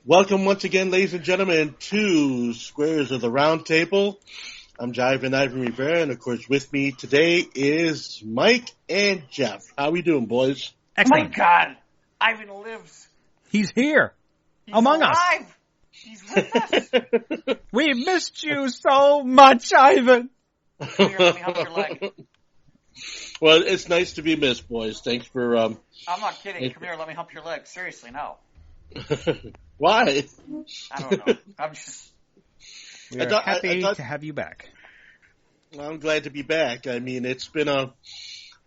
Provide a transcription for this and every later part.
Welcome once again, ladies and gentlemen, to Squares of the Round Table. I'm Jive and Ivan Rivera, and of course with me today is Mike and Jeff. How we doing, boys? Excellent. Oh my God, Ivan lives. He's here. He's among alive. us. He's with us. We missed you so much, Ivan. Come here, let me help your leg. Well, it's nice to be missed, boys. Thanks for, I'm not kidding. Come here, let me help your leg. Seriously, no. Why? I don't know. I'm just... We are happy to have you back. I'm glad to be back. I mean, it's been a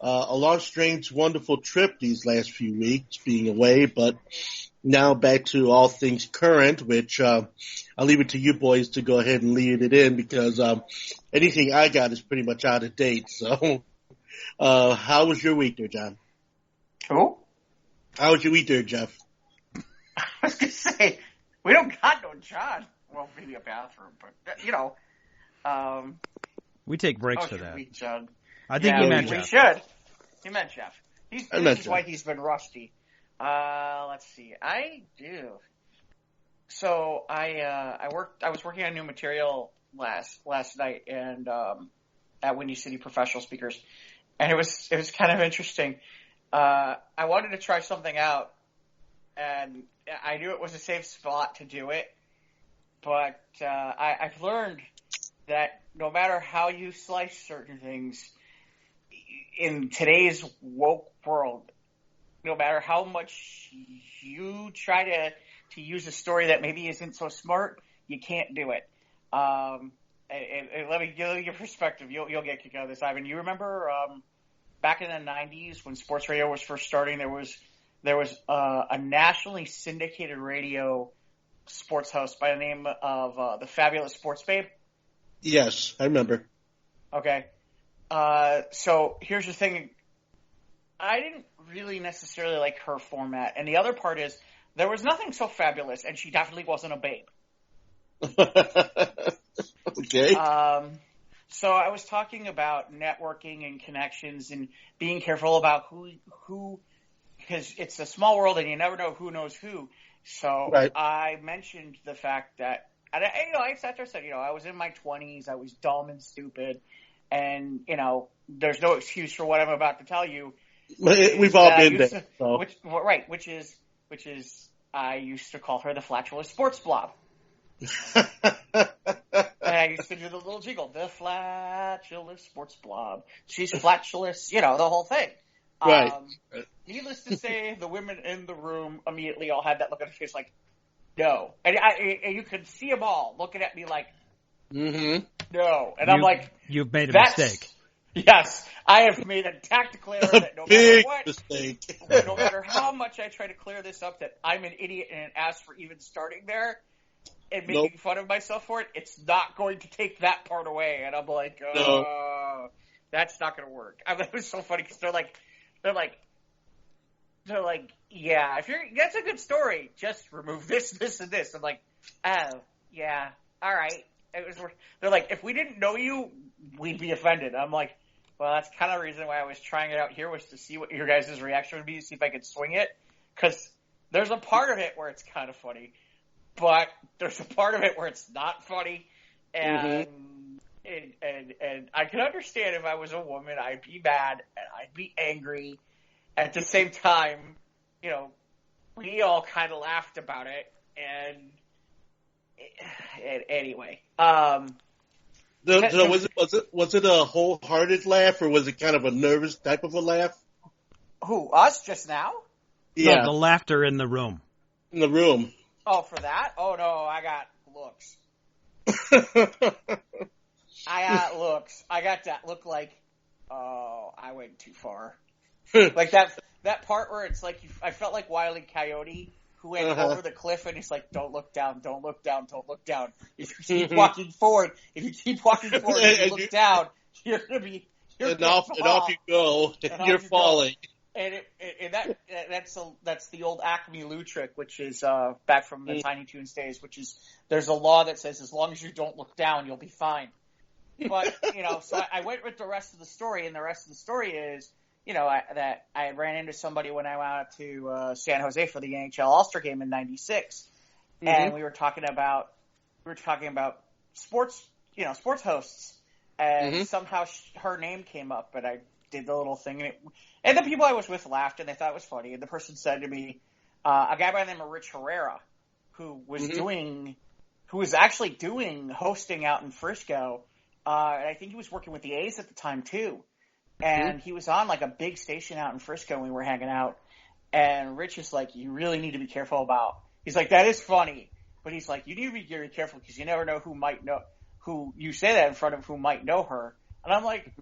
long, strange, wonderful trip these last few weeks being away, but now back to all things current, which I'll leave it to you boys to go ahead and lead it in because anything I got is pretty much out of date. So, how was your week there, John? Who? How was your week there, Jeff? I was going to say, we don't got no John. Well, maybe a bathroom, but, you know. We take breaks for that. Week, John? I think you meant we Jeff. should. You meant Jeff. This is why he's been rusty. Let's see. I do. So I was working on new material last night and at Windy City Professional Speakers, and it was kind of interesting. I wanted to try something out, and I knew it was a safe spot to do it, but I've learned that no matter how you slice certain things in today's woke world, no matter how much you try to use a story that maybe isn't so smart, you can't do it. And let me give you your perspective. You'll get a kick out of this, Ivan. You remember back in the 90s when sports radio was first starting, there was a nationally syndicated radio sports host by the name of the Fabulous Sports Babe? Yes, I remember. Okay. So here's the thing. I didn't really necessarily like her format. And the other part is there was nothing so fabulous, and she definitely wasn't a babe. Okay. So I was talking about networking and connections and being careful about who, because it's a small world and you never know who knows who. So right. I mentioned the fact that, I sat there and said, I was in my 20s, I was dumb and stupid, and, there's no excuse for what I'm about to tell you. We've all been there. So. Which is I used to call her the flatulous sports blob. And I used to do the little jingle, the flatulous sports blob. She's flatulous, the whole thing. Right. Needless to say, the women in the room immediately all had that look on their face like, no. And you could see them all looking at me like, no. And I'm like, you've made a mistake. Yes, I have made a tactical error that no matter what, mistake. No matter how much I try to clear this up, that I'm an idiot and an ass for even starting there and making fun of myself for it, it's not going to take that part away. And I'm like, that's not going to work. It was so funny because they're like, yeah, that's a good story. Just remove this, this, and this. I'm like, oh, yeah, all right. They're like, if we didn't know you, we'd be offended. I'm like, well, that's kind of the reason why I was trying it out here was to see what your guys' reaction would be, to see if I could swing it. Because there's a part of it where it's kind of funny, but there's a part of it where it's not funny. And and I can understand if I was a woman, I'd be mad and I'd be angry. At the same time, we all kind of laughed about it. And anyway, So was it a wholehearted laugh or was it kind of a nervous type of a laugh? Who, us just now? Yeah, no, the laughter in the room. In the room. Oh, for that? Oh no, I got looks. I got looks. I got that look like, oh, I went too far. Like that part where it's like I felt like Wile E. Coyote who went over the cliff and he's like, don't look down, don't look down, don't look down. If you keep walking forward, and you look down, you're gonna be off you go. You're falling. And that's the old Acme Lou trick, which is back from the Tiny Toons days, which is there's a law that says as long as you don't look down, you'll be fine. But so I went with the rest of the story, and the rest of the story is that I ran into somebody when I went out to San Jose for the NHL All-Star game in '96, and we were talking about sports, sports hosts, and somehow her name came up, and I did the little thing, and the people I was with laughed, and they thought it was funny, and the person said to me, a guy by the name of Rich Herrera, who was actually doing hosting out in Frisco, and I think he was working with the A's at the time too, and he was on like a big station out in Frisco, and we were hanging out, and Rich is like, you really need to be careful about, he's like, that is funny, but he's like, you need to be very careful because you never know who you say that in front of who might know her. And I'm like,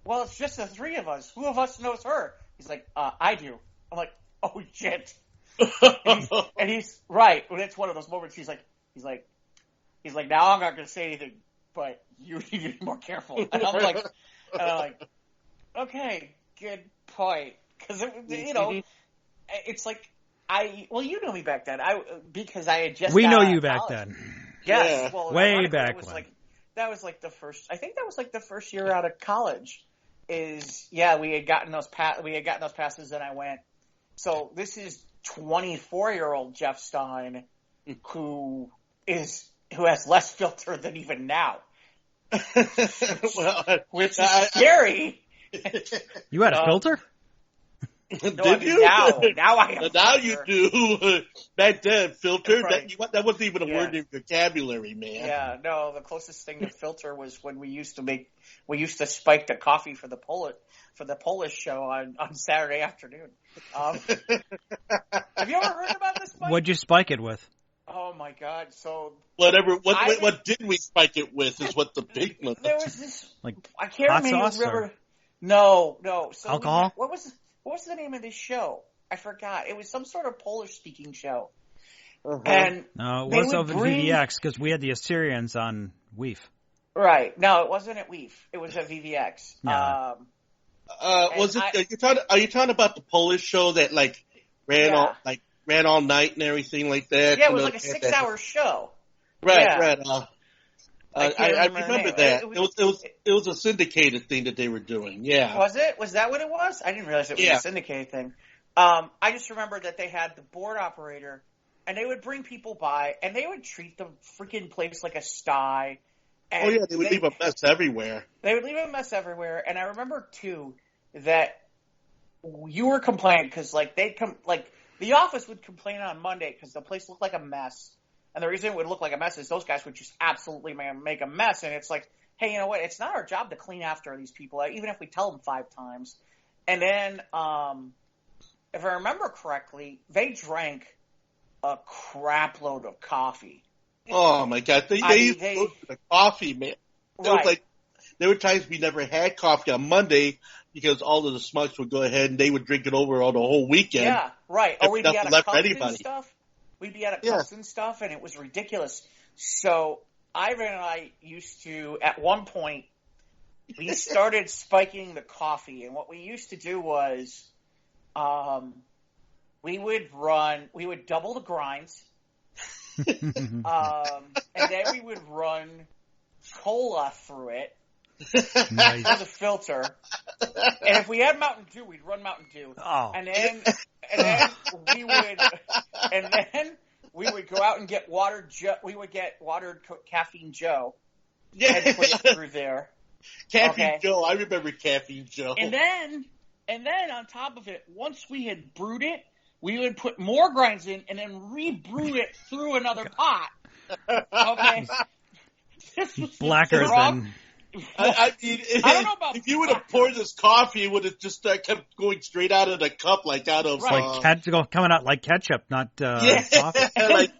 well, it's just the three of us. Who of us knows her? He's like, I do. I'm like, oh shit. and he's right. When it's one of those moments, he's like, now I'm not going to say anything, but you need to be more careful. And I'm like, okay, good point. Because it's like, you know me back then. Because I had just we know you college. back then. Yes, yeah. well, way back when. That was like the first. I think that was like the first year out of college. We had gotten those passes, and I went. So this is 24-year-old Jeff Stein, who has less filter than even now. Which is scary. You had a filter? Did you? Now I have. Now you do. Back then, filter. Right. That wasn't even a word in vocabulary, man. Yeah, no. The closest thing to filter was when we used to spike the coffee for the Polish show on Saturday afternoon. Have you ever heard about this spike? What'd you spike it with? Oh my God! So what did we spike it with? Is what the big one. There was this like I can't hot remember. sauce or? No. So alcohol. What was the name of this show? I forgot. It was some sort of Polish-speaking show. And no, it was over VVX because we had the Assyrians on WEEF. Right. No, it wasn't at WEEF. It was at VVX. No. Are you talking about the Polish show that ran all night and everything like that? Yeah, it was like a 6-hour show. Right, yeah. right. I remember that. It was a syndicated thing that they were doing. Yeah. Was it? Was that what it was? I didn't realize it was a syndicated thing. I just remember that they had the board operator, and they would bring people by, and they would treat the freaking place like a sty. And they would leave a mess everywhere. They would leave a mess everywhere, and I remember too that you were complaining because the office would complain on Monday because the place looked like a mess. And the reason it would look like a mess is those guys would just absolutely make a mess. And it's like, hey, you know what? It's not our job to clean after these people, even if we tell them 5 times. And then, if I remember correctly, they drank a crap load of coffee. Oh, my God. They used to go to the coffee, man. Right. There were times we never had coffee on Monday because all of the smucks would go ahead and they would drink it over on the whole weekend. Yeah, right. Or we'd be out of cups and stuff. We'd be out of cups and stuff, and it was ridiculous. So Ivan and I used to, at one point, we started spiking the coffee, and what we used to do was we would double the grinds, and then we would run cola through it. Nice. For the filter, and if we had Mountain Dew, we'd run Mountain Dew, and then we would go out and get watered. We would get watered Caffeine Joe, and put it through there. Caffeine Joe, I remember Caffeine Joe. And then on top of it, once we had brewed it, we would put more grinds in, and then re-brew it through another pot. Okay, this was blacker than. I mean, I don't know about if you would have poured this coffee, it would have just kept going straight out of the cup, coming out like ketchup, not coffee. Like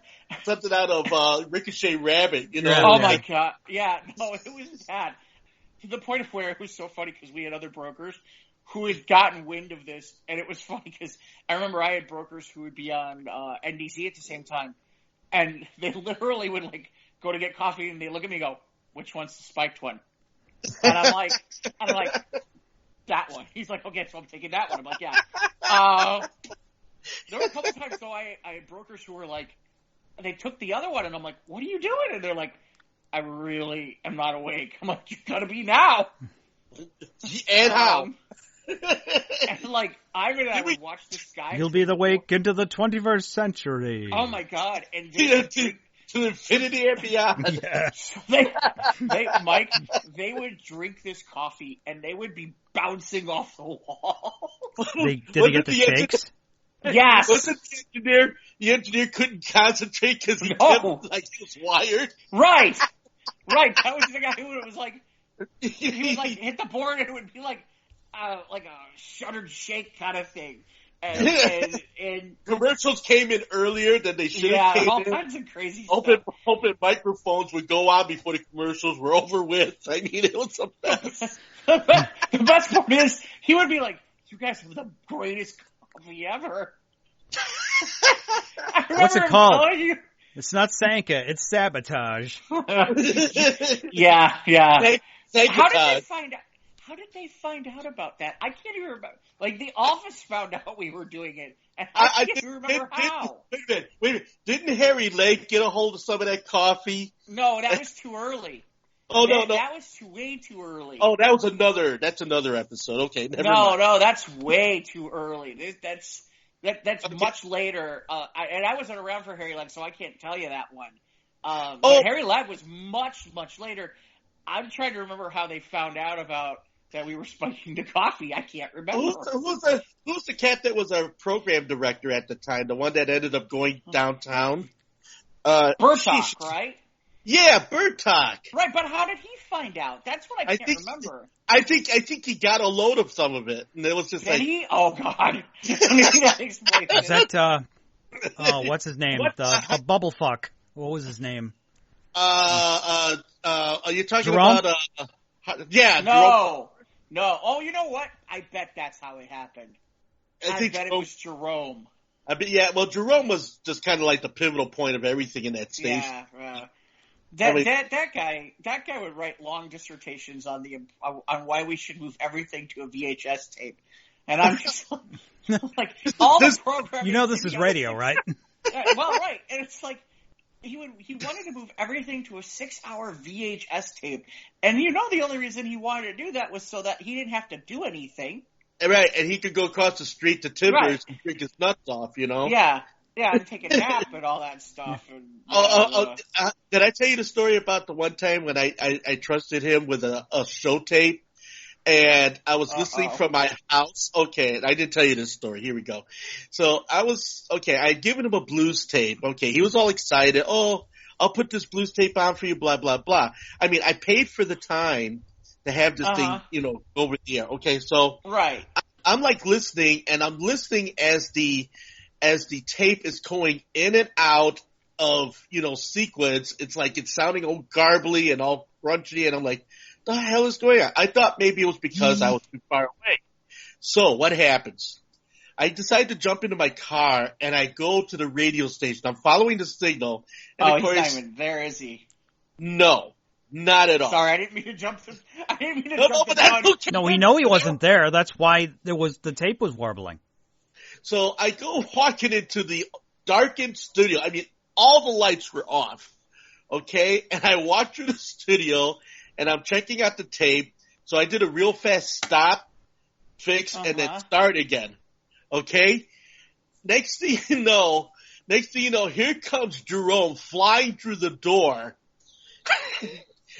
something out of Ricochet Rabbit, you know? Yeah, oh my God, yeah, no, it was bad to the point of where it was so funny because we had other brokers who had gotten wind of this, and it was funny because I remember I had brokers who would be on NBC at the same time, and they literally would go to get coffee, and they look at me and go, "Which one's the spiked one?" And I'm like, that one. He's like, okay, so I'm taking that one. I'm like, yeah. There were a couple times, though, I had brokers who were like, they took the other one, and I'm like, what are you doing? And they're like, I really am not awake. I'm like, you gotta be now. And how? And like Ivan and I would watch this guy. You'll be the wake into the 21st century. Oh my god! And to infinity and beyond. Yeah. Mike, they would drink this coffee and they would be bouncing off the wall. Did they get the shakes? Yes. Wasn't the engineer couldn't concentrate because he kept, like, he was wired? Right. That was the guy who was like, he would like hit the board and it would be like a shuttered shake kind of thing. And commercials came in earlier than they should have came all in. Kinds of crazy open stuff. microphones would go on before the commercials were over with. I mean, it was a mess. The best part is, he would be like, you guys have the greatest coffee ever. What's it called? It's not Sanka, it's sabotage. Yeah. How did they find out about that? I can't even remember. Like, The Office found out we were doing it, and I can't even remember how. Wait a minute. Didn't Harry Lake get a hold of some of that coffee? No, that was too early. Oh, no. That was way too early. Oh, that's another episode. Okay, never mind. No, that's way too early. That's much later. And I wasn't around for Harry Lake, so I can't tell you that one. But Harry Lake was much, much later. I'm trying to remember how they found out about that we were spiking the coffee. I can't remember. Who's the cat that was our program director at the time? The one that ended up going downtown? Bertok, right? Yeah, Bertok. Right, but how did he find out? That's what I can't remember. I think he got a load of some of it, and it was just Did he? Oh, God. Is that, what's his name? The bubble fuck. What was his name? Are you talking Jerome? about, yeah. No. Oh, you know what? I bet that's how it happened. I bet it was Jerome. Jerome was just kind of like the pivotal point of everything in that station. Yeah. That guy would write long dissertations on why we should move everything to a VHS tape, and I'm just like all the programming. You know this is radio, right? Well, right, and it's like he wanted to move everything to a 6-hour VHS tape, and the only reason he wanted to do that was so that he didn't have to do anything. Right, and he could go across the street to Timbers and drink his nuts off, Yeah. Yeah, and take a nap and all that stuff. And, did I tell you the story about the one time when I trusted him with a show tape, and I was listening from my house? Okay, I didn't tell you this story. Here we go. So I had given him a blues tape. Okay, he was all excited. Oh, I'll put this blues tape on for you, blah, blah, blah. I mean, I paid for the time to have this thing, go over the air. Okay, so right. I'm like listening, and I'm listening as the tape is going in and out of, sequence. It's like it's sounding all garbly and all crunchy, and I'm like, the hell is going on? I thought maybe it was because I was too far away. So what happens? I decide to jump into my car, and I go to the radio station. I'm following the signal. And of course, he's not even there, is he? No, not at all. Sorry, I didn't mean to jump the No, we know he wasn't there. That's why the tape was warbling. So I go walking into the darkened studio. I mean, all the lights were off, okay? And I walk through the studio, and I'm checking out the tape. So I did a real fast stop, fix, and then start again, okay? Next thing you know, here comes Jerome flying through the door.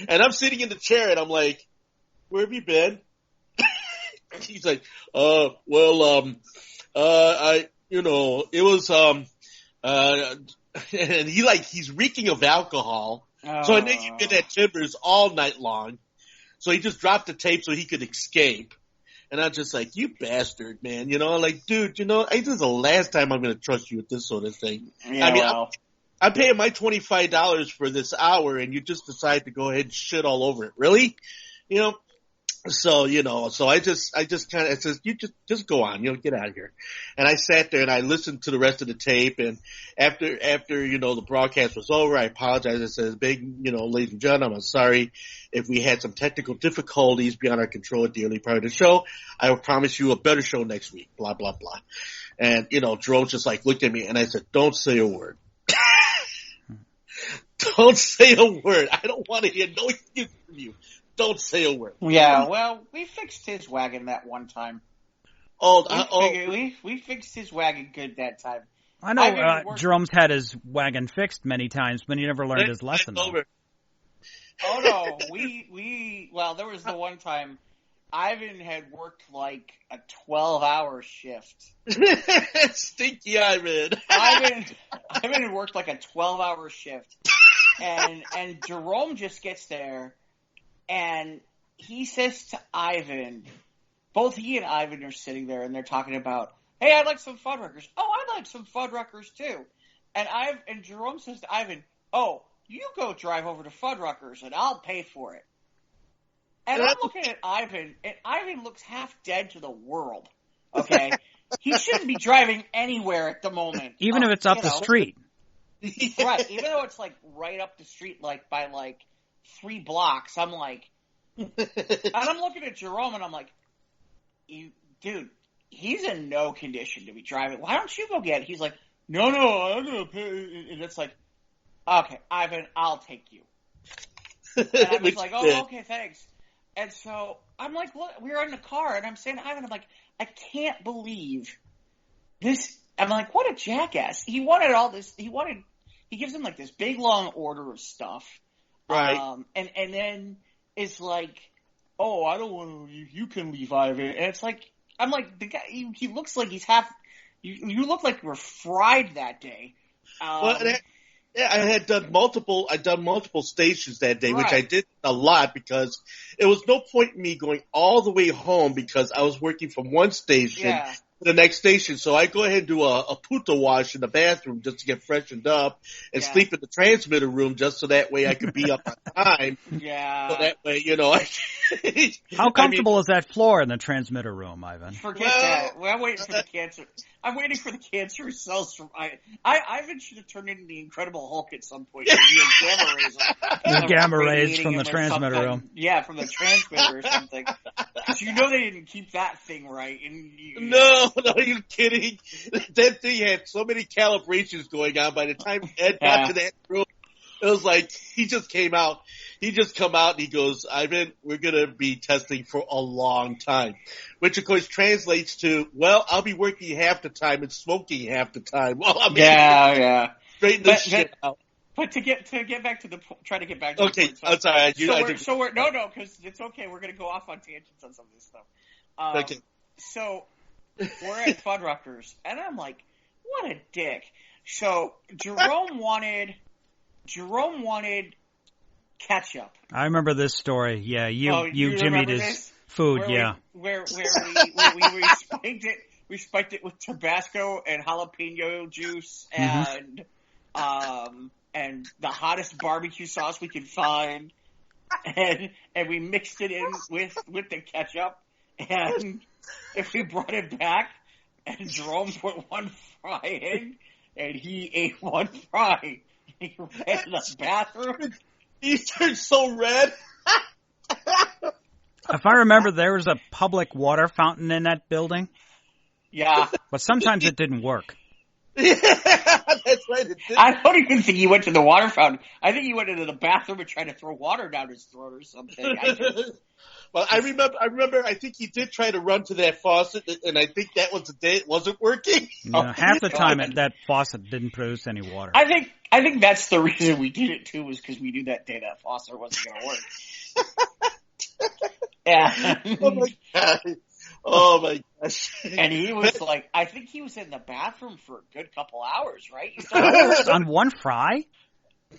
And I'm sitting in the chair, and I'm like, where have you been? He's like, it was, and he's reeking of alcohol. Oh. So I know you've been at Timbers all night long. So he just dropped the tape so he could escape. And I'm just like, you bastard, man. Like, dude, this is the last time I'm going to trust you with this sort of thing. Yeah, I mean, I'm paying my $25 for this hour, and you just decide to go ahead and shit all over it. Really? So, I just kind of says, you just go on, get out of here. And I sat there and I listened to the rest of the tape. And after, the broadcast was over, I apologized. I said, ladies and gentlemen, I'm sorry if we had some technical difficulties beyond our control at the early part of the show. I will promise you a better show next week, blah, blah, blah. And, Jerome just looked at me and I said, don't say a word. Don't say a word. I don't want to hear no excuse from you. Don't say a word. Yeah, well, we fixed his wagon that one time. We fixed his wagon good that time. I know Jerome's had his wagon fixed many times, but he never learned his lesson. Oh no, well, there was the one time Ivan had worked like a 12-hour shift. Stinky Ivan. Ivan had worked like a 12-hour shift, and Jerome just gets there, and he says to Ivan, both he and Ivan are sitting there, and they're talking about, hey, I'd like some Fuddruckers. Oh, I'd like some Fuddruckers too. And Jerome says to Ivan, oh, you go drive over to Fuddruckers, and I'll pay for it. And I'm looking at Ivan, and Ivan looks half dead to the world. Okay? He shouldn't be driving anywhere at the moment. Even if it's up the street. Right. Even though it's like right up the street, like by like 3 blocks, I'm like, and I'm looking at Jerome, and I'm like, dude, he's in no condition to be driving. Why don't you go get it? He's like, no, I'm going to pay. And it's like, okay, Ivan, I'll take you. And I was like, oh, okay, thanks. And so I'm like, look, we were in the car, and I'm saying to Ivan, I'm like, I can't believe this. I'm like, what a jackass. He wanted all this. He gives him like this big long order of stuff. Right. And then it's like, oh, I don't want to leave. You can leave, Ivan. And it's like, I'm like, the guy, he looks like he's half, you look like you were fried that day. I had done multiple stations that day, right. Which I did a lot because it was no point in me going all the way home because I was working from one station to the next station. So I go ahead and do a puta wash in the bathroom just to get freshened up and sleep in the transmitter room just so that way I could be up on time. Yeah. So that way, How comfortable is that floor in the transmitter room, Ivan? Forget that. Well, I'm waiting for the cancer. I'm waiting for the cancerous cells from Ivan should have turned into the Incredible Hulk at some point. Gamma rays. Gamma rays from the transmitter room. Yeah, from the transmitter or something. Because they didn't keep that thing right. And No, you're kidding. That thing had so many calibrations going on. By the time Ed got to that room, it was like he just came out. He just come out and he goes, Ivan, we're going to be testing for a long time. Which, of course, translates to, well, I'll be working half the time and smoking half the time. Well, I'm straighten this shit out. But to get back to the try to get back to okay, the point. I'm sorry. Because it's okay. We're going to go off on tangents on some of this stuff. Okay. So we're at Fuddruckers, and I'm like, what a dick. So Jerome wanted ketchup. I remember this story. Yeah, you jimmied his food. Where we spiked it with Tabasco and jalapeno juice and the hottest barbecue sauce we could find, and we mixed it in with the ketchup, and if we brought it back, and Jerome put one fry in, and he ate one fry. He ran in the bathroom. He turned so red. If I remember, there was a public water fountain in that building. Yeah. But sometimes it didn't work. Yeah, that's right. I don't even think he went to the water fountain. I think he went into the bathroom and tried to throw water down his throat or something. Well, I remember. I think he did try to run to that faucet, and I think that was the day it wasn't working. Yeah, half the time that faucet didn't produce any water. I think that's the reason we did it too, was because we knew that day that faucet wasn't going to work. Yeah. Oh my gosh. And he was like, I think he was in the bathroom for a good couple hours, right? On one fry?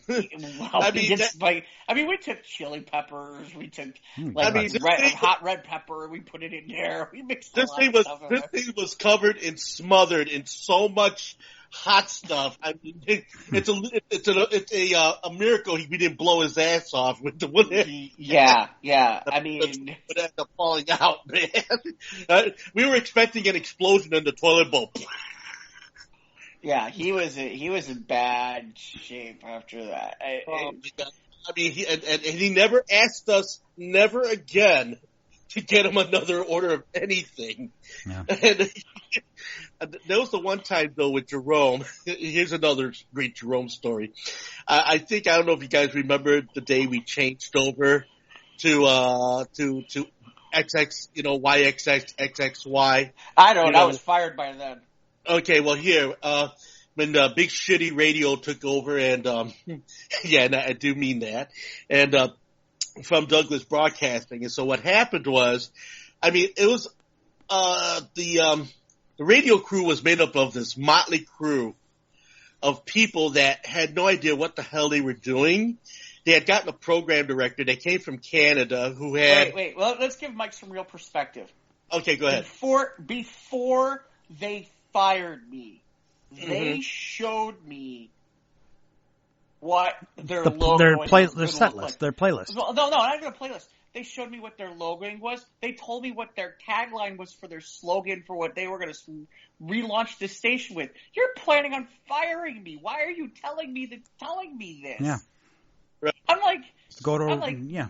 Well, we took chili peppers, we took hot red pepper, we put it in there, we mixed this thing was covered and smothered in so much hot stuff. I mean, it's a miracle we didn't blow his ass off with the one. Yeah. I mean, it ended up falling out, man. We were expecting an explosion in the toilet bowl. Yeah, he was in bad shape after that. My God. I mean, he never asked us never again to get him another order of anything. Yeah. And there was the one time though with Jerome. Here's another great Jerome story. I don't know if you guys remember the day we changed over to XX, YXX, XXY. I don't know. I was fired by then. Okay, well here, when Big Shitty Radio took over and, and I do mean that, and, from Douglas Broadcasting. And so what happened was, it was, the radio crew was made up of this motley crew of people that had no idea what the hell they were doing. They had gotten a program director that came from Canada who had... Wait. Well, let's give Mike some real perspective. Okay, go ahead. Before they fired me, they showed me what their logo was. Their set list. Their playlist. No, not even a playlist. They showed me what their logoing was. They told me what their tagline was for their slogan for what they were going to relaunch the station with. You're planning on firing me. Why are you telling me this? Yeah. Right. I'm like, what are you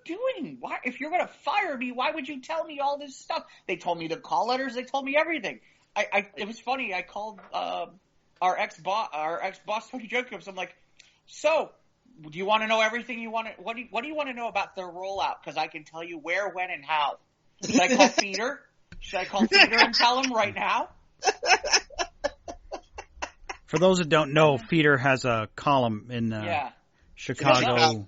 doing? Why, if you're going to fire me, why would you tell me all this stuff? They told me the call letters. They told me everything. It was funny. I called our ex-boss, Tony Jacobs. I'm like, so, do you want to know everything you want to, what do you want to know about their rollout? Because I can tell you where, when, and how. Should I call Feeder? Should I call Feeder and tell him right now? For those that don't know, Feeder has a column in Chicago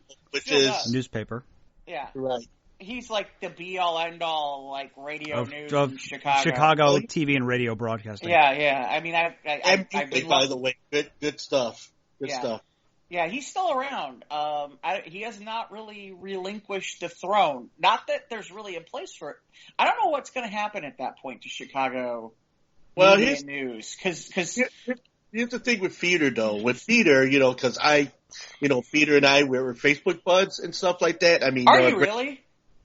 newspaper. Yeah. Right. He's like the be-all, end-all, like, radio news of in Chicago. Chicago TV and radio broadcasting. Yeah. I've been by the way. Good stuff. Good stuff. Yeah, he's still around. He has not really relinquished the throne. Not that there's really a place for it. I don't know what's going to happen at that point to Chicago news. Here's the thing with Feeder, though. With Feeder, because Feeder and I, we're Facebook buds and stuff like that. Are you really?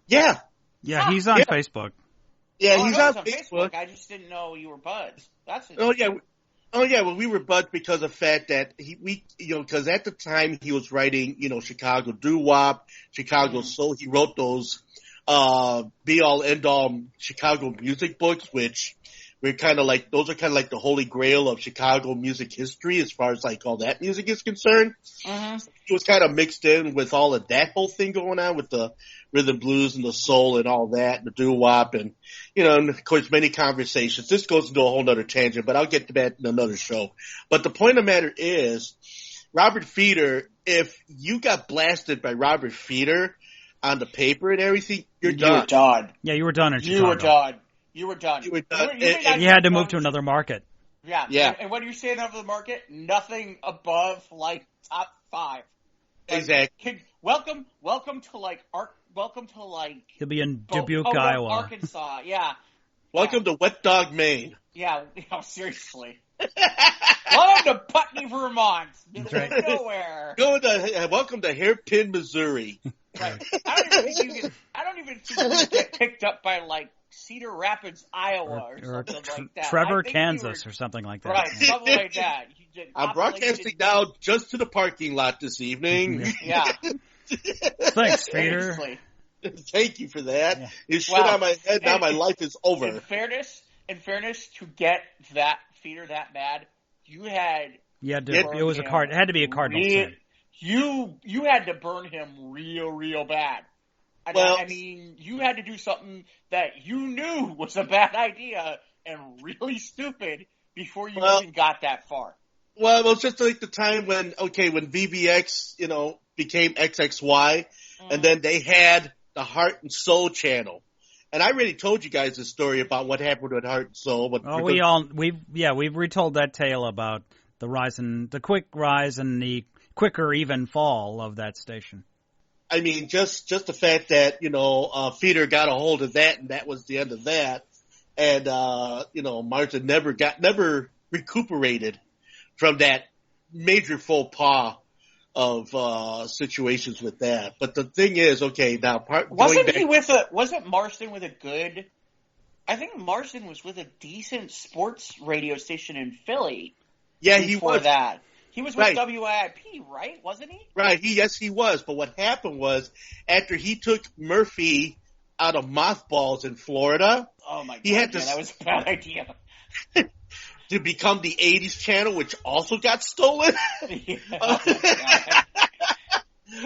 Yeah. Yeah, he's on Facebook. Yeah, he's on Facebook. I just didn't know you were buds. That's well, we were buds because of the fact that because at the time he was writing, Chicago Doo-Wop, Chicago Soul. He wrote those be-all, end-all Chicago music books, which those are kind of like the holy grail of Chicago music history as far as like all that music is concerned. Mm-hmm. So it was kind of mixed in with all of that whole thing going on with the rhythm blues and the soul and all that, and the doo-wop and, and of course many conversations. This goes into a whole nother tangent, but I'll get to that in another show. But the point of the matter is, Robert Feeder, if you got blasted by Robert Feeder on the paper and everything, you're done. Yeah, you were done in Chicago. You were done. You had to move to another market. Yeah. And when you say another market, nothing above like top 5. Exactly. Welcome to like He'll be in Dubuque, Iowa. Arkansas. Yeah. Welcome to Wet Dog, Maine. Yeah. Seriously. Welcome to Putney, Vermont. Right. Nowhere. Welcome to Hairpin, Missouri. Right. I don't even think you get picked up by like Cedar Rapids, Iowa, or something like that. Trevor, Kansas, or something like that. Right, something like that. I'm broadcasting now just to the parking lot this evening. Yeah. Thanks, Peter. Thank you for that. Yeah. You shit on my head, now my life is over. In fairness, to get that Feeder that bad, you had it had to be a cardinal sin. You had to burn him real bad. You had to do something that you knew was a bad idea and really stupid before you even got that far. Well, it was just like the time when VBX, became XXY, and then they had the Heart and Soul channel. And I already told you guys the story about what happened with Heart and Soul. We've retold that tale about the quick rise and the quicker even fall of that station. I mean, just the fact that, Feeder got a hold of that and that was the end of that. And, Martin never recuperated from that major faux pas of, situations with that. But the thing is, wasn't Marston with a good, I think Marston was with a decent sports radio station in Philly. Yeah, he was. That. He was with WIP, right? Wasn't he? Right. Yes, he was. But what happened was, after he took Murphy out of mothballs in Florida, that was a bad idea. To become the 80s channel, which also got stolen. Yeah.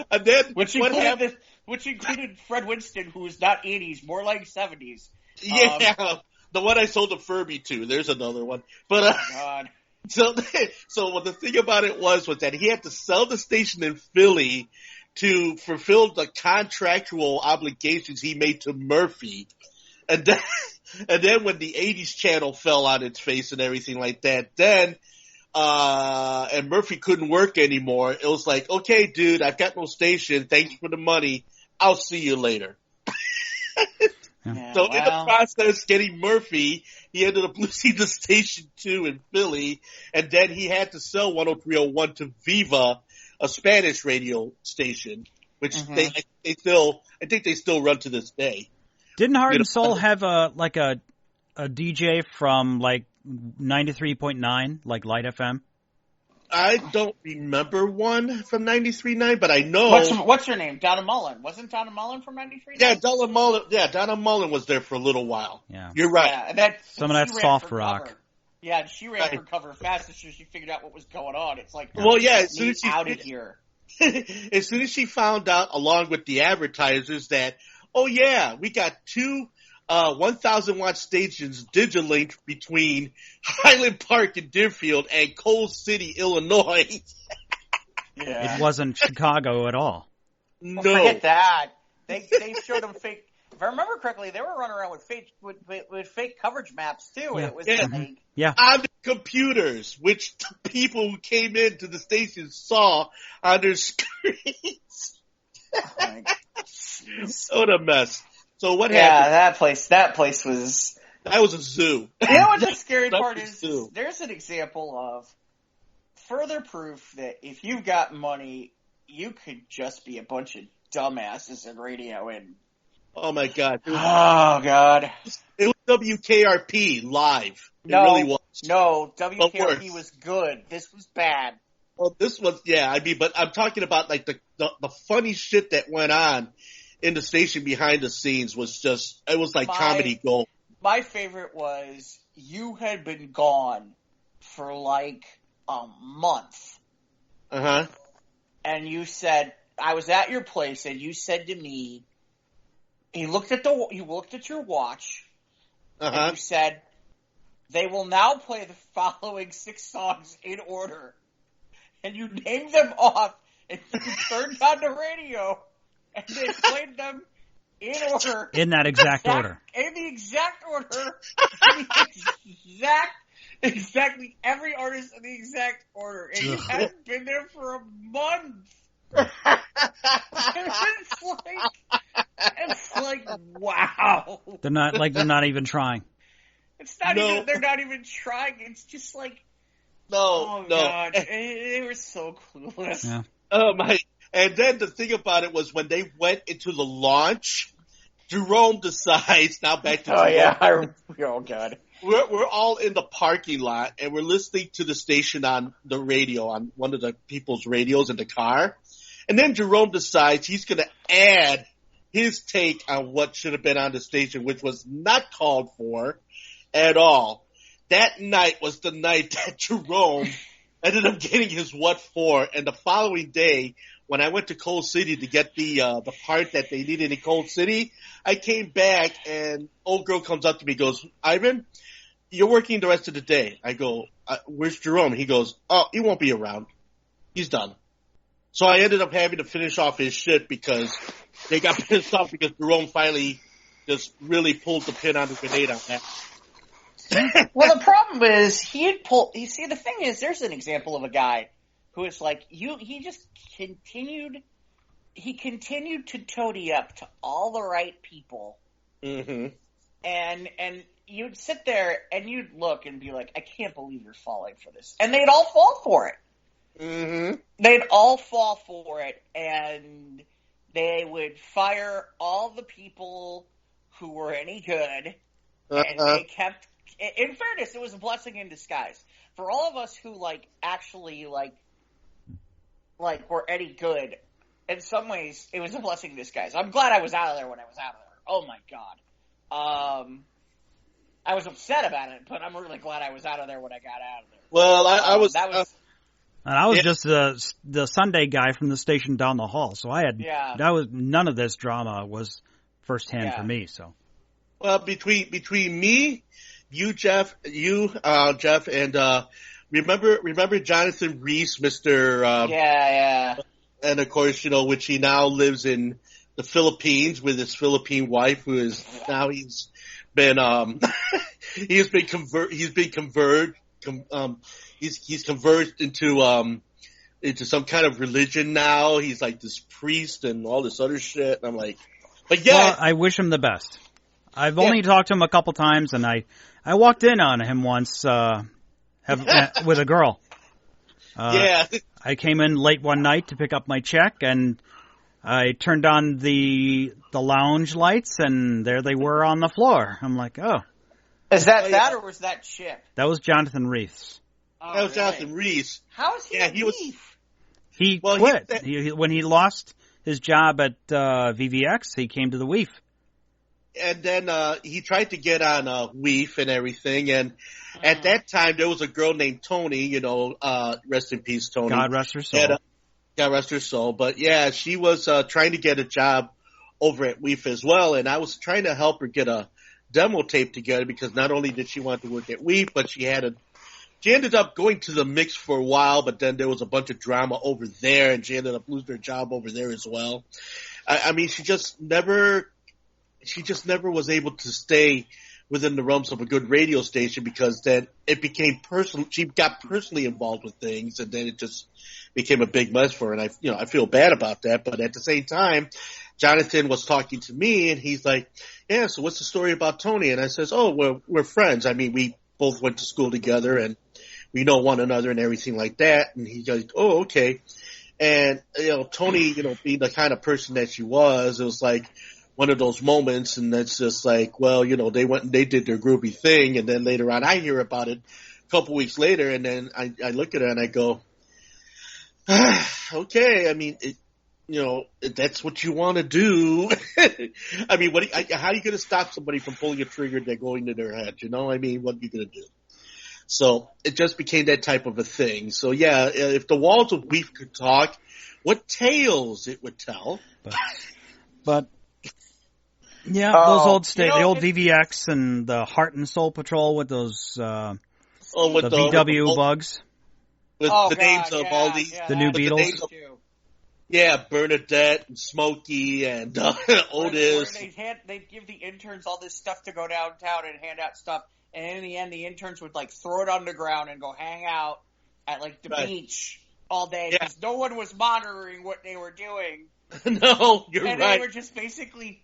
And then which which included Fred Winston, who was not 80s, more like 70s. Yeah, the one I sold a Furby to. There's another one. But oh God. So what the thing about it was that he had to sell the station in Philly to fulfill the contractual obligations he made to Murphy, and then when the '80s channel fell on its face and everything like that, then and Murphy couldn't work anymore. It was like, okay, dude, I've got no station. Thanks for the money. I'll see you later. Yeah, so in the process, getting Murphy, he ended up losing the station too in Philly, and then he had to sell 103.01 to Viva, a Spanish radio station, which I think they still run to this day. Didn't Heart and Soul have a DJ from like 93.9, like Light FM? I don't remember one from 93.9, but I know. What's her name? Donna Mullen. Wasn't Donna Mullen from 93.9? Yeah, Donna Mullen. Yeah, Donna Mullen was there for a little while. Yeah, you're right. Yeah, some of that soft rock. Cover. Yeah, she ran for cover fast as soon as she figured out what was going on. It's like, as soon as she out of here. As soon as she found out, along with the advertisers, that we got two 1,000-watt stations digilinked between Highland Park and Deerfield and Coal City, Illinois. Yeah. It wasn't Chicago at all. No. Well, forget that. They showed them fake. If I remember correctly, they were running around with fake coverage maps too, and it was on the computers, which the people who came into the station saw on their screens. What a mess. So what happened? Yeah, that place was... That was a zoo. You know what the scary part is? There's an example of further proof that if you've got money, you could just be a bunch of dumbasses in radio and... Oh my God. God. It was WKRP live. It no, really was. No, WKRP was good. This was bad. Well, this was, but I'm talking about like the funny shit that went on in the station behind the scenes was just, it was like comedy gold. My favorite was you had been gone for like a month. Uh-huh. And you said, I was at your place and you said to me, you looked at your watch and you said, they will now play the following 6 songs in order. And you named them off and you turned on the radio. And they played them in order. In that exact order. In the exact order. Exactly every artist in the exact order. And you hadn't been there for a month. It's like, wow. They're not even trying. They're not even trying. It's just like, God. They were so clueless. Yeah. Oh my. And then the thing about it was when they went into the launch, Jerome decides, now back to Jerome. Oh, God. We're all in the parking lot, and we're listening to the station on the radio, on one of the people's radios in the car. And then Jerome decides he's going to add his take on what should have been on the station, which was not called for at all. That night was the night that Jerome ended up getting his what for, and the following day, when I went to Coal City to get the part that they needed in Coal City, I came back and old girl comes up to me and goes, Ivan, you're working the rest of the day. I go, where's Jerome? He goes, oh, he won't be around. He's done. So I ended up having to finish off his shit because they got pissed off because Jerome finally just really pulled the pin on the grenade on that. Well, the problem is he had pulled. You see, the thing is, there's an example of a guy who is like he just continued. He continued to toady up to all the right people, mm-hmm. and you'd sit there and you'd look and be like, I can't believe you're falling for this, and they'd all fall for it. Mm-hmm. They'd all fall for it, and they would fire all the people who were any good, and they kept. In fairness, it was a blessing in disguise for all of us who actually were any good. In some ways, it was a blessing in disguise. I'm glad I was out of there when I was out of there. Oh my God. I was upset about it, but I'm really glad I was out of there when I got out of there. Well, And I was just the Sunday guy from the station down the hall, so I had none of this drama was firsthand for me. So, well, between me, you, Jeff, and remember Jonathan Reese, Mr. And of course, which he now lives in the Philippines with his Philippine wife, who is now he's been converted into some kind of religion now. He's like this priest and all this other shit. And I'm like, but yeah. Well, I wish him the best. I've only talked to him a couple times, and I walked in on him once with a girl. I came in late one night to pick up my check, and I turned on the lounge lights, and there they were on the floor. I'm like, oh. Is that or was that Chip? That was Jonathan Reese. Oh, that was really? Jonathan Reese. How is he He quit. When he lost his job at VVX, he came to the WEEF. And then he tried to get on WEEF and everything, and at that time there was a girl named Tony, rest in peace, Tony. God rest her soul. God rest her soul. But yeah, she was trying to get a job over at WEEF as well, and I was trying to help her get a demo tape together because not only did she want to work at WEEF, but she ended up going to the mix for a while, but then there was a bunch of drama over there, and she ended up losing her job over there as well. I mean, she just never was able to stay within the realms of a good radio station because then it became personal. She got personally involved with things, and then it just became a big mess for her. And I feel bad about that. But at the same time, Jonathan was talking to me, and he's like, "Yeah, so what's the story about Tony?" And I says, "Oh, we're friends. I mean, we both went to school together, and we know one another and everything like that." And he goes, "Oh, okay." And Tony, being the kind of person that she was, it was like one of those moments, and that's just like, well, they went and they did their groovy thing, and then later on I hear about it a couple weeks later, and then I look at her and I go, okay, I mean, that's what you want to do. I mean, how are you going to stop somebody from pulling a trigger and they're going to their head? I mean, what are you going to do? So it just became that type of a thing. So yeah, if the walls of WEEF could talk, what tales it would tell. But yeah, those the old VVX and the Heart and Soul Patrol with those the VW bugs. With the names of all these the new Beatles. Yeah, Bernadette and Smokey and Otis. Where they'd give the interns all this stuff to go downtown and hand out stuff, and in the end, the interns would throw it underground and go hang out at the beach all day because no one was monitoring what they were doing. No, you're right. And they were just basically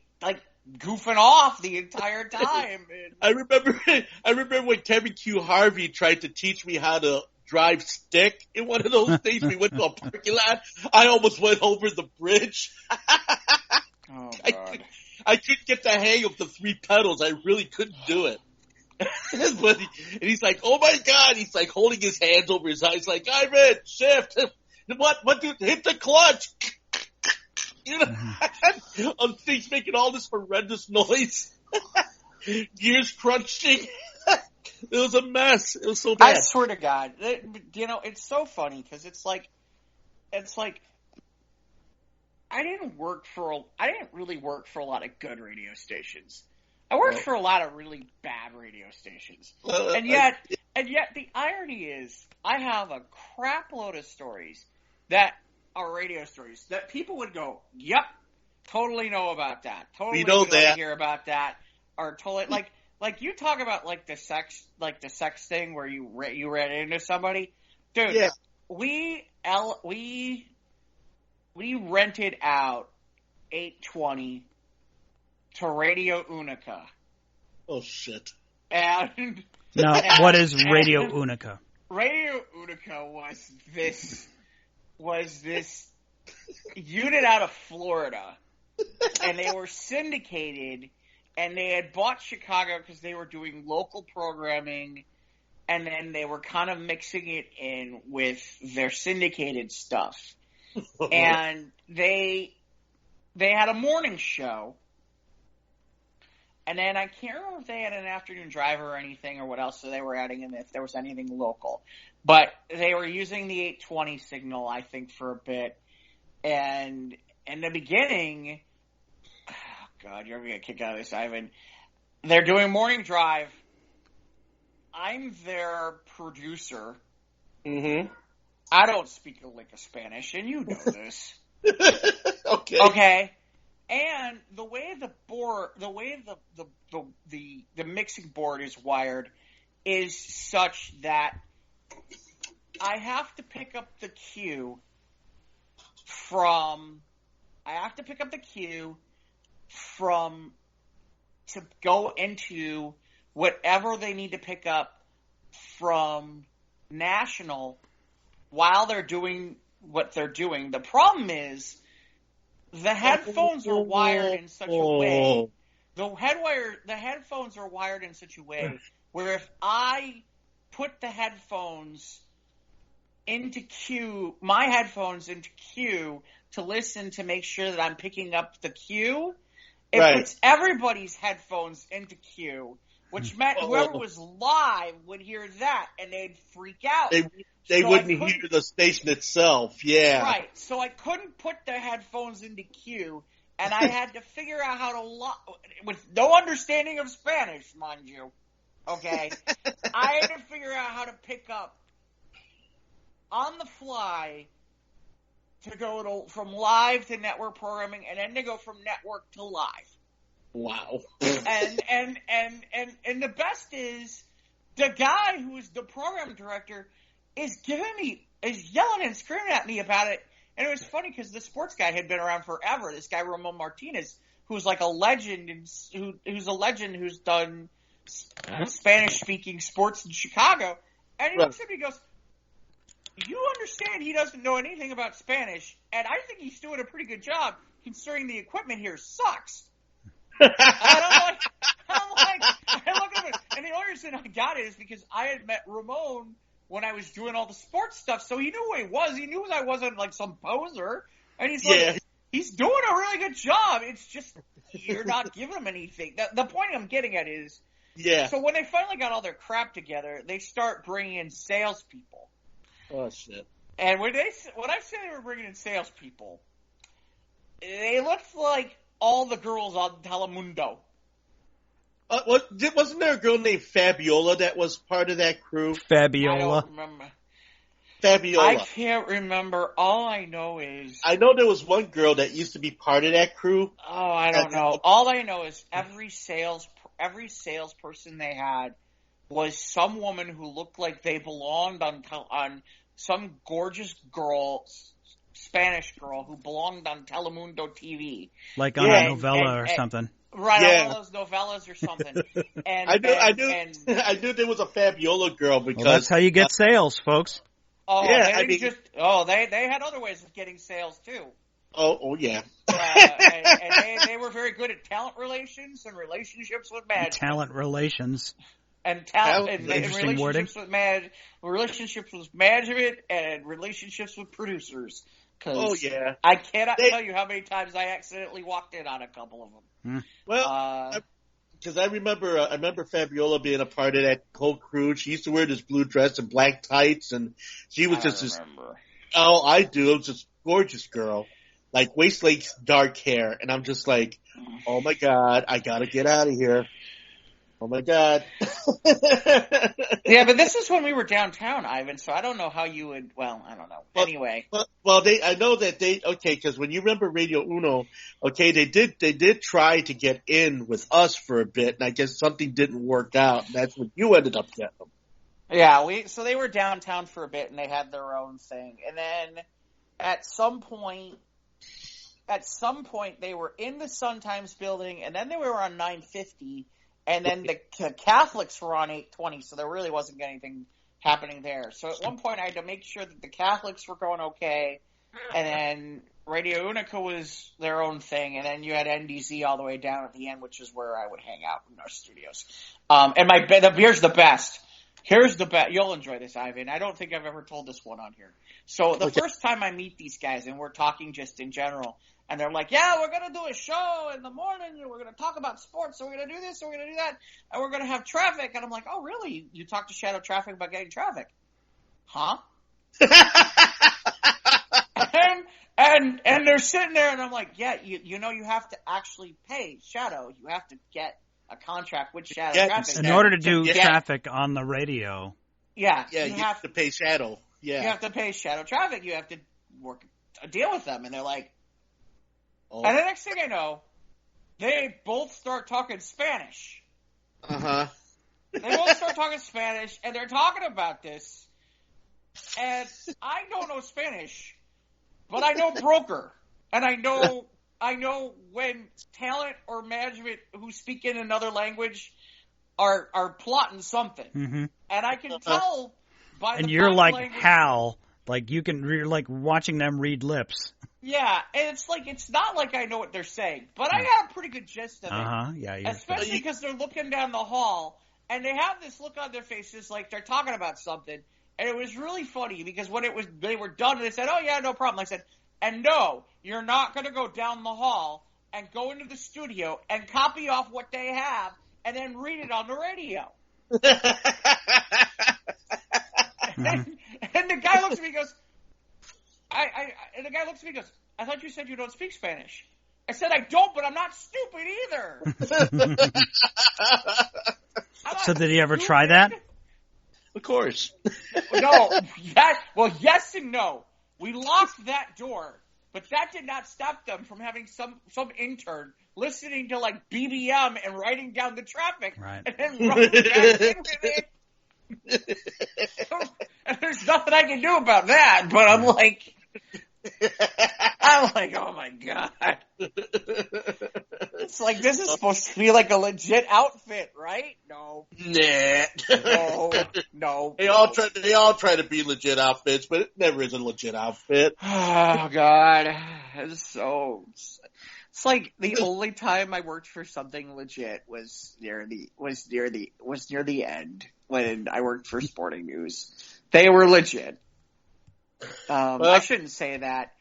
goofing off the entire time. I remember when Kevin Q. Harvey tried to teach me how to drive stick in one of those days. We went to a parking lot. I almost went over the bridge. Oh, God. I couldn't get the hang of the 3 pedals. I really couldn't do it. And he's like, oh my God. He's holding his hands over his eyes Ivan, shift. What dude, hit the clutch. Things making all this horrendous noise. Gears crunching. It was a mess. It was so bad. I swear to God, it's so funny because it's like, I didn't really work for a lot of good radio stations. I worked for a lot of really bad radio stations, and yet the irony is, I have a crap load of stories that are radio stories that people would go, "Yep, totally know about that. Totally hear about that." Or totally like you talk about the sex thing where you ran into somebody, dude. Yeah. We rented out 820 to Radio Unica. Oh shit! And now, what is Radio Unica? Radio Unica was this unit out of Florida, and they were syndicated. And they had bought Chicago because they were doing local programming, and then they were kind of mixing it in with their syndicated stuff. And they had a morning show, and then I can't remember if they had an afternoon driver or anything or what else so they were adding in if there was anything local. But they were using the 820 signal, I think, for a bit. And in the beginning, oh God, you're going to get a kick out of this, Ivan. They're doing morning drive. I'm their producer. Mm-hmm. I don't speak a lick of Spanish, and you know this. Okay. Okay. And the way the board, the mixing board is wired is such that I have to pick up the cue to go into whatever they need to pick up from national while they're doing what they're doing. The problem is the headphones are wired in such a way. The headphones are wired in such a way where if I put the headphones into cue, my headphones into cue to listen to make sure that I'm picking up the cue, it puts everybody's headphones into cue, which meant whoever was live would hear that and they'd freak out. They wouldn't hear the station itself, yeah. Right, so I couldn't put the headphones into cue, and I had to figure out how to with no understanding of Spanish, mind you, okay? I had to figure out how to pick up on the fly to go from live to network programming, and then to go from network to live. Wow. And the best is the guy who is the program director is yelling and screaming at me about it. And it was funny because the sports guy had been around forever. This guy, Ramon Martinez, who's like a legend, who's done Spanish-speaking sports in Chicago. And he looks at me and goes, you understand he doesn't know anything about Spanish, and I think he's doing a pretty good job considering the equipment here sucks. And I look at him, and the only reason I got it is because I had met Ramon when I was doing all the sports stuff, so he knew who he was. He knew I wasn't like some poser, and he's like, he's doing a really good job. It's just you're not giving him anything. The point I'm getting at is, so when they finally got all their crap together, they start bringing in salespeople. Oh shit! And when I say they were bringing in salespeople, they looked like all the girls on Telemundo. Wasn't there a girl named Fabiola that was part of that crew? Fabiola. I don't remember. Fabiola. I can't remember. All I know is... I know there was one girl that used to be part of that crew. Oh, I don't know. All I know is every salesperson they had was some woman who looked like they belonged on some gorgeous girl, Spanish girl who belonged on Telemundo TV. Like on a novella or something. Right, on one of those novellas or something. And I knew there was a Fabiola girl because that's how you get sales, folks. Oh, yeah, they had other ways of getting sales too. Oh yeah. And they were very good at talent relations and relationships with management. Talent relations. And relationships with management and relationships with producers. I cannot tell you how many times I accidentally walked in on a couple of them. Well, because I remember Fabiola being a part of that whole crew. She used to wear this blue dress and black tights, and she was I do. It was this gorgeous girl, like waist-length dark hair, and I'm just like, oh my god, I gotta get out of here. Oh my god. Yeah, but this is when we were downtown, Ivan, so I don't know how you would, well, I don't know. Anyway. I know that because when you remember Radio Uno, they did try to get in with us for a bit, and I guess something didn't work out, and that's when you ended up getting them. Yeah, so they were downtown for a bit, and they had their own thing. And then at some point they were in the Sun Times building, and then they were on 950. And then the Catholics were on 820, so there really wasn't anything happening there. So at one point I had to make sure that the Catholics were going okay, and then Radio Unica was their own thing, and then you had NDZ all the way down at the end, which is where I would hang out in our studios. And here's the best. You'll enjoy this, Ivan. I don't think I've ever told this one on here. So the first time I meet these guys, and we're talking just in general, and they're like, yeah, we're going to do a show in the morning, and we're going to talk about sports, so we're going to do this, so we're going to do that, and we're going to have traffic. And I'm like, oh, really? You talked to Shadow Traffic about getting traffic? huh? and they're sitting there, and I'm like, yeah, you know, you have to actually pay Shadow. You have to get a contract with Shadow Traffic in order to do traffic on the radio. Yeah, you have to pay Shadow. Yeah, you have to pay Shadow Traffic. You have to work a deal with them, and they're like, and the next thing I know, they both start talking Spanish. They both start talking Spanish, and they're talking about this, and I don't know Spanish, but I know broker, and I know when talent or management who speak in another language are plotting something, and I can tell by the. And you're like language, Hal, like you're like watching them read lips. Yeah, and it's not like I know what they're saying, but I got a pretty good gist of it. Yeah, especially because they're looking down the hall, and they have this look on their faces like they're talking about something, and it was really funny because when they were done, they said, "Oh yeah, no problem." I said, "And no, you're not going to go down the hall and go into the studio and copy off what they have and then read it on the radio." And the guy looks at me and goes, and the guy looks at me and goes, "I thought you said you don't speak Spanish." I said, "I don't, but I'm not stupid either." So did he ever try that? Of course. No. Well, yes and no. We locked that door, but that did not stop them from having some intern listening to like BBM and writing down the traffic, right, and then running back in with it. And there's nothing I can do about that, but I'm like, oh my God. It's like, this is supposed to be like a legit outfit, right? No. Nah. No. They all try to be legit outfits, but it never is a legit outfit. Oh God. It's like the only time I worked for something legit was near the end when I worked for Sporting News. They were legit. I shouldn't say that.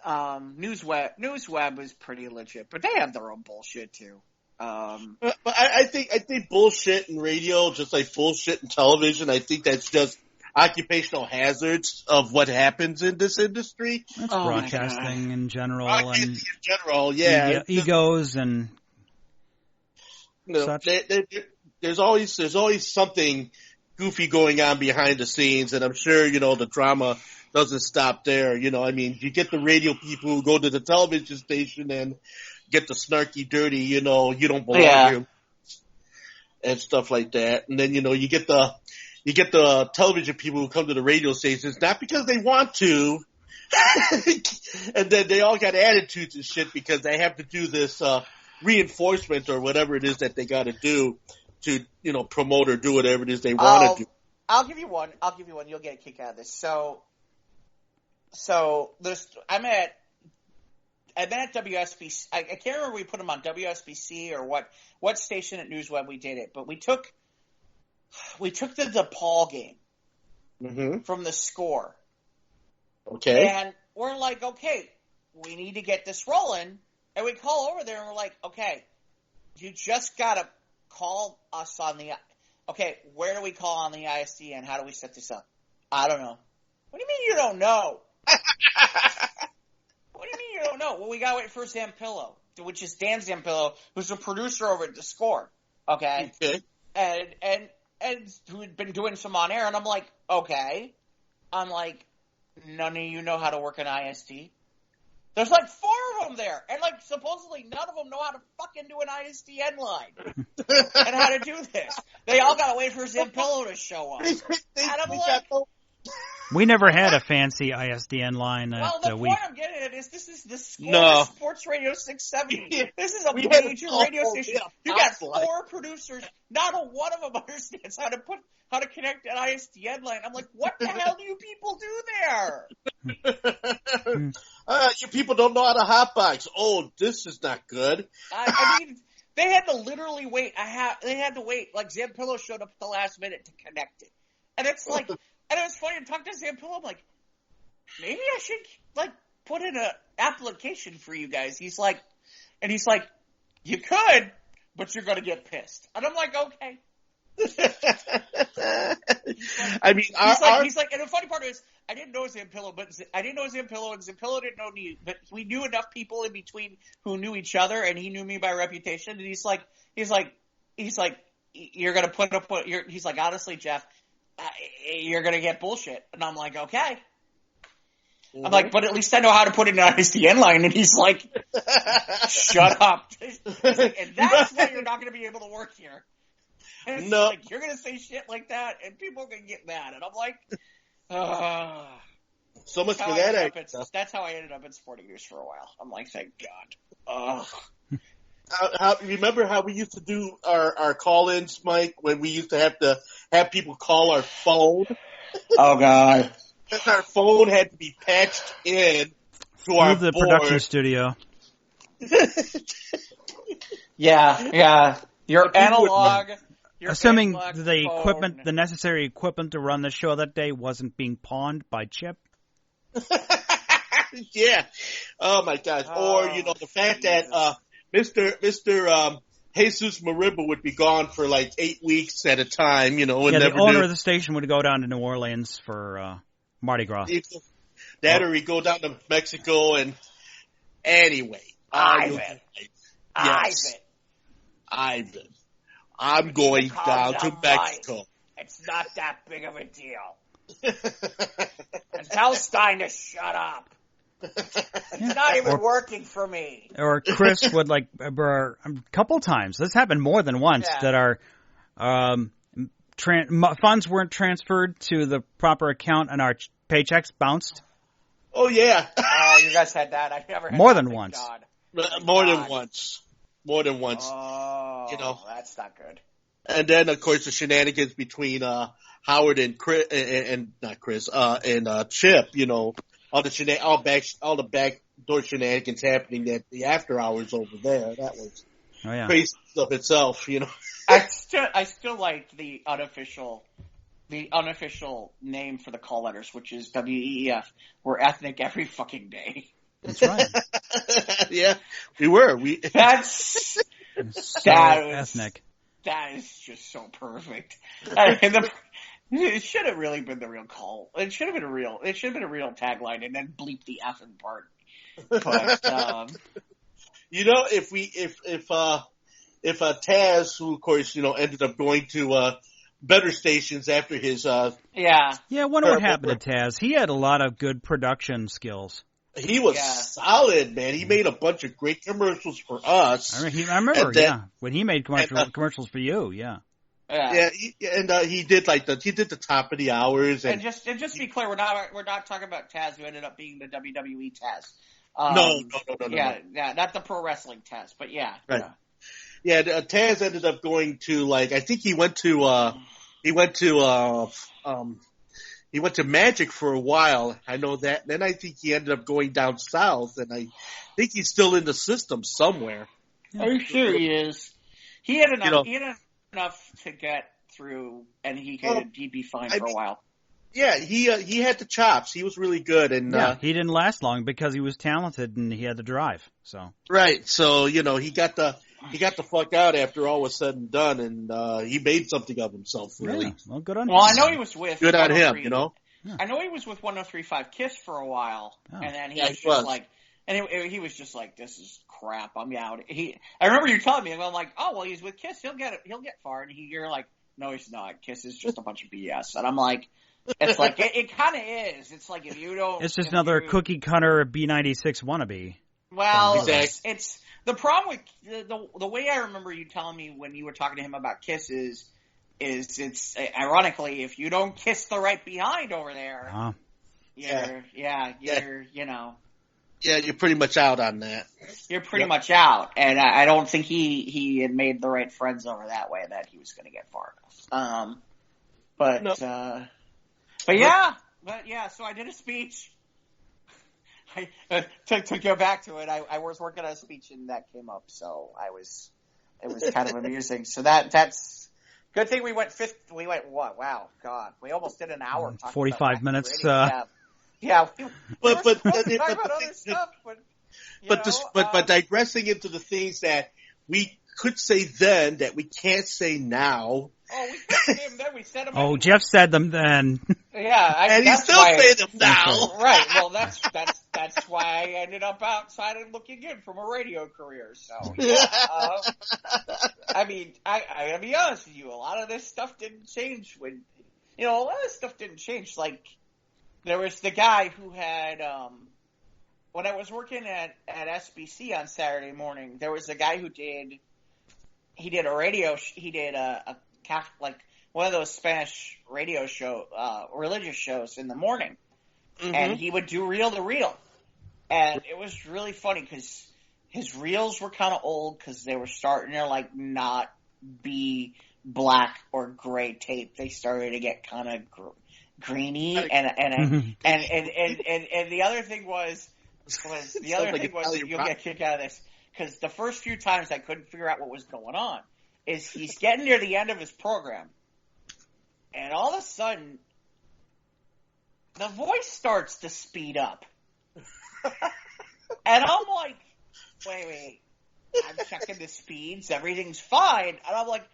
Newsweb was pretty legit, but they have their own bullshit too. But I think bullshit in radio, just like bullshit in television, I think that's just occupational hazards of what happens in this industry. That's broadcasting in general, broadcasting in general, yeah. Egos and such. There's always something goofy going on behind the scenes, and I'm sure, the drama doesn't stop there. I mean, you get the radio people who go to the television station and get the snarky, dirty, you don't belong here, and stuff like that. And then, you get the television people who come to the radio stations, not because they want to, and then they all got attitudes and shit because they have to do this, reinforcement or whatever it is that they got to do to, promote or do whatever it is they want to do. I'll give you one. You'll get a kick out of this. So I'm at WSBC. I can't remember we put them on WSBC or what station at Newsweb we did it, but we took the DePaul game from the Score. Okay. And we're like, okay, we need to get this rolling. And we call over there and we're like, okay, you just got to call us on the – okay, where do we call on the ISDN? How do we set this up? I don't know. What do you mean you don't know? What do you mean you don't know? Well, we got to wait for Zampillo, which is Dan Zampillo, who's a producer over at The Score, okay? And who had been doing some on air, and I'm like, okay. I'm like, none of you know how to work an ISD? There's like 4 of them there, and like supposedly none of them know how to fucking do an ISDN line and how to do this. They all got to wait for Zampillo to show up. And I'm like, we never had a fancy ISDN line. Well, the point I'm getting at is this is the Score Sports Radio 670. This is a major radio station. You got 4 producers. Not a one of them understands how to connect an ISDN line. I'm like, what the hell do you people do there? You people don't know how to hotbox. Oh, this is not good. I mean, they had to literally wait. They had to wait. Like Zampillo showed up at the last minute to connect it, and it's like. And it was funny to talk to Zampillo. I'm like, maybe I should put in an application for you guys. He's like, you could, but you're gonna get pissed. And I'm like, okay. I mean, he's like, and the funny part is, I didn't know it was Zampillo, and Zampillo didn't know me, but we knew enough people in between who knew each other, and he knew me by reputation, and he's like, you're gonna put up what you're. He's like, honestly, Jeff, you're gonna get bullshit, and I'm like, okay. Mm-hmm. I'm like, but at least I know how to put it in an ISDN line, and he's like, shut up. He's like, and that's why you're not gonna be able to work here. And it's like, you're gonna say shit like that, and people are gonna get mad, and I'm like, so much for that. That's how I ended up at Sporting News for a while. I'm like, thank God. Remember how we used to do our call-ins, Mike, when we used to have people call our phone? Oh, God. Our phone had to be patched in to our the board. Production studio. Yeah. Your analog... Assuming the necessary equipment to run the show that day wasn't being pawned by Chip. Yeah. Oh my gosh. Or, the fact that, Mr. Jesus Marimba would be gone for like 8 weeks at a time, and the owner of the station would go down to New Orleans for, Mardi Gras. That or he'd go down to Mexico and, anyway. Ivan. I'm going down to Mexico. It's not that big of a deal. And tell Stein to shut up. It's not even working for me. Or Chris would a couple times. This happened more than once that our funds weren't transferred to the proper account and our paychecks bounced. Oh yeah. You guys had that. I never had more than once. God. More than once. Oh, that's not good. And then, of course, the shenanigans between Howard and Chris, and Chip. All the backdoor shenanigans happening at the after hours over there. That was crazy of itself. I still like the unofficial name for the call letters, which is WEEF. We're ethnic every fucking day. That's right. Yeah, we were. That's ethnic. That is just so perfect. It should have really been the real call. It should have been a real tagline, and then bleep the effing part. But if Taz, who of course ended up going to better stations after his I wonder what happened to Taz. He had a lot of good production skills. He was solid, man. He made a bunch of great commercials for us. I remember, when he made commercials for you, he did the top of the hours. And just to be clear, we're not talking about Taz, who ended up being the WWE Taz. No. Yeah, not the pro wrestling Taz, but yeah. Right. Yeah, Taz ended up going to I think he went to Magic for a while. I know that. Then I think he ended up going down south, and I think he's still in the system somewhere. I'm sure he is. He had enough. He had enough to get through, and he'd be fine for a while. Yeah, he had the chops. He was really good, and he didn't last long because he was talented and he had the drive. So right, so he got the fuck out after all was said and done, and he made something of himself. Really, yeah. Well, good on him. Well, I know he was with good on him. Yeah. I know he was with 103.5 Kiss for a while, and then he was just like, "This is crap. I'm out." I remember you telling me, and I'm like, "Oh, well, he's with Kiss. He'll get far." And you're like, "No, he's not. Kiss is just a bunch of BS." And I'm like, "It's like it kind of is. It's like if you don't, it's just another cookie cutter B96 wannabe." Well, it's the problem with the way I remember you telling me when you were talking to him about Kiss is it's ironically, if you don't kiss the right behind over there, you're pretty much out on that. You're pretty much out, and I don't think he had made the right friends over that way that he was going to get far enough. So I did a speech. To go back to it, I was working on a speech and that came up, so it was kind of amusing. So that's good thing we went fifth. We went what? Wow, God, we almost did an hour. 45 minutes. But digressing into the things that we could say then that we can't say now, Oh, we said him then. We said him. Oh, Jeff said them then. Yeah, and he's still saying them now. Right. Well, that's why I ended up outside and looking in from a radio career. So, I mean, I gotta be honest with you. A lot of this stuff didn't change when, a lot of this stuff didn't change. Like, there was the guy who had, when I was working at SBC on Saturday morning, there was a guy who did a radio, he did a one of those Spanish radio religious shows in the morning. Mm-hmm. And he would do reel to reel. And it was really funny because his reels were kind of old because they were starting to not be black or gray tape. They started to get kind of greeny. And the other thing was you'll get a kick out of this, because the first few times I couldn't figure out what was going on, is he's getting near the end of his program, and all of a sudden, the voice starts to speed up. And I'm like, wait, I'm checking the speeds, everything's fine, and I'm like,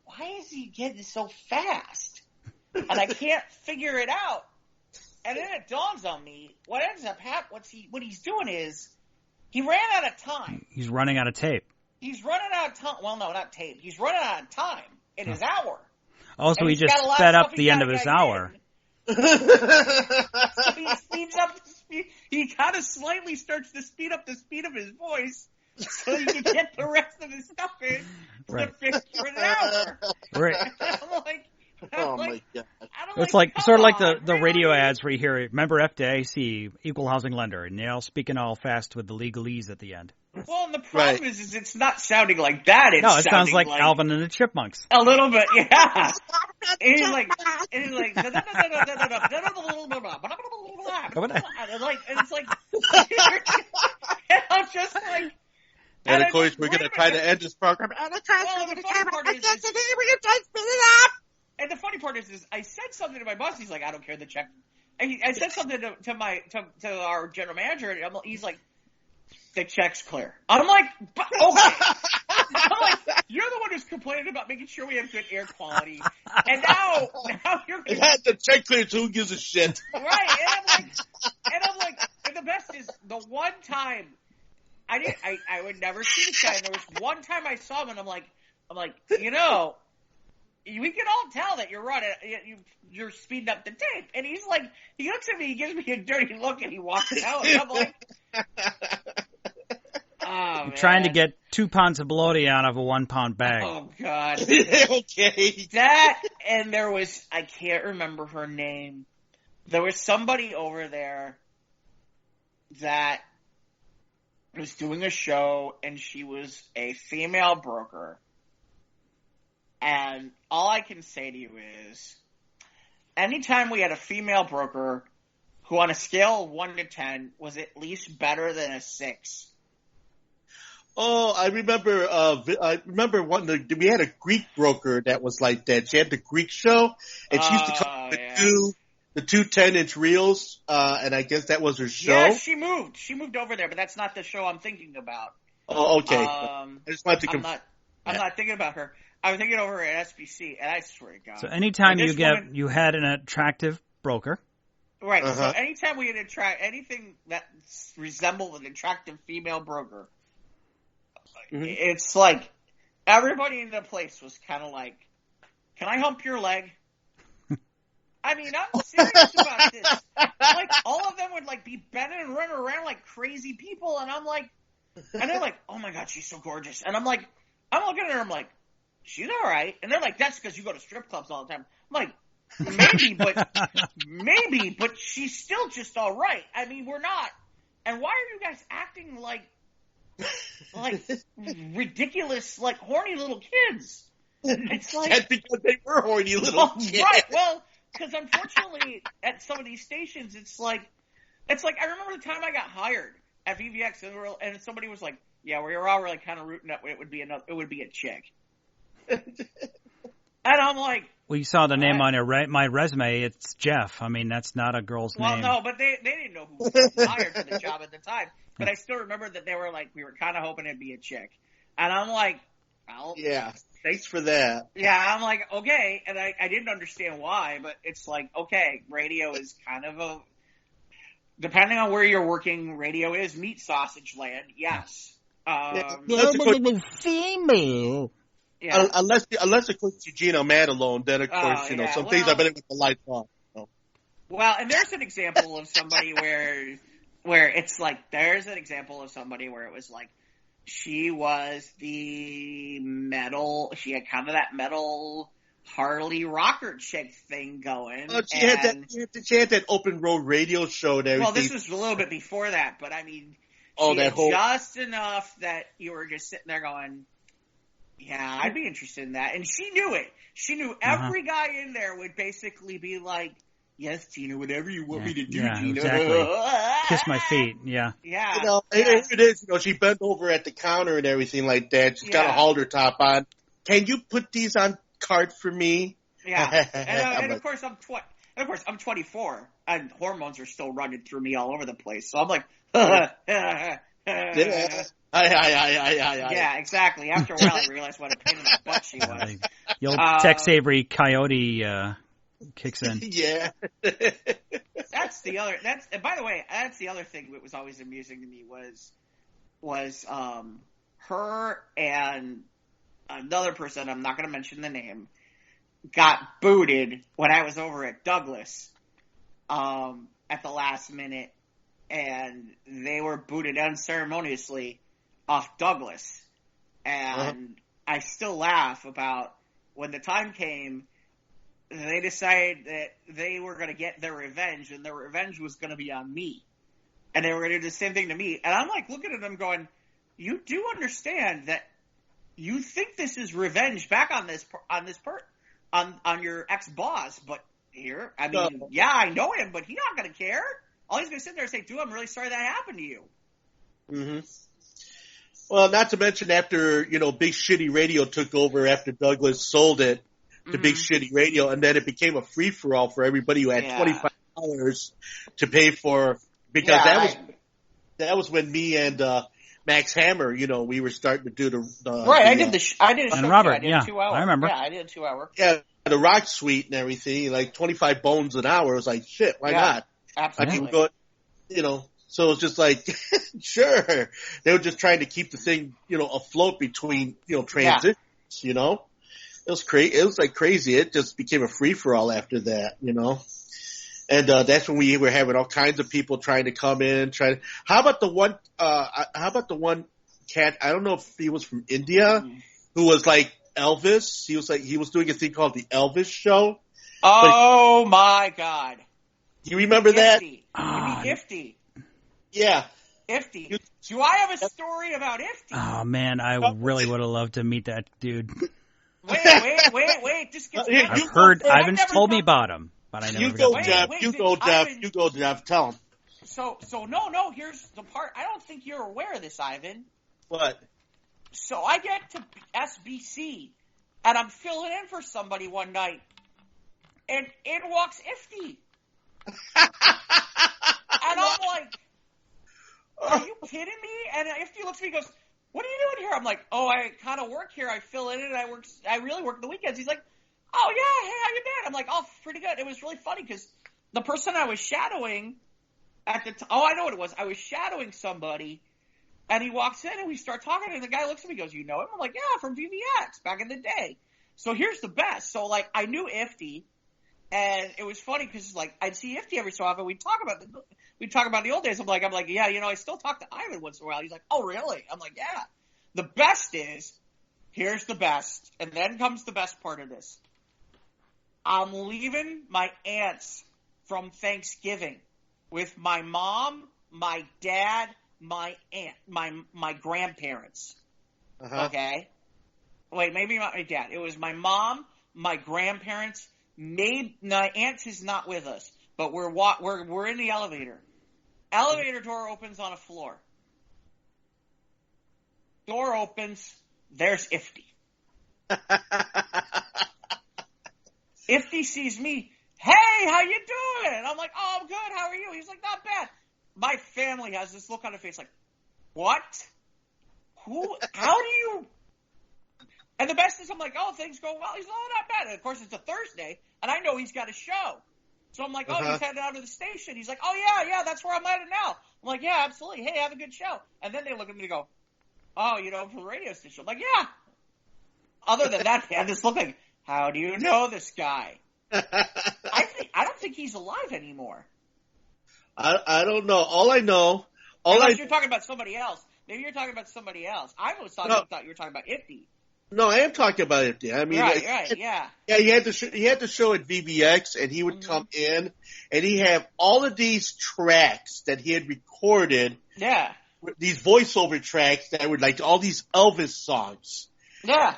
why is he getting so fast? And I can't figure it out. And then it dawns on me, what ends up happening, what he's doing is, he ran out of time. He's running out of tape. He's running out of time. Well, no, not tape. He's running out of time in his hour. Oh, so he just sped up the end of his hour. So he speeds up. He kind of slightly starts to speed up the speed of his voice so he can get the rest of his stuff in to fix for an hour. Right. Oh my God. It's sort of like the radio ads where you hear, remember FDIC, equal housing lender, and they're all speaking all fast with the legalese at the end. Well, and the problem is it's not sounding like that. It sounds like Alvin and the Chipmunks. A little bit, yeah. It's like, and I'm just like, and of course we're going to try to end this program. And the funny part is I said something to my boss. He's like, I don't care the check. And I said something to our general manager, and he's like, the check's clear. I'm like, okay. I'm like, you're the one who's complaining about making sure we have good air quality, and now you're. It had the check clear, so who gives a shit? Right, and I'm like, and the best is the one time I would never see this guy, and there was one time I saw him, and I'm like, we can all tell that you're running. You're speeding up the tape. And he's like, he looks at me, he gives me a dirty look, and he walks out. And I'm like, I'm trying to get 2 pounds of bologna out of a 1 pound bag. Oh, God. Okay. That, and there was, I can't remember her name. There was somebody over there that was doing a show, and she was a female broker. And all I can say to you is, anytime we had a female broker who on a scale of 1 to 10 was at least better than a 6. Oh, I remember we had a Greek broker that was like that. She had the Greek show, and she used to come the 2 10-inch reels, and I guess that was her show. Yeah, she moved over there, but that's not the show I'm thinking about. Oh, okay. I just wanted to I'm not thinking about her. I was thinking over at SBC, and I swear to God. So anytime you had an attractive broker. Right. Uh-huh. So anytime we had anything that resembled an attractive female broker, it's like everybody in the place was kind of like, can I hump your leg? I mean, I'm serious about this. Like, all of them would be bending and running around like crazy people, and I'm like, and they're like, oh my God, she's so gorgeous. And I'm looking at her, I'm like, she's all right. And they're like, that's because you go to strip clubs all the time. I'm like, maybe, but she's still just all right. I mean, we're not. And why are you guys acting like ridiculous, horny little kids? It's like, that's because they were horny little kids. Right. Well, because unfortunately at some of these stations, it's like, I remember the time I got hired at VVX and somebody was like, yeah, we were all really kind of rooting up. It would be a chick. And I'm like, well, you saw the name on my resume. It's Jeff. I mean, that's not a girl's name. Well, no, but they didn't know who was hired for the job at the time. But I still remember that they were like, we were kind of hoping it'd be a chick. And I'm like, Well, yeah, thanks for that. Yeah, I'm like, okay, and I didn't understand why, but it's like, okay, radio is kind of depending on where you're working, radio is meat sausage land, yes. Female. Yeah. Unless of course Eugene Mad alone, then of course some things are better with the lights off. Well, and there's an example of somebody where it's like there's an example of somebody where it was like she was the metal. She had kind of that metal Harley rocker chick thing going. Oh, she had that open road radio show and everything. Well, this was a little bit before that, but I mean, just enough that you were just sitting there going, yeah, I'd be interested in that. And she knew it. She knew every guy in there would basically be like, yes, Tina, whatever you want me to do, Tina. Exactly. Kiss my feet, yeah. Yeah. It is, she bent over at the counter and everything like that. She's got a halter top on. Can you put these on cart for me? Yeah. And of course, I'm 24, and hormones are still running through me all over the place. So I'm like, yeah, exactly. After a while, I realized what a pain in the butt she was. The old Tex Avery Coyote kicks in. Yeah. And by the way, that's the other thing that was always amusing to me was her and another person, I'm not going to mention the name, got booted when I was over at Douglas at the last minute, and they were booted unceremoniously off Douglas. And I still laugh about when the time came, they decided that they were going to get their revenge, and their revenge was going to be on me. And they were going to do the same thing to me. And I'm like looking at them going, you do understand that you think this is revenge back on your ex-boss, but here, I mean, yeah, I know him, but he's not going to care. All he's going to sit there and say, dude, I'm really sorry that happened to you. Mm-hmm. Well, not to mention after, Big Shitty Radio took over after Douglas sold it to Big Shitty Radio, and then it became a free-for-all for everybody who had $25 to pay for, because that was when me and Max Hammer, we were starting to do the right. I did a show. And Robert, I did a 2 hour. I remember. Yeah, I did a 2 hour. Yeah, the rock suite and everything, like 25 bones an hour. It was like, shit, why not? Absolutely. I can go, so it's just like, sure. They were just trying to keep the thing, afloat between, transitions, It was crazy. It was like crazy. It just became a free for all after that, And that's when we were having all kinds of people trying to come in. How about the one cat? I don't know if he was from India, who was like Elvis. He was doing a thing called the Elvis Show. Oh my God! You remember that? Ifty. Yeah. Ifty. Do I have a story about Ifty? Oh man, I really would have loved to meet that dude. Wait! Just get. I've heard. Ivan's told me about him. But I never You go, Jeff. Tell him. So no. Here's the part. I don't think you're aware of this, Ivan. What? So I get to SBC, and I'm filling in for somebody one night, and in walks Ifty, and I'm like, "Are you kidding me?" And Ifty looks at me and goes, "What are you doing here?" I'm like, "Oh, I kind of work here. I fill in, and I really work the weekends." He's like, "Oh, yeah, hey, how you been?" I'm like, "Oh, pretty good." It was really funny because the person I was shadowing at the time, I know what it was. I was shadowing somebody, and he walks in, and we start talking, and the guy looks at me and goes, "You know him?" I'm like, "Yeah, from VVX back in the day." So here's the best. So, like, I knew Ifty, and it was funny because, like, I'd see Ifty every so often. We'd talk about the old days. I'm like, yeah, I still talk to Ivan once in a while. He's like, "Oh, really?" I'm like, "Yeah." The best is, here's the best, and then comes the best part of this. I'm leaving my aunt's from Thanksgiving with my mom, my dad, my aunt, my grandparents. Okay? Wait, maybe not my dad. It was my mom, my grandparents. My aunt is not with us, but we're in the elevator. Elevator door opens on a floor. Door opens. There's Ifty. Ifty sees me, "Hey, how you doing?" I'm like, "Oh, I'm good. How are you?" He's like, "Not bad." My family has this look on their face like, "What? Who? How do you?" And the best is I'm like, oh, things go well. He's not bad. And of course, it's a Thursday, and I know he's got a show. So I'm like, oh, he's headed out to the station. He's like, oh, yeah, that's where I'm headed now. I'm like, yeah, absolutely. Hey, have a good show. And then they look at me and go, oh, from the radio station. I'm like, yeah. Other than that, they had this look like, how do you know this guy? I don't think he's alive anymore. I don't know. All I know. Unless you're talking about somebody else. Maybe you're talking about somebody else. I always thought you were talking about Ifty. No, I am talking about Ifty. I mean, right, yeah. Yeah, he had the show at VBX, and he would come in, and he had all of these tracks that he had recorded. Yeah. These voiceover tracks that were like all these Elvis songs. Yeah.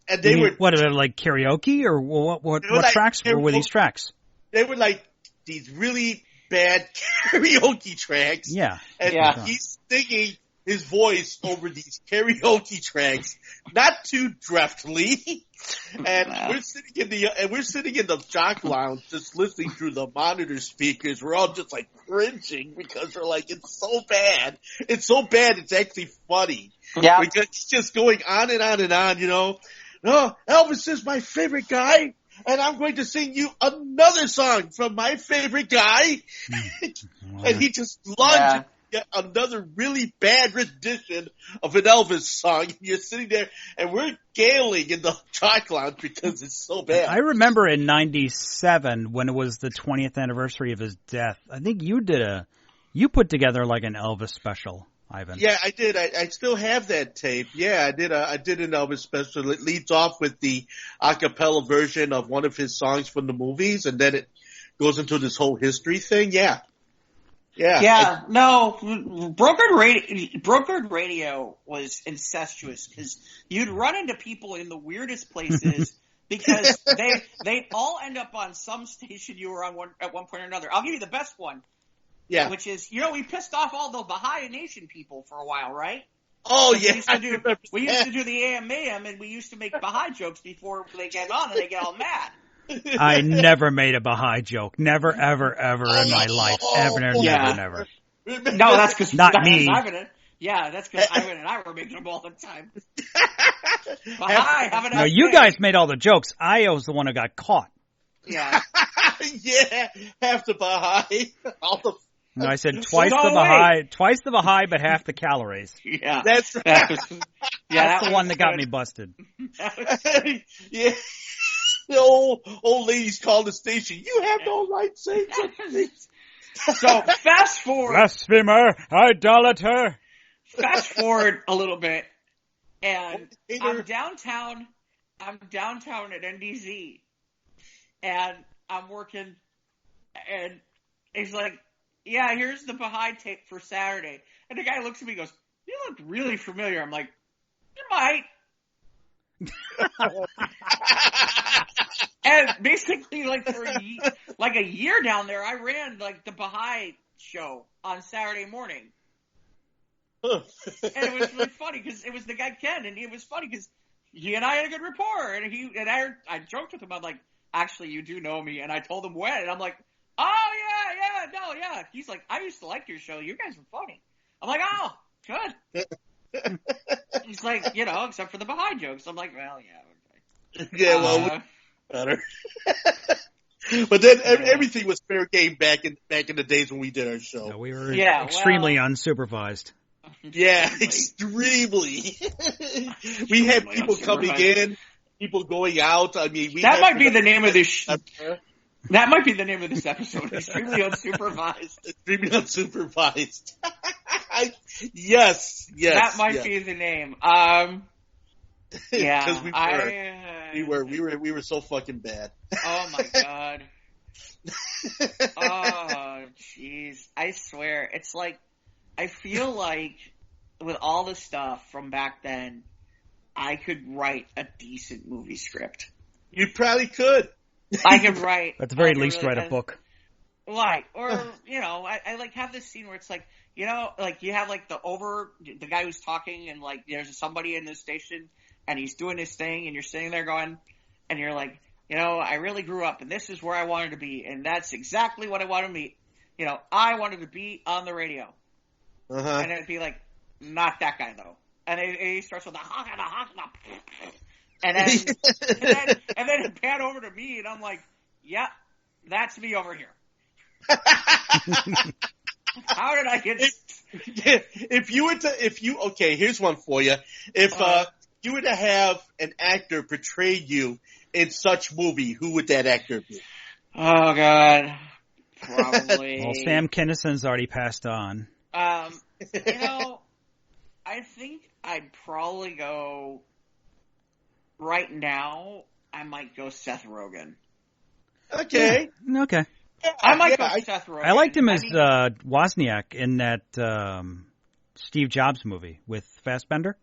And they were what are they, like karaoke, or what tracks were these tracks? They were like these really bad karaoke tracks. Yeah. And he's singing his voice over these karaoke tracks, not too deftly. And we're sitting in the jock lounge just listening through the monitor speakers. We're all just like cringing because we're like, it's so bad. It's so bad it's actually funny. Yeah. It's just going on and on and on, No, Elvis is my favorite guy, and I'm going to sing you another song from my favorite guy. And he just lunged yet another really bad rendition of an Elvis song. And you're sitting there, and we're gailing in the jock lounge because it's so bad. I remember in '97 when it was the 20th anniversary of his death. I think you put together like an Elvis special, Ivan. Yeah, I did. I still have that tape. Yeah, I did an Elvis special. It leads off with the a cappella version of one of his songs from the movies, and then it goes into this whole history thing. Yeah. No, brokered radio was incestuous because you'd run into people in the weirdest places because they all end up on some station you were on at one point or another. I'll give you the best one. Yeah. Which is, we pissed off all the Baha'i Nation people for a while, right? Oh, yeah. We used to do the AM AM, and we used to make Baha'i jokes before they get on, and they get all mad. I never made a Baha'i joke. Never, ever, ever in my life. Ever, never. No, that's because me. That's because Ivan and I were making them all the time. Baha'i, have a nice No, you day. guys made all the jokes. I was the one who got caught. Yeah. Yeah, half the Baha'i. No, I said twice the Baha'i, but half the calories. Yeah. That's right. That's the one that got me busted. Yeah. The old ladies called the station. You have no right saying something. So fast forward. Blasphemer, idolater. Fast forward a little bit, and I'm downtown at NDZ, and I'm working, and he's like, yeah, here's the Baha'i tape for Saturday. And the guy looks at me and goes, you look really familiar. I'm like, you might. And basically, like for a year down there, I ran like the Baha'i show on Saturday morning. And it was really funny because it was the guy Ken, and it was funny because he and I had a good rapport. And I joked with him. I'm like, actually, you do know me. And I told him when. And I'm like, oh, yeah. He's like, I used to like your show. You guys were funny. I'm like, oh, good. He's like, except for the Baha'i jokes. I'm like, well, yeah, okay. Yeah, well, better. But then everything was fair game back in the days when we did our show. No, we were extremely unsupervised. Yeah, extremely. We had people coming in, people going out. I mean, that might be the name of this. That might be the name of this episode. Extremely unsupervised. Extremely unsupervised. Yes. That might be the name. Yeah, because we were so fucking bad. Oh my god. Oh jeez, I swear, it's like I feel like with all the stuff from back then, I could write a decent movie script. You probably could. I could write. At the very least, write a book. Right, or I like have this scene where it's like like you have like the guy who's talking, and like there's somebody in this station. And he's doing his thing, and you're sitting there going, and you're like, I really grew up, and this is where I wanted to be, and that's exactly what I wanted to be. I wanted to be on the radio. Uh-huh. And it'd be like, not that guy, though. And he starts with the And then it pan over to me, and I'm like, "Yeah, that's me over here." How did I get? Okay, here's one for you. If you were to have an actor portray you in such movie, who would that actor be? Oh God, probably. Well, Sam Kinnison's already passed on. I think I'd probably go. Right now, I might go Seth Rogen. Okay. Yeah. Okay. I might go Seth Rogen. I liked him as Wozniak in that Steve Jobs movie with Fassbender.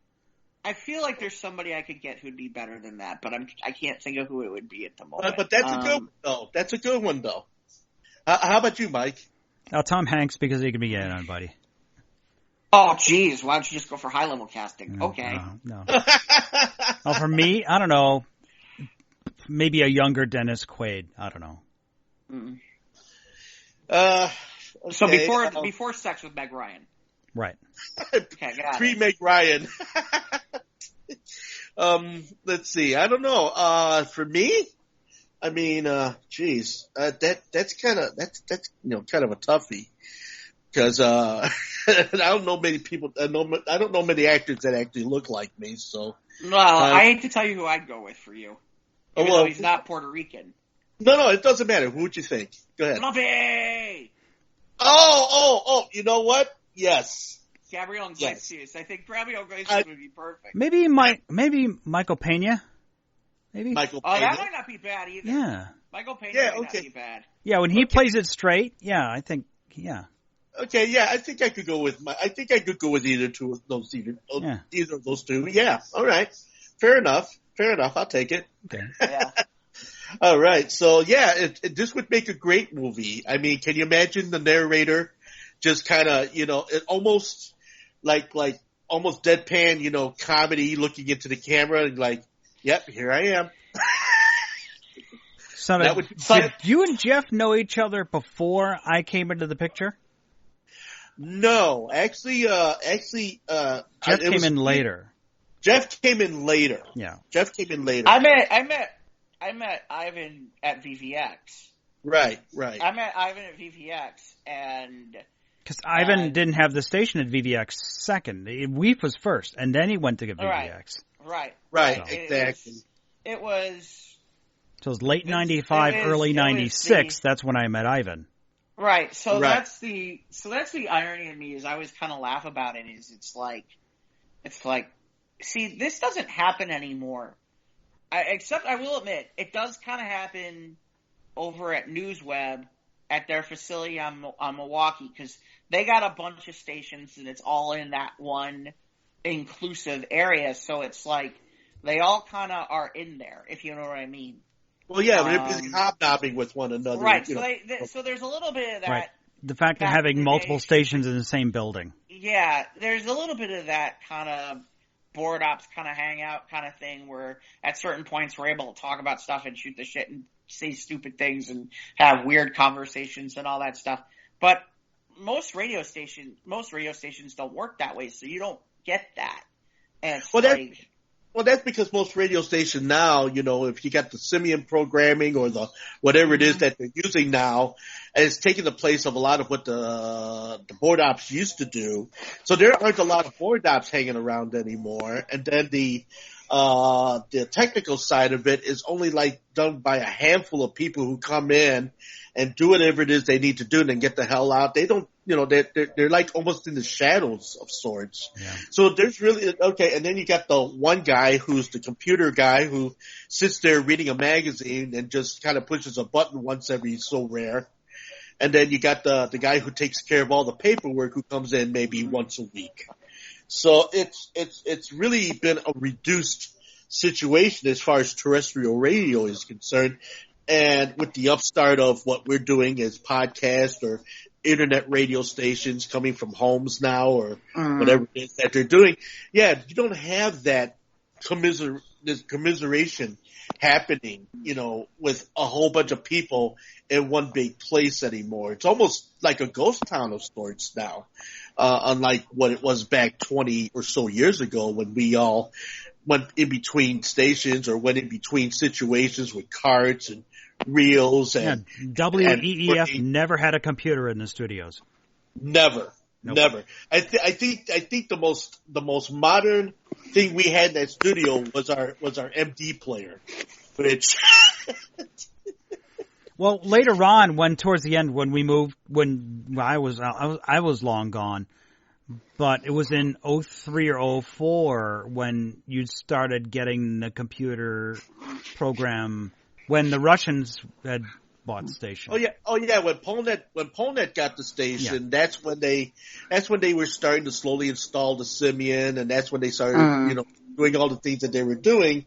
I feel like there's somebody I could get who'd be better than that, but I can't think of who it would be at the moment. But that's a good one, though. That's a good one, though. How about you, Mike? Tom Hanks, because he can be in on, buddy. Oh, geez. Why don't you just go for high-level casting? Okay. No. Well, for me, I don't know. Maybe a younger Dennis Quaid. I don't know. Okay. So before sex with Meg Ryan. Right. Okay, got it. Meg Ryan. Let's see. I don't know. For me, I mean, that's kind of kind of a toughie. Because I don't know many people. I don't know many actors that actually look like me. So, well, I hate to tell you who I'd go with for you. Even though he's not Puerto Rican. No, it doesn't matter. Who would you think? Go ahead. Lumpy! Oh! You know what? Yes. Gabriel Iglesias. I think Gabriel Iglesias would be perfect. Maybe Michael Pena. Maybe. Michael Pena. Oh, that might not be bad either. Yeah. Michael Pena might not be bad. Yeah, when he plays it straight. Yeah, I think. Yeah. Okay, yeah, I think I could go with either two of those, either of those two. Yeah, all right, fair enough. I'll take it. Okay. Yeah. All right, so this would make a great movie. I mean, can you imagine the narrator just kind of, it almost like almost deadpan, comedy, looking into the camera and like, yep, here I am. So did you and Jeff know each other before I came into the picture? No, actually, Jeff came in later. Jeff came in later. Yeah. Jeff came in later. I met Ivan at VVX. Right. I met Ivan at VVX, and because Ivan didn't have the station at VVX second. Weef was first, and then he went to get VVX. Right. So. Exactly. It was. So it was late 95, early 96. That's when I met Ivan. Right. So that's the irony in me is I always kind of laugh about it. It's like, see, this doesn't happen anymore. Except I will admit it does kind of happen over at NewsWeb at their facility on Milwaukee because they got a bunch of stations and it's all in that one inclusive area. So it's like they all kind of are in there, if you know what I mean. Well, yeah, they're busy hobnobbing with one another. Right, so there's a little bit of that. Right. The fact of having multiple stations in the same building. Yeah, there's a little bit of that kind of board ops kind of hangout kind of thing where at certain points we're able to talk about stuff and shoot the shit and say stupid things and have weird conversations and all that stuff. But most radio stations don't work that way, so you don't get that. And that's because most radio stations now, if you got the simian programming or the whatever it is that they're using now, it's taking the place of a lot of what the board ops used to do. So there aren't a lot of board ops hanging around anymore. And then the technical side of it is only done by a handful of people who come in and do whatever it is they need to do and then get the hell out. They don't, they're like almost in the shadows of sorts. Yeah. So there's really, okay. And then you got the one guy who's the computer guy who sits there reading a magazine and just kind of pushes a button once every so rare. And then you got the guy who takes care of all the paperwork who comes in maybe once a week. So it's really been a reduced situation as far as terrestrial radio is concerned. And with the upstart of what we're doing as podcasts or internet radio stations coming from homes now or whatever it is that they're doing, you don't have that commiseration happening, with a whole bunch of people in one big place anymore. It's almost like a ghost town of sorts now, unlike what it was back 20 or so years ago when we all went in between stations or went in between situations with carts and reels and WEEF never had a computer in the studios. Never. Nope. Never. I think the most modern thing we had in that studio was our MD player, which. Well, later on, towards the end, when we moved, when I was long gone, but it was in 03 or 04 when you started getting the computer program when the Russians had bought the station. Oh yeah. When Polnet got the station, that's when they were starting to slowly install the Simian, and that's when they started, doing all the things that they were doing.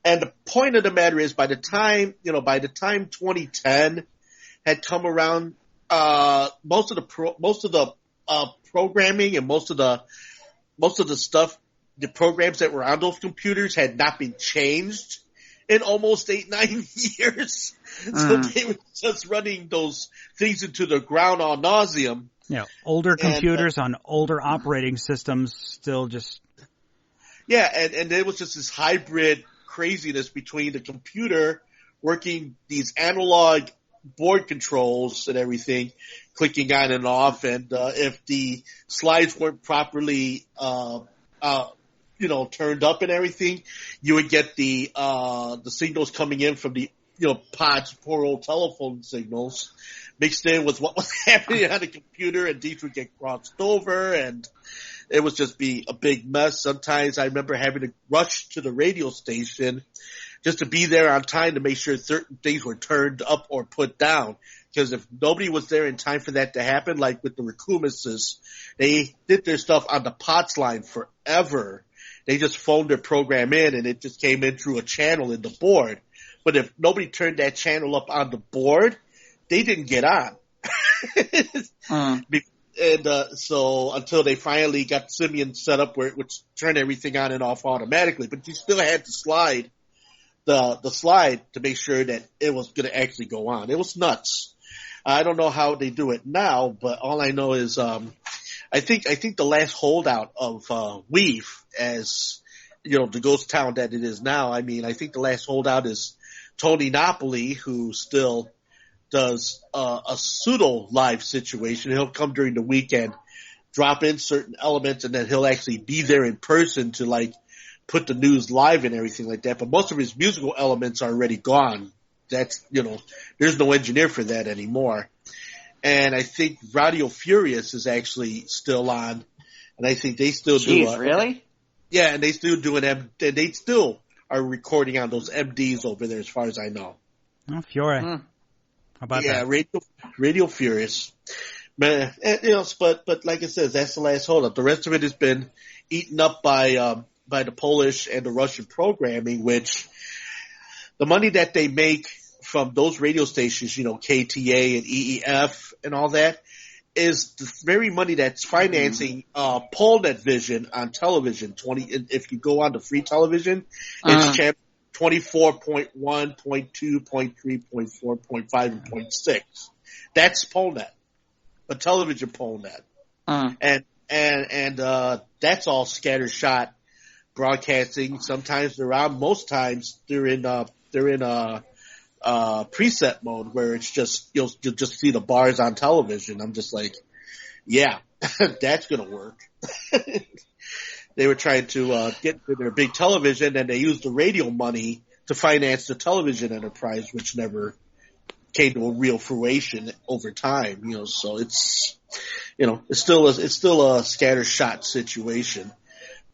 And the point of the matter is, by the time 2010 had come around, most of the programming and most of the stuff, the programs that were on those computers had not been changed in almost 8-9 years. So they were just running those things into the ground on nauseum. Yeah, older computers on older operating systems still just. Yeah, and there was just this hybrid craziness between the computer working these analog board controls and everything, clicking on and off, and if the slides weren't properly turned up and everything, you would get the signals coming in from the pods, poor old telephone signals, mixed in with what was happening on the computer, and these would get crossed over, and it would just be a big mess. Sometimes I remember having to rush to the radio station just to be there on time to make sure certain things were turned up or put down. Because if nobody was there in time for that to happen, like with the Recumises, they did their stuff on the POTS line forever. They just phoned their program in, and it just came in through a channel in the board. But if nobody turned that channel up on the board, they didn't get on. And so until they finally got Simian set up where it would turn everything on and off automatically, but you still had to slide the slide to make sure that it was going to actually go on. It was nuts. I don't know how they do it now, but all I know is I think the last holdout of Weave, as the ghost town that it is now. I mean, I think the last holdout is Tony Napoli, who still does a pseudo live situation. He'll come during the weekend, drop in certain elements, and then he'll actually be there in person to put the news live and everything like that. But most of his musical elements are already gone. That's, there's no engineer for that anymore. And I think Radio Furious is actually still on, and I think they still do. Really? Yeah, and they still do they still are recording on those MDs over there, as far as I know. Oh, Fiore. How about that? Yeah, Radio Furious. Man, but like I said, that's the last holdup. The rest of it has been eaten up by the Polish and the Russian programming, which the money that they make from those radio stations, KTA and EEF and all that, is the very money that's financing Polnet Vision on television. If you go on to free television, it's channel 24.1, 0.2, 0.3, 0.4, 0.5, and 0.6. That's Polnet, a television Polnet, and that's all scattershot broadcasting. Sometimes they're on. Most times they're in preset mode where it's just you'll just see the bars on television. I'm just like, yeah, that's gonna work. They were trying to get to their big television, and they used the radio money to finance the television enterprise, which never came to a real fruition over time. So it's it's still a scattershot situation.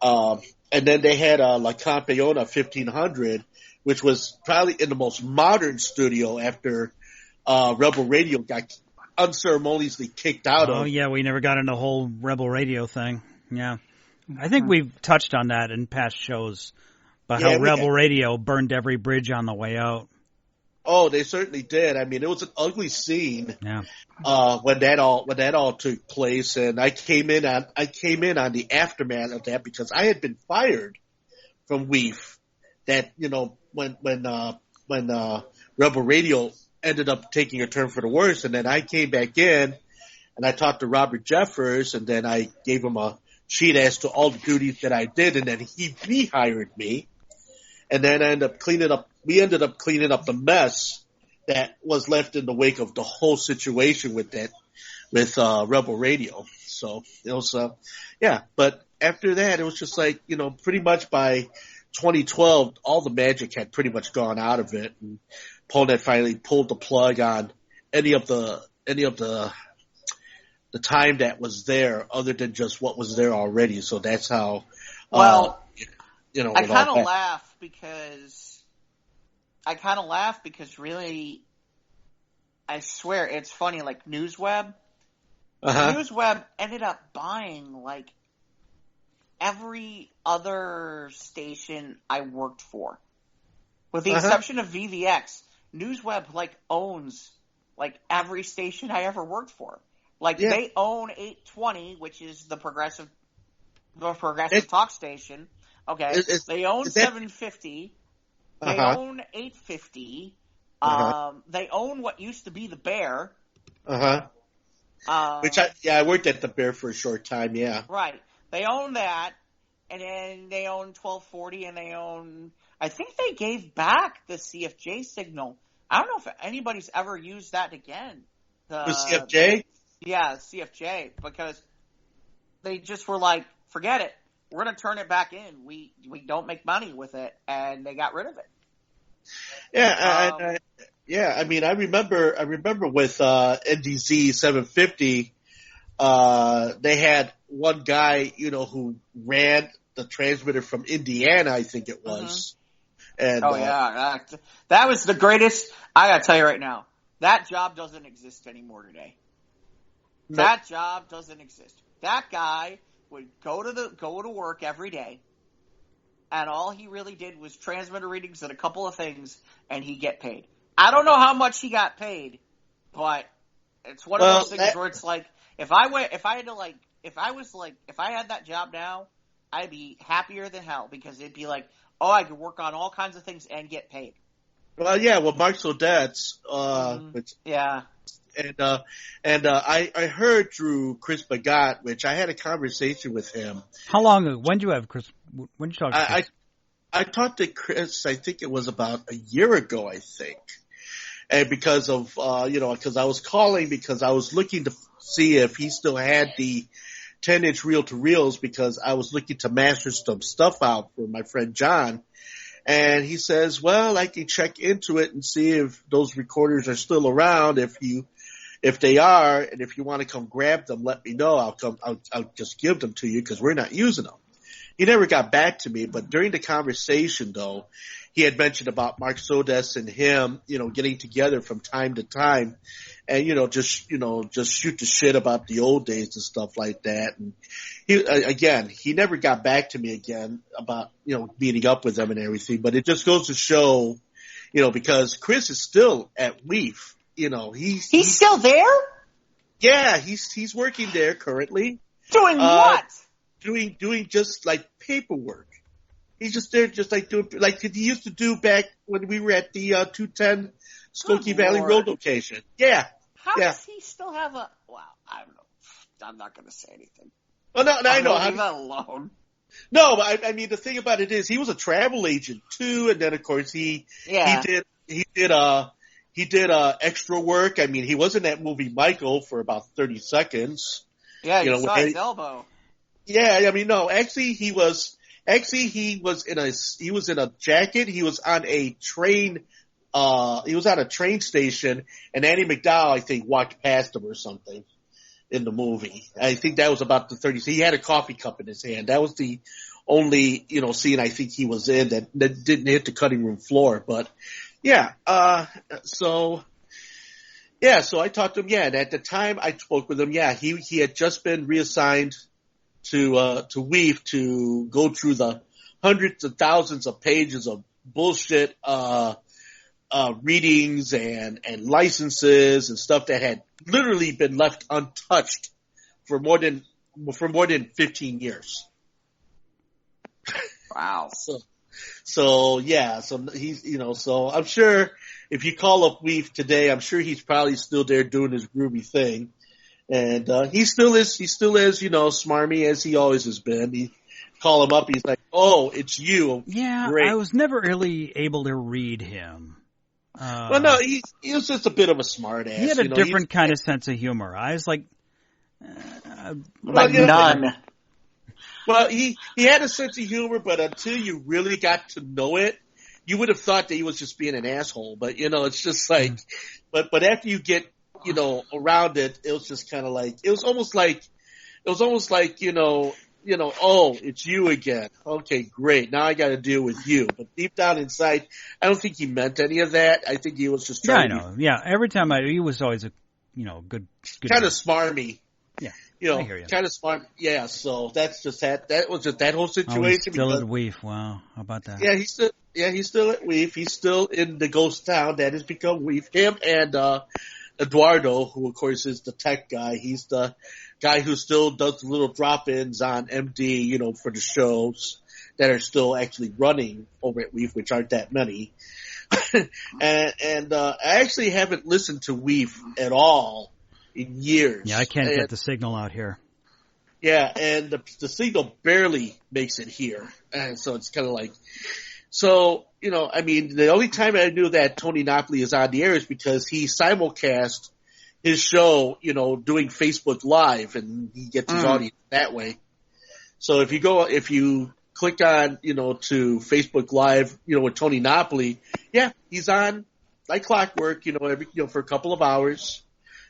And then they had La Campeona 1500. Which was probably in the most modern studio after Rebel Radio got unceremoniously kicked out of. Oh, yeah, we never got into the whole Rebel Radio thing. Yeah. I think we've touched on that in past shows, about how Rebel Radio burned every bridge on the way out. Oh, they certainly did. I mean, it was an ugly scene when that all took place, and I came in on the aftermath of that because I had been fired from WEEF. That when Rebel Radio ended up taking a turn for the worse, and then I came back in and I talked to Robert Jeffers, and then I gave him a sheet as to all the duties that I did, and then he rehired me. And then we ended up cleaning up the mess that was left in the wake of the whole situation with Rebel Radio. So it was, but after that, it was just like, pretty much by 2012, all the magic had pretty much gone out of it. And Polnet finally pulled the plug on any of the time that was there other than just what was there already. So that's how, I kind of laugh because really, I swear it's funny, like NewsWeb. NewsWeb ended up buying like every other station I worked for. With the exception of VVX, NewsWeb like owns like every station I ever worked for. Like they own 820, which is the progressive talk station. Okay. They own 750. They own 850. They own what used to be the Bear. Which I worked at the Bear for a short time, yeah. Right. They own that, and then they own 1240, and they own, I think they gave back the CFJ signal. I don't know if anybody's ever used that again. The CFJ? Yeah, CFJ, because they just were like, forget it. We're going to turn it back in. We don't make money with it, and they got rid of it. Yeah, I mean, I remember with NDZ 750, they had one guy, who ran the transmitter from Indiana, I think it was. And that was the greatest. I got to tell you right now, that job doesn't exist anymore today. No. That job doesn't exist. That guy would go to work every day, and all he really did was transmitter readings and a couple of things, and he'd get paid. I don't know how much he got paid, but it's one of those things where it's like, if I had that job now, I'd be happier than hell, because it'd be like, I could work on all kinds of things and get paid. Well, yeah, Mark Sodet's, And I heard through Chris Bagat, which I had a conversation with him. How long ago? When did you have Chris? When did you talk to Chris? I talked to Chris, I think it was about a year ago, I think. And because of, because I was calling because I was looking to see if he still had the 10-inch reel-to-reels, because I was looking to master some stuff out for my friend John. And he says, well, I can check into it and see if those recorders are still around. If they are, and if you want to come grab them, let me know. I'll just give them to you, because we're not using them. He never got back to me, but during the conversation, though, he had mentioned about Mark Sodes and him, getting together from time to time, and just shoot the shit about the old days and stuff like that. And he never got back to me again about meeting up with them and everything. But it just goes to show, because Chris is still at WEEF. He's still there? Yeah, he's working there currently. Doing what? Doing just like paperwork. He's just there, just like doing like he used to do back when we were at the 210 Skokie Valley Road location. Yeah. How does he still have a? Well, I don't know. I'm not going to say anything. Well, no, I know. Leave that alone. No, but I mean the thing about it is he was a travel agent too, and then of course he did extra work. I mean, he was in that movie Michael for about 30 seconds. Yeah, you saw his elbow. Yeah, I mean, no, actually he was in a jacket. He was on a train, station, and Andy McDowell, I think, walked past him or something in the movie. I think that was about the 30. He had a coffee cup in his hand. That was the only, scene I think he was in that didn't hit the cutting room floor. But yeah, so I talked to him. Yeah, and at the time I spoke with him. Yeah, he had just been reassigned to WEEF to go through the hundreds of thousands of pages of bullshit, readings and licenses and stuff that had literally been left untouched for more than 15 years. Wow. So he's, so I'm sure if you call up WEEF today, I'm sure he's probably still there doing his groovy thing. And he still is, smarmy as he always has been. You call him up, he's like, "Oh, it's you." Yeah, great. I was never really able to read him. Well, no, he was just a bit of a smart ass. He had a different kind of sense of humor. I was like, none. Well, he had a sense of humor, but until you really got to know it, you would have thought that he was just being an asshole. But it's just like, but after you get around it, it was just kind of like it was almost like oh, it's you again. Okay, great. Now I got to deal with you. But deep down inside, I don't think he meant any of that. I think he was just trying. Yeah, I know. Yeah, every time he was always a good kind of smarmy. Yeah. I hear you. Kind of smart. Yeah, so that's just that. That was just that whole situation. Oh, he's still at Weef. Wow, how about that? Yeah, he's still at Weef. He's still in the ghost town that has become Weef. Him and Eduardo, who of course is the tech guy. He's the guy who still does the little drop-ins on MD, for the shows that are still actually running over at Weef, which aren't that many. and I actually haven't listened to Weef at all in years. Yeah, I can't get the signal out here. Yeah, and the signal barely makes it here. And so it's kind of like, the only time I knew that Tony Napoli is on the air is because he simulcast his show, doing Facebook Live, and he gets his audience that way. So if you click on, to Facebook Live, with Tony Napoli, yeah, he's on like clockwork, for a couple of hours,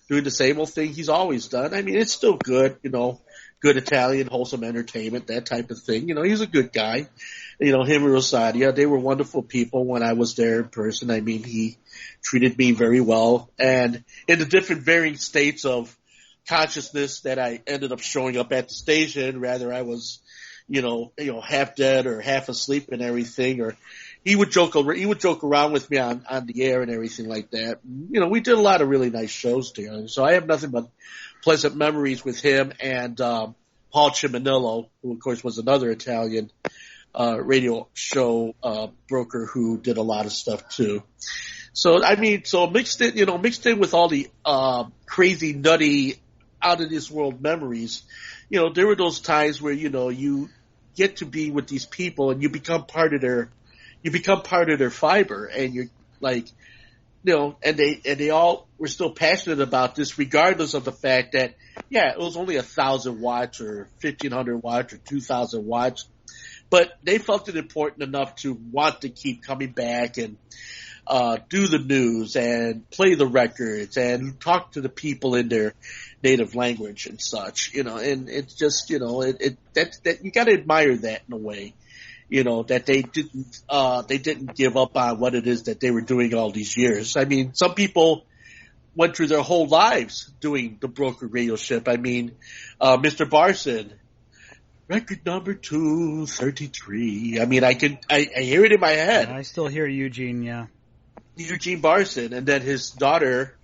doing the same old thing he's always done. I mean, it's still good, good Italian, wholesome entertainment, that type of thing. He's a good guy. Him and Rosadia, they were wonderful people when I was there in person. I mean, he treated me very well. And in the different varying states of consciousness that I ended up showing up at the station, rather I was, half dead or half asleep and everything, or he would joke around with me on the air and everything like that. We did a lot of really nice shows together. So I have nothing but pleasant memories with him and Paul Ciminillo, who of course was another Italian radio show broker who did a lot of stuff too. So mixed in with all the crazy, nutty, out of this world memories, there were those times where you get to be with these people and you become part of their fiber, and you're like, and they all were still passionate about this, regardless of the fact that, yeah, it was only 1,000 watts or 1,500 watts or 2,000 watts, but they felt it important enough to want to keep coming back and do the news and play the records and talk to the people in their native language and such, and it's just, that you got to admire that in a way. That they didn't give up on what it is that they were doing all these years. I mean, some people went through their whole lives doing the broker radio ship. I mean, Mr. Barson, record number 233. I mean, I hear it in my head. I still hear Eugene, yeah. Eugene Barson, and then his daughter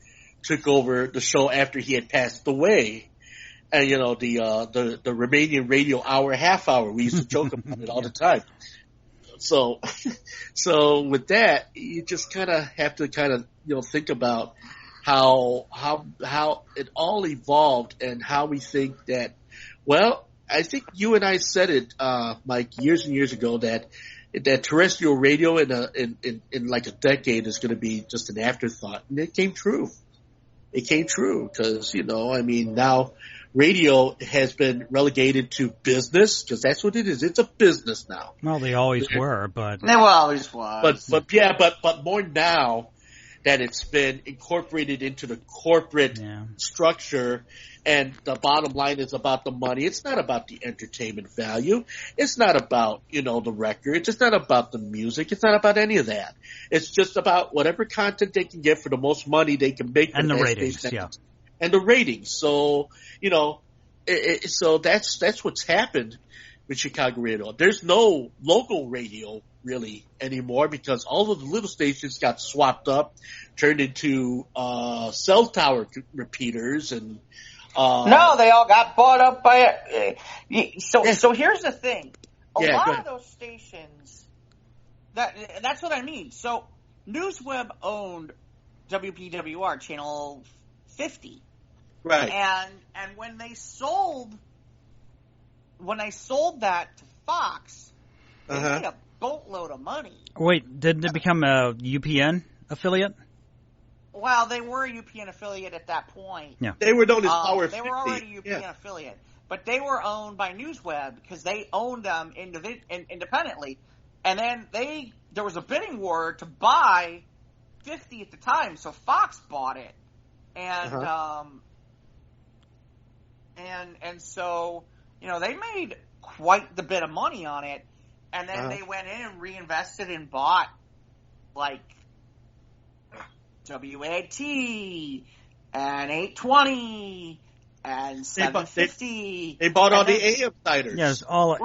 took over the show after he had passed away. And the Romanian radio hour, half hour, we used to joke about it all the time. So with that, you just kind of have to think about how it all evolved and how we think that. Well, I think you and I said it, Mike, years and years ago that terrestrial radio in like a decade is going to be just an afterthought, and it came true. It came true because now radio has been relegated to business because that's what it is. It's a business now. Well, they always were, but they always was. But more now that it's been incorporated into the corporate structure, and the bottom line is about the money. It's not about the entertainment value. It's not about the records. It's not about the music. It's not about any of that. It's just about whatever content they can get for the most money they can make. And the ratings, and the ratings. So, so that's what's happened with Chicago radio. There's no local radio really anymore because all of the little stations got swapped up, turned into cell tower repeaters, and no, they all got bought up by So here's the thing. A lot of those stations, that's what I mean. So NewsWeb owned WPWR channel 50. Right. And when they sold that to Fox, they made a boatload of money. Wait, didn't it become a UPN affiliate? Well, they were a UPN affiliate at that point. Yeah. They were known as Power 50. They were already a UPN affiliate. But they were owned by NewsWeb because they owned them independently. And then there was a bidding war to buy 50 at the time, so Fox bought it. And and so, they made quite the bit of money on it. And then they went in and reinvested and bought, like, WAT and 820 and 750. They bought all the AM siders. Yes, a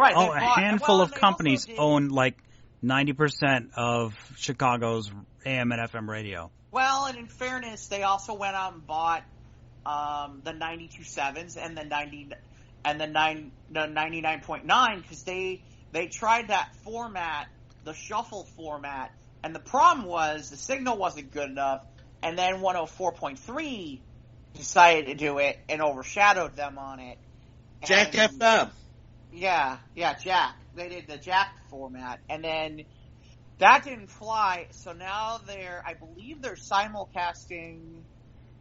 handful of companies own like 90% of Chicago's AM and FM radio. Well, and in fairness, they also went out and bought the 92.7s and the 99.9 because they tried that format, the shuffle format, and the problem was the signal wasn't good enough, and then 104.3 decided to do it and overshadowed them on it. Jack FM. Yeah, Jack. They did the Jack format, and then that didn't fly, so now I believe they're simulcasting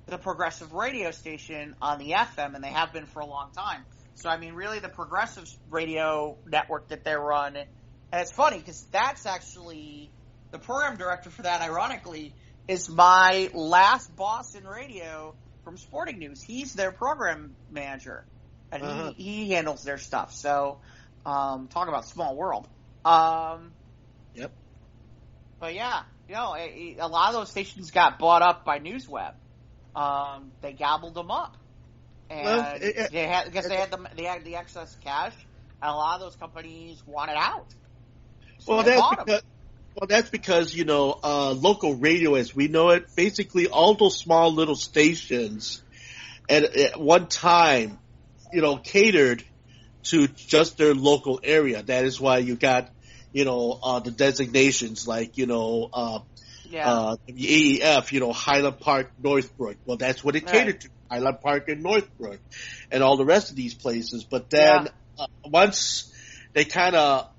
the progressive radio station on the FM, and they have been for a long time. So, I mean, really the progressive radio network that they run, and it's funny because that's actually the program director for that, ironically, is my last boss in radio from Sporting News. He's their program manager, and he handles their stuff. So, talk about small world. Yep. But yeah, a lot of those stations got bought up by NewsWeb. They gobbled them up, and they had the excess cash, and a lot of those companies wanted out. So that's because local radio as we know it, basically all those small little stations at one time, catered to just their local area. That is why you got, the designations like, AEF, Highland Park, Northbrook. Well, that's what it catered to, Highland Park and Northbrook, and all the rest of these places. But then once that kind of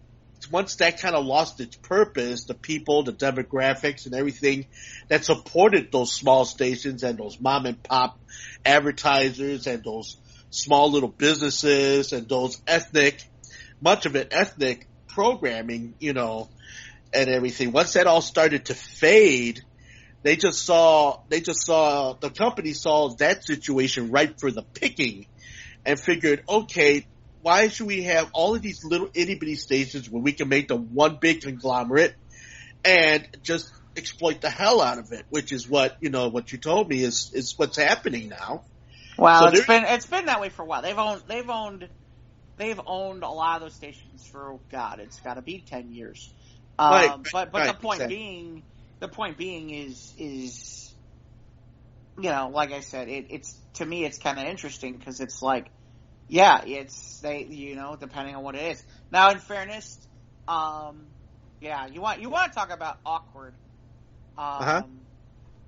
lost its purpose, the people, the demographics, and everything that supported those small stations and those mom and pop advertisers and those small little businesses and those much of it ethnic programming, and everything. Once that all started to fade, the company saw that situation ripe for the picking and figured, okay, why should we have all of these little itty-bitty stations when we can make them one big conglomerate and just exploit the hell out of it, which is what you told me is what's happening now. Well, so it's been that way for a while. They've owned a lot of those stations for it's got to be 10 years. But the point being is like I said, it's to me it's kind of interesting because it's like, depending on what it is. Now, in fairness, you want to talk about awkward.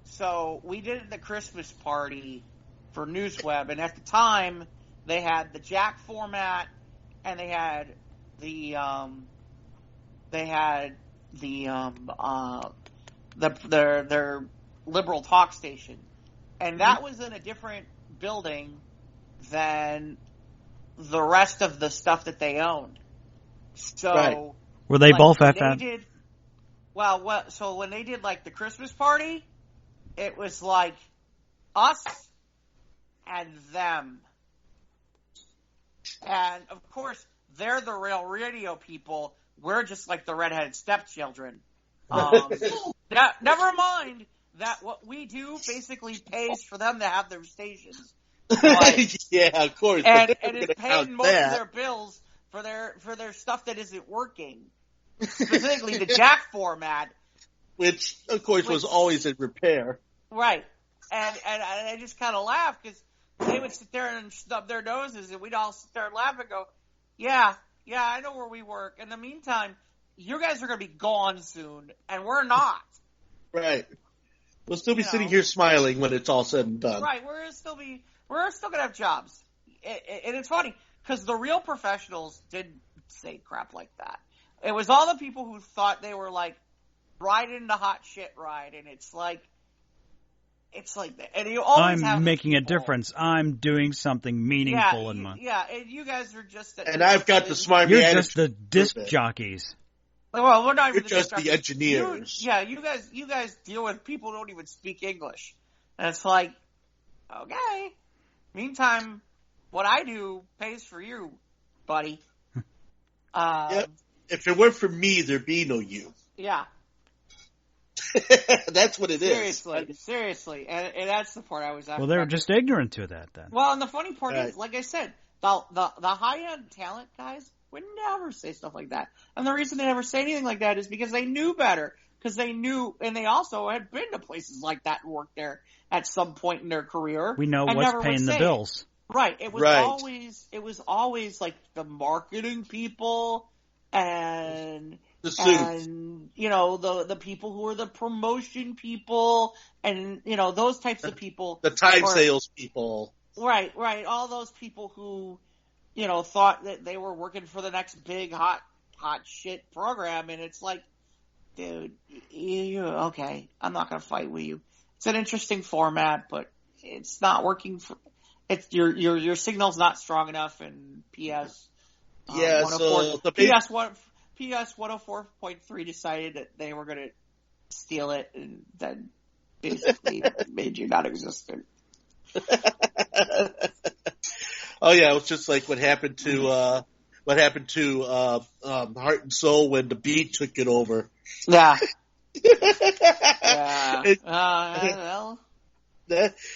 So we did the Christmas party for NewsWeb, and at the time they had the Jack format, and they had their liberal talk station, and that was in a different building than the rest of the stuff that they owned. So were they both at that? So when they did like the Christmas party, it was like us and them. And of course, they're the real radio people. We're just like the redheaded stepchildren. Never mind that what we do basically pays for them to have their stations. Yeah, of course. And it's paying most of their bills for their stuff that isn't working. Specifically the Jack format. Which of course was always in repair. Right. And I just kind of laugh because they would sit there and stub their noses and we'd all sit there and laugh and go, yeah, I know where we work. In the meantime, you guys are going to be gone soon, and we're not. Right. We'll still be sitting here smiling when it's all said and done. Right. We're going to still be We're still going to have jobs. And it's funny, because the real professionals didn't say crap like that. It was all the people who thought they were, like, riding the hot shit ride, and it's like that. And you always I'm making a difference. I'm doing something meaningful in my... Yeah, and you guys are just... And I've got the smart... You're just the disc jockeys. Well, we're not even just the engineers. You guys deal with people who don't even speak English. And it's like, okay. Meantime, what I do pays for you, buddy. If it weren't for me, there'd be no you. Yeah. That's what it is. Seriously. And that's the part I was after. Well, they're just ignorant to that, then. Well, and the funny part is, like I said, the high-end talent guys would never say stuff like that. And the reason they never say anything like that is because they knew better. Because they knew, and they also had been to places like that and worked there at some point in their career. We know what's paying the bills. Right. It was always like the marketing people and the suits. And the people who are the promotion people and those types of people. The time sales people. Right. All those people who thought that they were working for the next big hot shit program, and it's like, dude, okay, I'm not going to fight with you. It's an interesting format, but it's not working for. It's your signal's not strong enough. And PS, so the PS 104.3 decided that they were going to steal it, and then basically made you non-existent. Oh yeah, it was just like what happened to Heart and Soul when the Beat took it over. Yeah.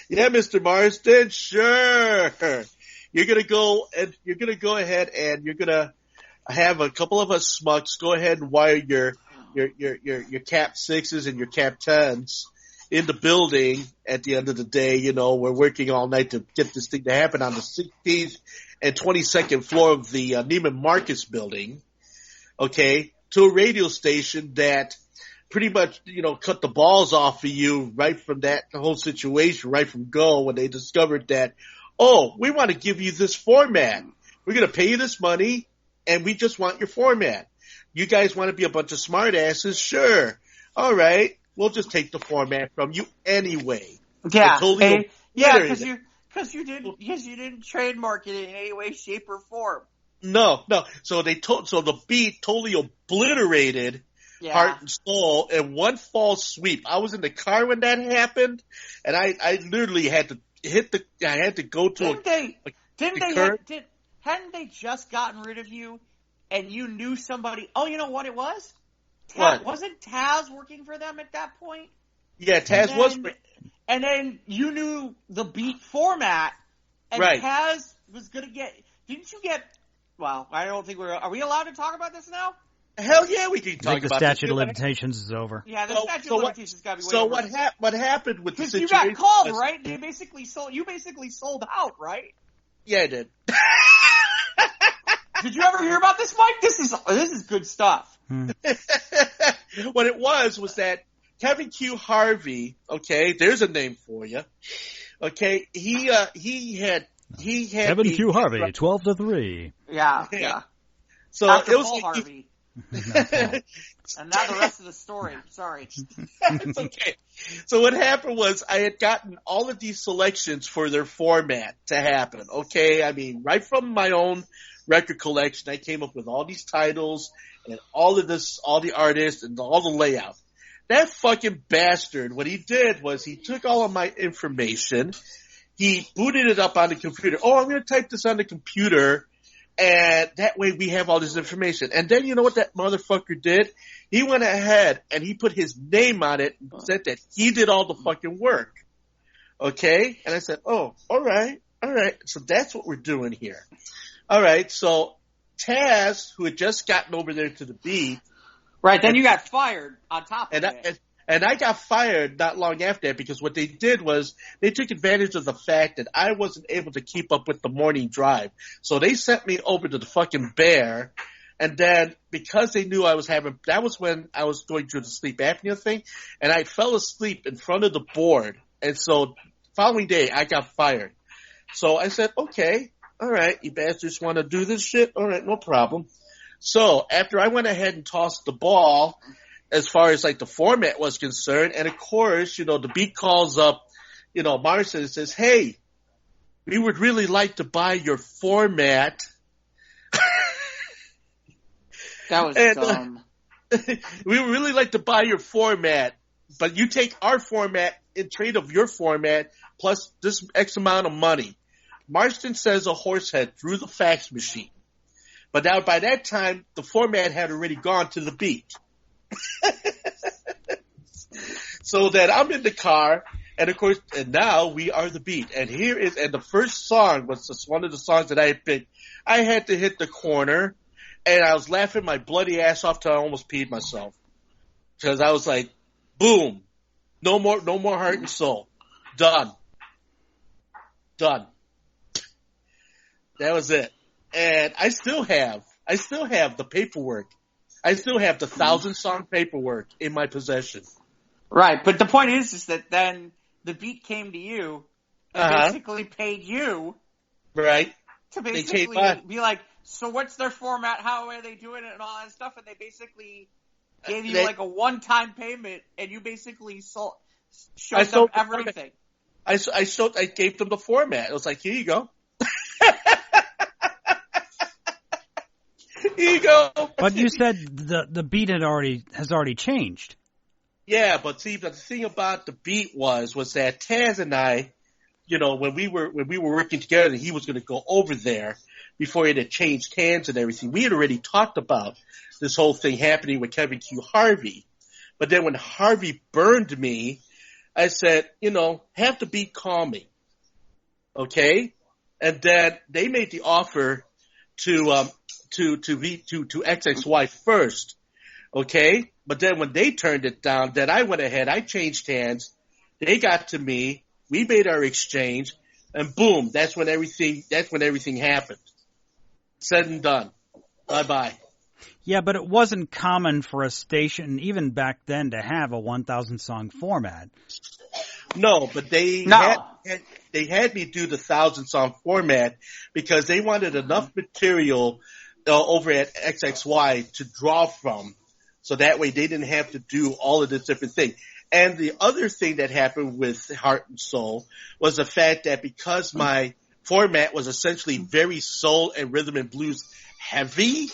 Yeah, Mr. Marsden, sure. You're gonna go ahead and you're gonna have a couple of us smucks go ahead and wire your Cap 6s and your Cap 10s in the building. At the end of the day, we're working all night to get this thing to happen on the 16th and 22nd floor of the Neiman Marcus building. Okay, to a radio station that pretty much, cut the balls off of you right from the whole situation, right from go, when they discovered that, we want to give you this format. We're going to pay you this money, and we just want your format. You guys want to be a bunch of smart asses? Sure. All right. We'll just take the format from you anyway. Yeah. Because you didn't trademark it in any way, shape, or form. No. So the Beat totally obliterated Heart and Soul in one fall sweep. I was in the car when that happened, and I literally had to go to hadn't they just gotten rid of you, and you knew somebody? Oh, you know what it was? What? Wasn't Taz working for them at that point? Yeah, Taz was. And then you knew the Beat format, and right. Taz was going to get. Didn't you get? Well, I don't think are we allowed to talk about this now? Hell yeah, we can talk about this. The statute of limitations is over. Yeah, the statute of limitations got to be way over. So what happened with the situation? You got called, right? You basically sold out, right? Yeah, I did. Did you ever hear about this, Mike? This is good stuff. What it was that Kevin Q. Harvey, okay, there's a name for you. Okay, he had Kevin Q. Harvey, 12-3. Yeah. So Dr. it was Paul like Harvey. And now the rest of the story. Sorry. It's okay. So what happened was I had gotten all of these selections for their format to happen. Okay, I mean, right from my own record collection, I came up with all these titles and all the artists and all the layout. That fucking bastard, what he did was he took all of my information, he booted it up on the computer. Oh, I'm going to type this on the computer, and that way we have all this information. And then you know what that motherfucker did? He went ahead and he put his name on it and said that he did all the fucking work. Okay? And I said, oh, all right. So that's what we're doing here. All right, so Taz, who had just gotten over there to the Beat. Right, then you got fired on top of it. And I got fired not long after that because what they did was they took advantage of the fact that I wasn't able to keep up with the morning drive. So they sent me over to the fucking Bear. And then because they knew that was when I was going through the sleep apnea thing, and I fell asleep in front of the board. And so following day, I got fired. So I said, okay, all right, you bastards want to do this shit? All right, no problem. So after I went ahead and tossed the ball, as far as like the format was concerned, and of course, the beat calls up, Marston and says, hey, we would really like to buy your format. That was dumb. We would really like to buy your format, but you take our format in trade of your format plus this X amount of money. Marston says a horsehead through the fax machine. But now by that time, the format had already gone to the beat. So that I'm in the car, and of course, and now we are the beat. And and the first song was just one of the songs that I had picked. I had to hit the corner, and I was laughing my bloody ass off till I almost peed myself. Because I was like, boom, no more heart and soul. Done. That was it. And I still have the paperwork. I still have the 1,000-song paperwork in my possession. Right, but the point is that then the beat came to you and basically paid you. Right. To basically be like, so what's their format? How are they doing it and all that stuff? And they basically gave you like a one-time payment, and you basically showed them everything. I gave them the format. I was like, here you go. Here you go. But you said the beat has already changed. Yeah, but see, the thing about the beat was that Taz and I, when we were working together, and he was going to go over there before it had changed hands and everything. We had already talked about this whole thing happening with Kevin Q. Harvey. But then when Harvey burned me, I said, have the beat call me. Okay? And then they made the offer to XXY first. Okay? But then when they turned it down, then I went ahead, I changed hands. They got to me. We made our exchange, and boom, that's when everything happened. Said and done. Bye-bye. Yeah, but it wasn't common for a station, even back then, to have a 1,000-song format. No, but they had me do the 1,000-song format because they wanted enough material over at XXY to draw from, so that way they didn't have to do all of this different thing. And the other thing that happened with Heart and Soul was the fact that because my format was essentially very soul and rhythm and blues heavy,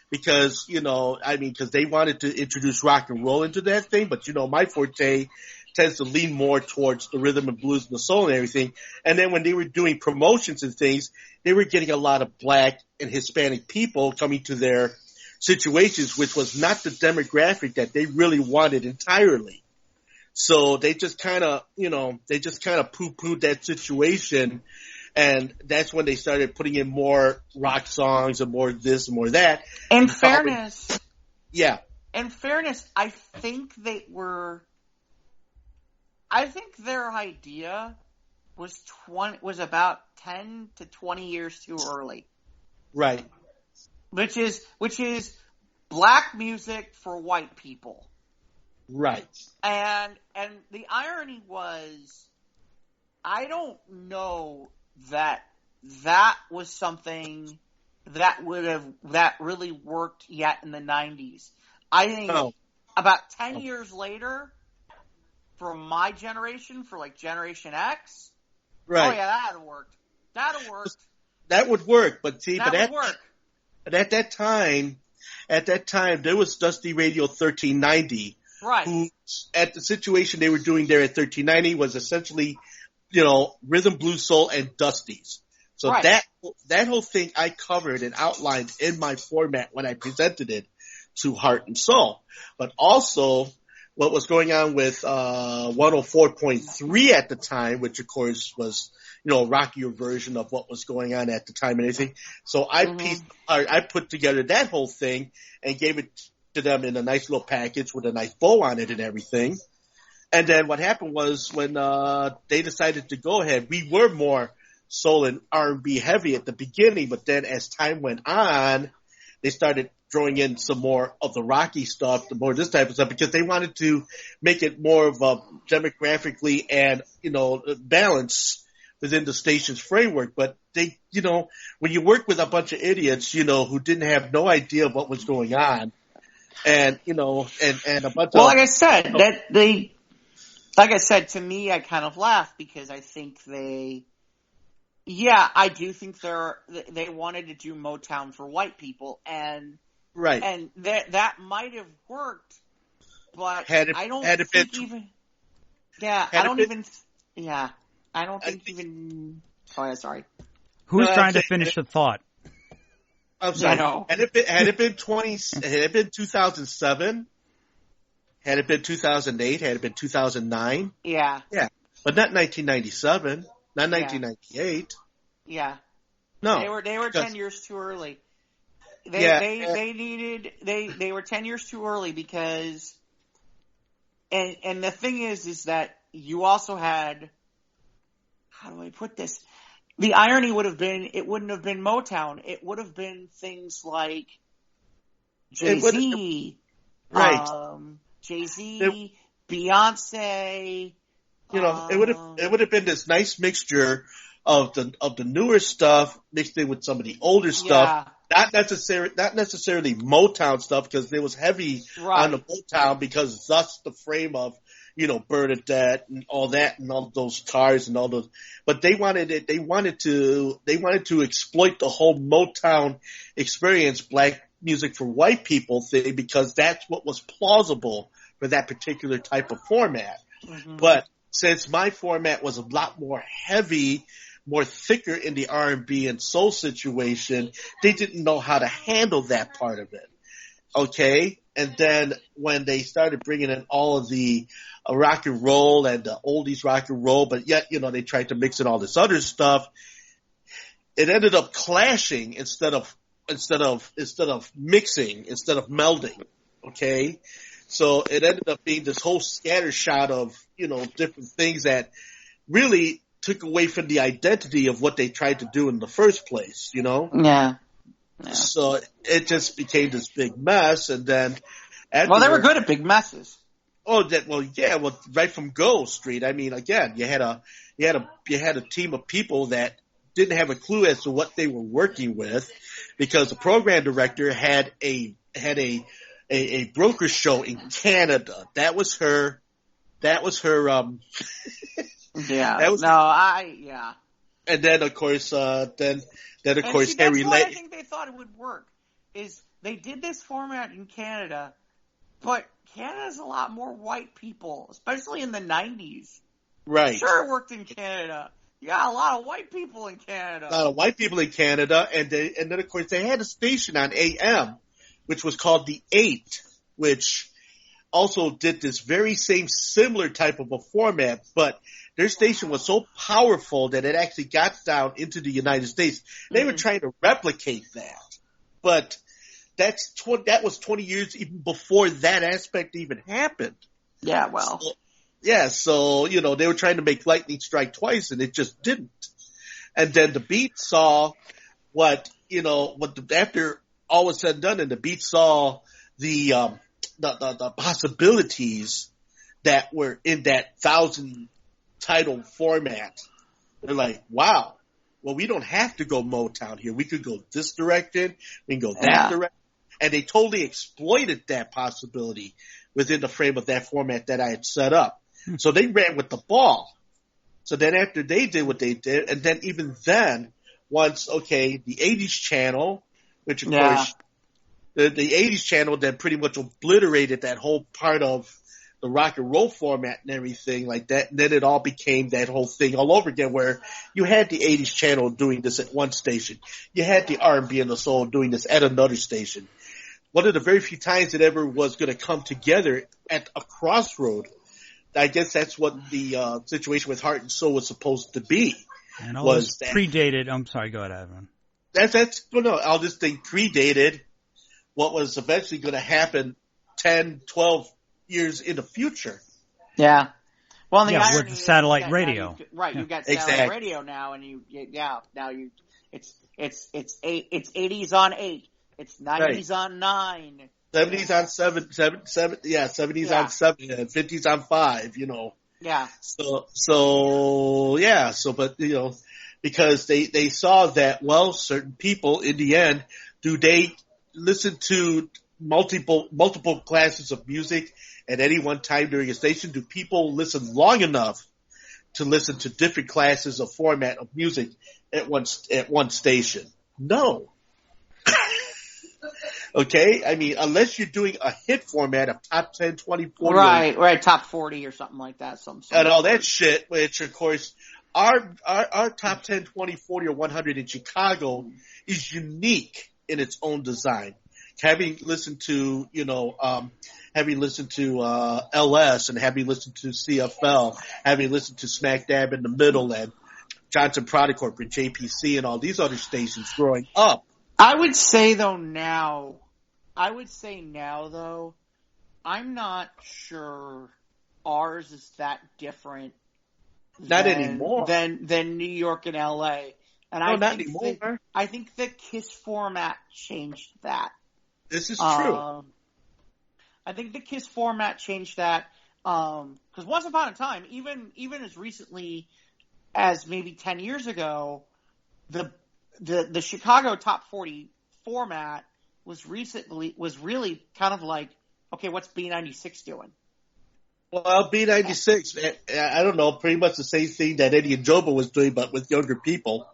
because they wanted to introduce rock and roll into that thing, but my forte tends to lean more towards the rhythm and blues and the soul and everything. And then when they were doing promotions and things, they were getting a lot of black and Hispanic people coming to their situations, which was not the demographic that they really wanted entirely. So they just kind of poo-pooed that situation. And that's when they started putting in more rock songs and more this and more that. In fairness, I think their idea was about 10 to 20 years too early. Right. Which is black music for white people. Right. And the irony was, I don't know that was something that really worked yet in the 90s. I think about 10 years later, for my generation, for like Generation X, right. Oh yeah, that had worked. That would work, but see, But at that time, there was Dusty Radio 1390. Right. Who, at the situation they were doing there at 1390 was essentially, rhythm, blues, soul, and Dusties. So right. that whole thing I covered and outlined in my format when I presented it to Heart and Soul. But also, what was going on with 104.3 at the time, which of course was, a rockier version of what was going on at the time and everything. So I put together that whole thing and gave it to them in a nice little package with a nice bow on it and everything. And then what happened was when they decided to go ahead, we were more soul and R&B heavy at the beginning, but then as time went on, they started throwing in some more of the rocky stuff, more of this type of stuff, because they wanted to make it more of a demographically and, balance within the station's framework. But they, when you work with a bunch of idiots, who didn't have no idea of what was going on, and and a bunch of like I said, to me, I kind of laugh because I think I do think they wanted to do Motown for white people, and right, and that might have worked, but I don't think even. Yeah, I don't think even. Oh, yeah, sorry. Who's trying to finish the thought? I'm sorry. Had it been 2007, had it been 2008, had it been 2009, yeah, but not 1997, not 1998. Yeah, no, they were 10 years too early. They were 10 years too early because, and the thing is that you also had, how do I put this? The irony would have been, it wouldn't have been Motown. It would have been things like Jay-Z, Jay-Z, Beyonce. It would have been this nice mixture of the newer stuff mixed in with some of the older stuff. Not necessarily Motown stuff, because it was heavy on the Motown, because thus the frame of, Bernadette and all that and all those cars and all those, but they wanted to exploit the whole Motown experience, black music for white people thing, because that's what was plausible for that particular type of format. Mm-hmm. But since my format was a lot more heavy, more thicker in the R&B and soul situation, they didn't know how to handle that part of it. Okay? And then when they started bringing in all of the rock and roll and the oldies rock and roll, but yet, they tried to mix in all this other stuff, it ended up clashing instead of mixing, instead of melding. Okay? So it ended up being this whole scattershot of, different things that really took away from the identity of what they tried to do in the first place, Yeah. So it just became this big mess, and then they were good at big messes. Right from Go Street. I mean, again, you had a team of people that didn't have a clue as to what they were working with, because the program director had a broker show in Canada. That was her. Yeah. And then of course, Harry. That's why I think they thought it would work. Is they did this format in Canada, but Canada's a lot more white people, especially in the 90s. Right. Sure, it worked in Canada. You got a lot of white people in Canada. And then of course they had a station on AM, which was called the 8, which also did this very similar type of a format, but their station was so powerful that it actually got down into the United States. They were trying to replicate that, but that was 20 years even before that aspect even happened. Yeah, well. So they were trying to make lightning strike twice, and it just didn't. And then the Beat saw after all was said and done, and the Beat saw the possibilities that were in that 1,000 title format. They're like, wow, well, we don't have to go Motown here. We could go this direction. We can go that direction. And they totally exploited that possibility within the frame of that format that I had set up. So they ran with the ball. So then after they did what they did, and then even then, once, the 80s channel, which of course, the 80s channel then pretty much obliterated that whole part of the rock and roll format and everything like that. And then it all became that whole thing all over again, where you had the 80s channel doing this at one station. You had the R&B and the soul doing this at another station. One of the very few times it ever was going to come together at a crossroad. I guess that's what the situation with Heart and Soul was supposed to be. And all this predated. I'm sorry, go ahead, Evan. All this thing predated what was eventually going to happen 10, 12 years in the future. Yeah. Well, the irony with the satellite radio. You've got satellite radio now, and it's 80s on 8. It's 90s on 9. 70s on 7, 70s on 7, and 50s on 5, Yeah. But because they saw that, well, certain people in the end, do they listen to multiple classes of music at any one time during a station? Do people listen long enough to listen to different classes of format of music at one station? No. Okay? I mean, unless you're doing a hit format of top 10, 20, 40. Right, top 40 or something like that. And all that shit, which, of course, our top 10, 20, 40, or 100 in Chicago is unique in its own design. Having listened to LS and having listened to CFL, having listened to Smack Dab in the Middle and Johnson Product Corp and JPC and all these other stations growing up. I would say now, I'm not sure ours is that different. Not anymore. Than New York and LA. And not anymore. I think the KISS format changed that. This is true. I think the KISS format changed that. Because once upon a time, even as recently as maybe 10 years ago, the Chicago Top 40 format was really kind of like, okay, what's B96 doing? Well, B96, I don't know, pretty much the same thing that Eddie and Joba was doing, but with younger people.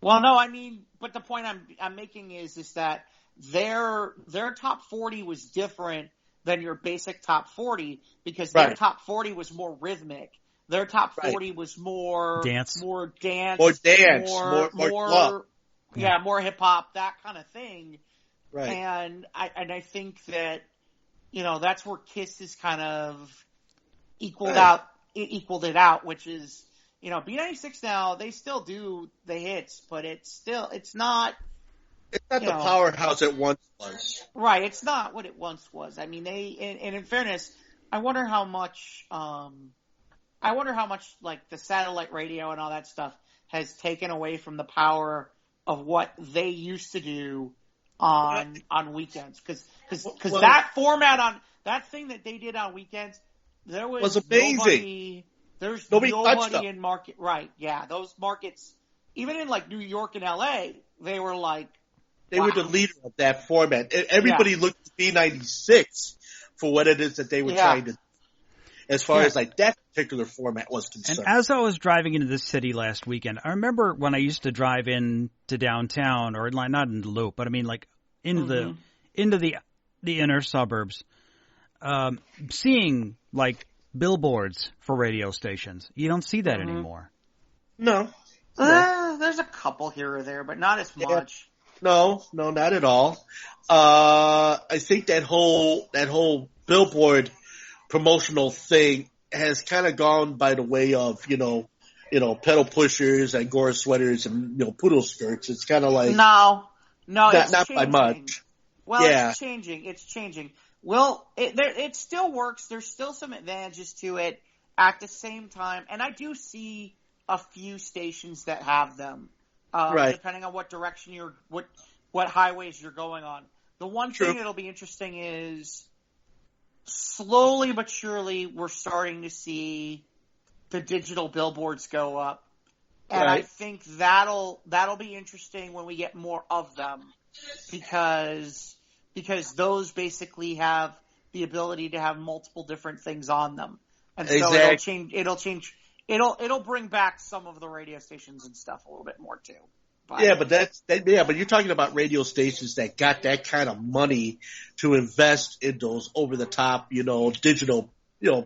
Well, no, I mean, but the point I'm making is that their top 40 was different than your basic top 40 because their top 40 was more rhythmic. Their top 40 was more dance, more club. Yeah, more hip hop, that kind of thing. Right. And I think that, that's where KISS is kind of equaled it out, which is, B96 now, they still do the hits, but it's not the powerhouse it once was. Right, it's not what it once was. I mean, and in fairness, I wonder how much like the satellite radio and all that stuff has taken away from the power of what they used to do on weekends. Because that format that thing that they did on weekends, there was amazing. Nobody in market. Right. Yeah. Those markets, even in like New York and LA, they were like, they were the leader of that format. Everybody looked at B96 for what it is that they were trying to do. As far as like that particular format was concerned. And as I was driving into this city last weekend, I remember when I used to drive into downtown, or not in the Loop, but I mean like into the inner suburbs, seeing like billboards for radio stations. You don't see that anymore. No. There's a couple here or there, but not as much. No, not at all. I think that whole billboard promotional thing has kind of gone by the way of, pedal pushers, Angora sweaters, and, poodle skirts. It's kind of like no, it's not by much. Well, It's changing. Well, it still works. There's still some advantages to it at the same time, and I do see a few stations that have them, depending on what direction what highways you're going on. The one thing that'll be interesting is slowly but surely we're starting to see the digital billboards go up, and I think that'll be interesting when we get more of them, because those basically have the ability to have multiple different things on them, and so it'll bring back some of the radio stations and stuff a little bit more too. But you're talking about radio stations that got that kind of money to invest in those over the top, digital,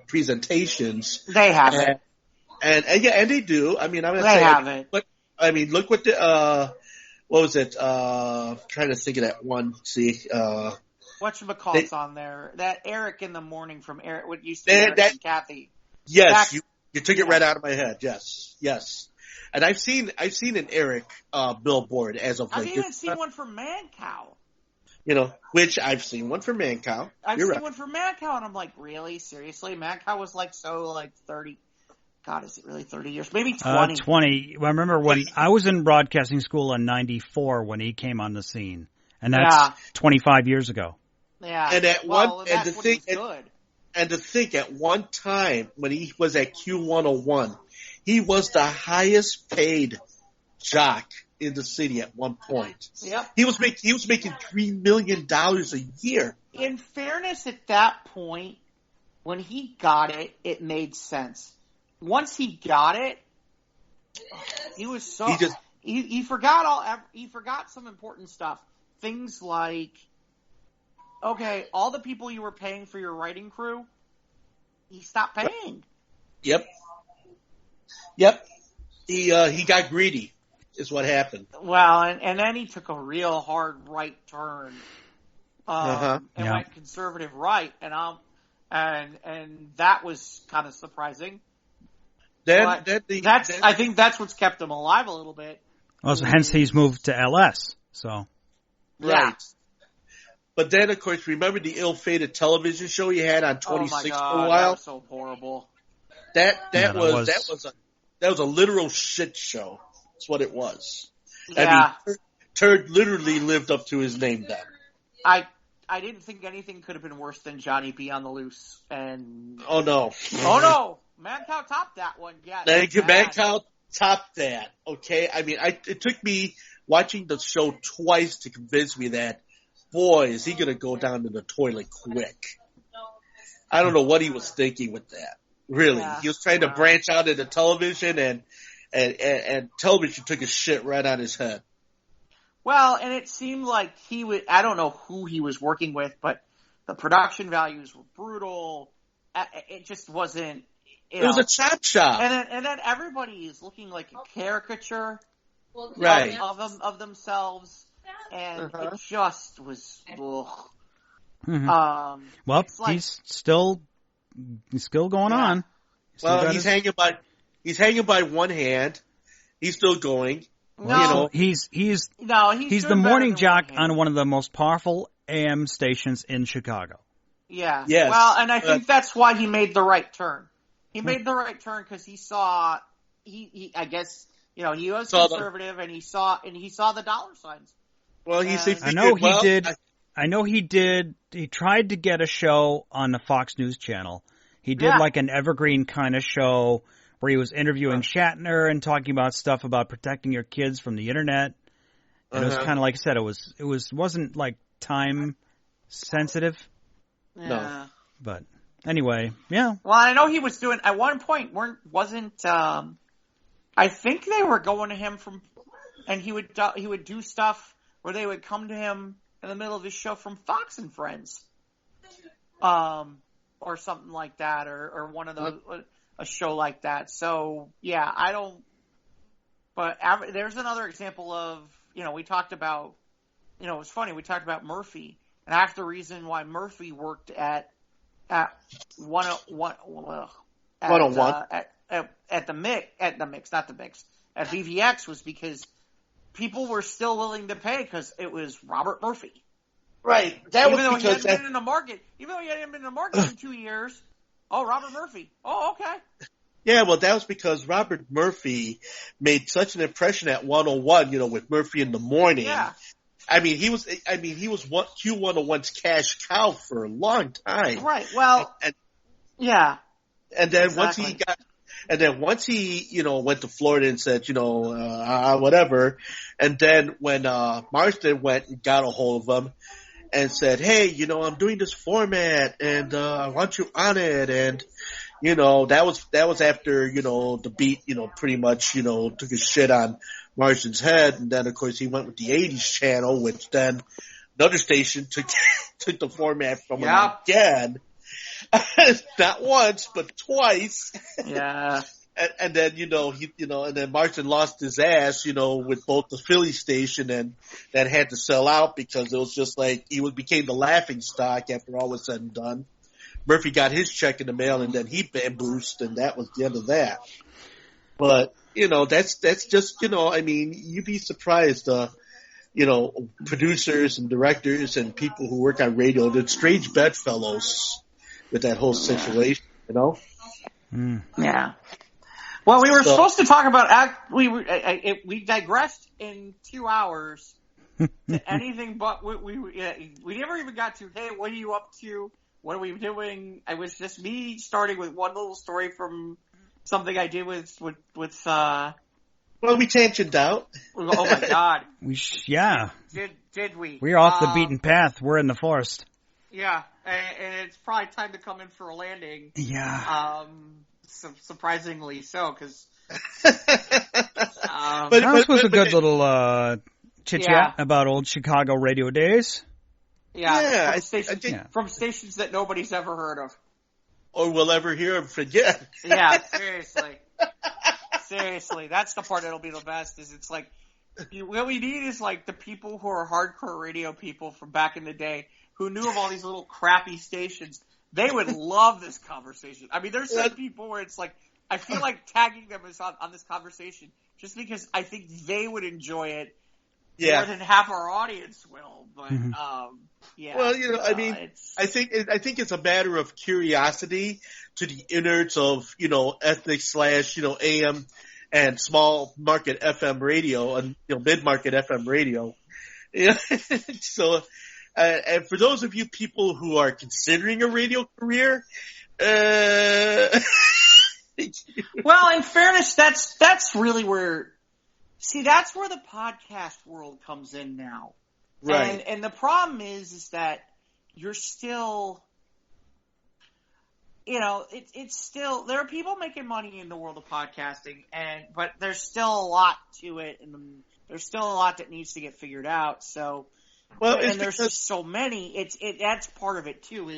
presentations. They have it. And they do. I mean, it. But I mean, look what what was it? Trying to think of that one. See, whatchamacallit's on there? That Eric in the morning from Eric. What you said, Eric and Kathy. Yes, you took it right out of my head. Yes. And I've seen an Eric billboard as of late. I've even seen one for Mancow. Which I've seen one for Mancow. I've seen one for Mancow, and I'm like, really? Seriously? Mancow was like 30. God, is it really 30 years? Maybe 20. 20. Well, I remember when I was in broadcasting school in 94 when he came on the scene. And that's 25 years ago. Yeah. And the thing, good. And to think, at one time when he was at Q101, he was the highest paid jock in the city at one point. Yep. He was making $3 million a year. In fairness, at that point, when he got it, it made sense. Once he got it, he was so he forgot some important stuff. Things like, okay, all the people you were paying for your writing crew, he stopped paying. Yep. He got greedy, is what happened. Well, and then he took a real hard right turn, and went conservative right, and that was kind of surprising. I think that's what's kept him alive a little bit. Well, so hence he's moved to LS. So. Right. Yeah. But then, of course, remember the ill-fated television show he had on 26 for a while? That was so horrible. That was a literal shit show. That's what it was. Yeah. I mean, Turd literally lived up to his name then. I didn't think anything could have been worse than Johnny B on the Loose. And oh no, Mancow topped that one. Yeah, Mancow topped that. Okay, I mean, it took me watching the show twice to convince me that, boy, is he gonna go down to the toilet quick. I don't know what he was thinking with that. Really, he was trying to branch out into television, and television took a shit right on his head. Well, and it seemed like I don't know who he was working with, but the production values were brutal. It just wasn't, it was a chop shop. And then everybody is looking like a caricature of themselves. And it just was, ugh. Mm-hmm. Well, he's still going on. He's hanging by one hand. He's still going. No, he's the morning jock on one of the most powerful AM stations in Chicago. Yeah. Yes. Well, and I think that's why he made the right turn. He made the right turn because he saw he was conservative and he saw the dollar signs. Well, I know he did. He tried to get a show on the Fox News channel. He did like an evergreen kind of show where he was interviewing Shatner and talking about stuff about protecting your kids from the internet. And it was kind of like I said, it wasn't like time sensitive. Yeah. No. But anyway, yeah. Well, I know he was doing at one point I think they were going to him and he would do stuff where they would come to him in the middle of his show from Fox and Friends. Or something like that, or one of those, a show like that. So, yeah, but there's another example of, we talked about, it was funny, we talked about Murphy, and half the reason why Murphy worked at 101 at VVX was because people were still willing to pay because it was Robert Murphy. Right. Even though he hadn't been in the market in 2 years. Oh, Robert Murphy. Oh, okay. Yeah, well, that was because Robert Murphy made such an impression at 101, with Murphy in the morning. Yeah. I mean, he was Q101's cash cow for a long time. Right. Well, yeah. And then once he went to Florida and said, whatever. And then when Marston went and got a hold of him and said, hey, I'm doing this format and I want you on it. And, that was after, the Beat, pretty much, took his shit on Marston's head. And then, of course, he went with the 80s channel, which then another station took the format from him again. Not once, but twice. Yeah. And then, and then Marston lost his ass, with both the Philly station and that had to sell out because it was just like became the laughing stock after all was said and done. Murphy got his check in the mail and then he bamboozed and that was the end of that. But, that's just, you'd be surprised, producers and directors and people who work on radio, they're strange bedfellows with that whole situation, Yeah. Well, we were supposed to talk about we digressed in 2 hours to anything but we never even got to, hey, what are you up to What are we doing? I was just me starting with one little story from something I did with Well, we tangented out. Oh my God. Did we? We're off the beaten path. We're in the forest. Yeah, and it's probably time to come in for a landing. Yeah. Surprisingly so, because. But this was a good little chit-chat about old Chicago radio days. Yeah, from stations that nobody's ever heard of. Or will ever hear of again. Yeah, seriously. Seriously, that's the part that'll be the best, is it's like, what we need is like the people who are hardcore radio people from back in the day who knew of all these little crappy stations. They would love this conversation. I mean, there's some people where it's like, I feel like tagging them is on this conversation just because I think they would enjoy it more than half our audience will. But, Well, I mean, I think it's a matter of curiosity to the innards of, ethnic / AM and small market FM radio and, mid-market FM radio. So, and for those of you people who are considering a radio career, well, in fairness, that's really where, that's where the podcast world comes in now. Right. And the problem is that you're still, it's still, there are people making money in the world of podcasting, but there's still a lot to it, and there's still a lot that needs to get figured out. So, and there's just so many. That's part of it too.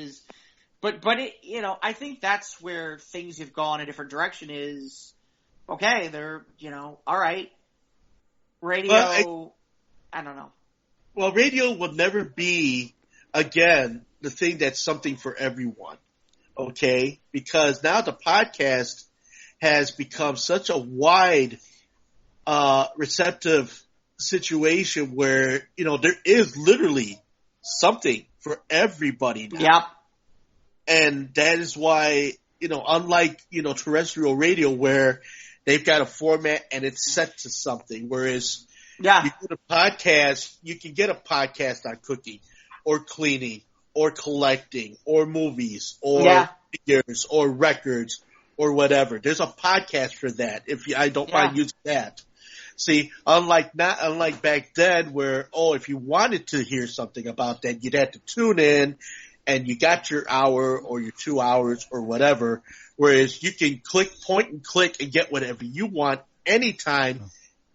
But I think that's where things have gone a different direction. Is okay. They're all right. Radio. Well, I don't know. Well, radio will never be again the thing that's something for everyone. Okay, because now the podcast has become such a wide, receptive situation where, there is literally something for everybody now. Yep. And that is why, unlike, terrestrial radio where they've got a format and it's set to something, whereas you get a podcast, you can get a podcast on cooking or cleaning or collecting or movies or figures or records or whatever. There's a podcast for that. I don't mind using that. See, unlike back then where, if you wanted to hear something about that, you'd have to tune in and you got your hour or your 2 hours or whatever, whereas you can point and click and get whatever you want anytime,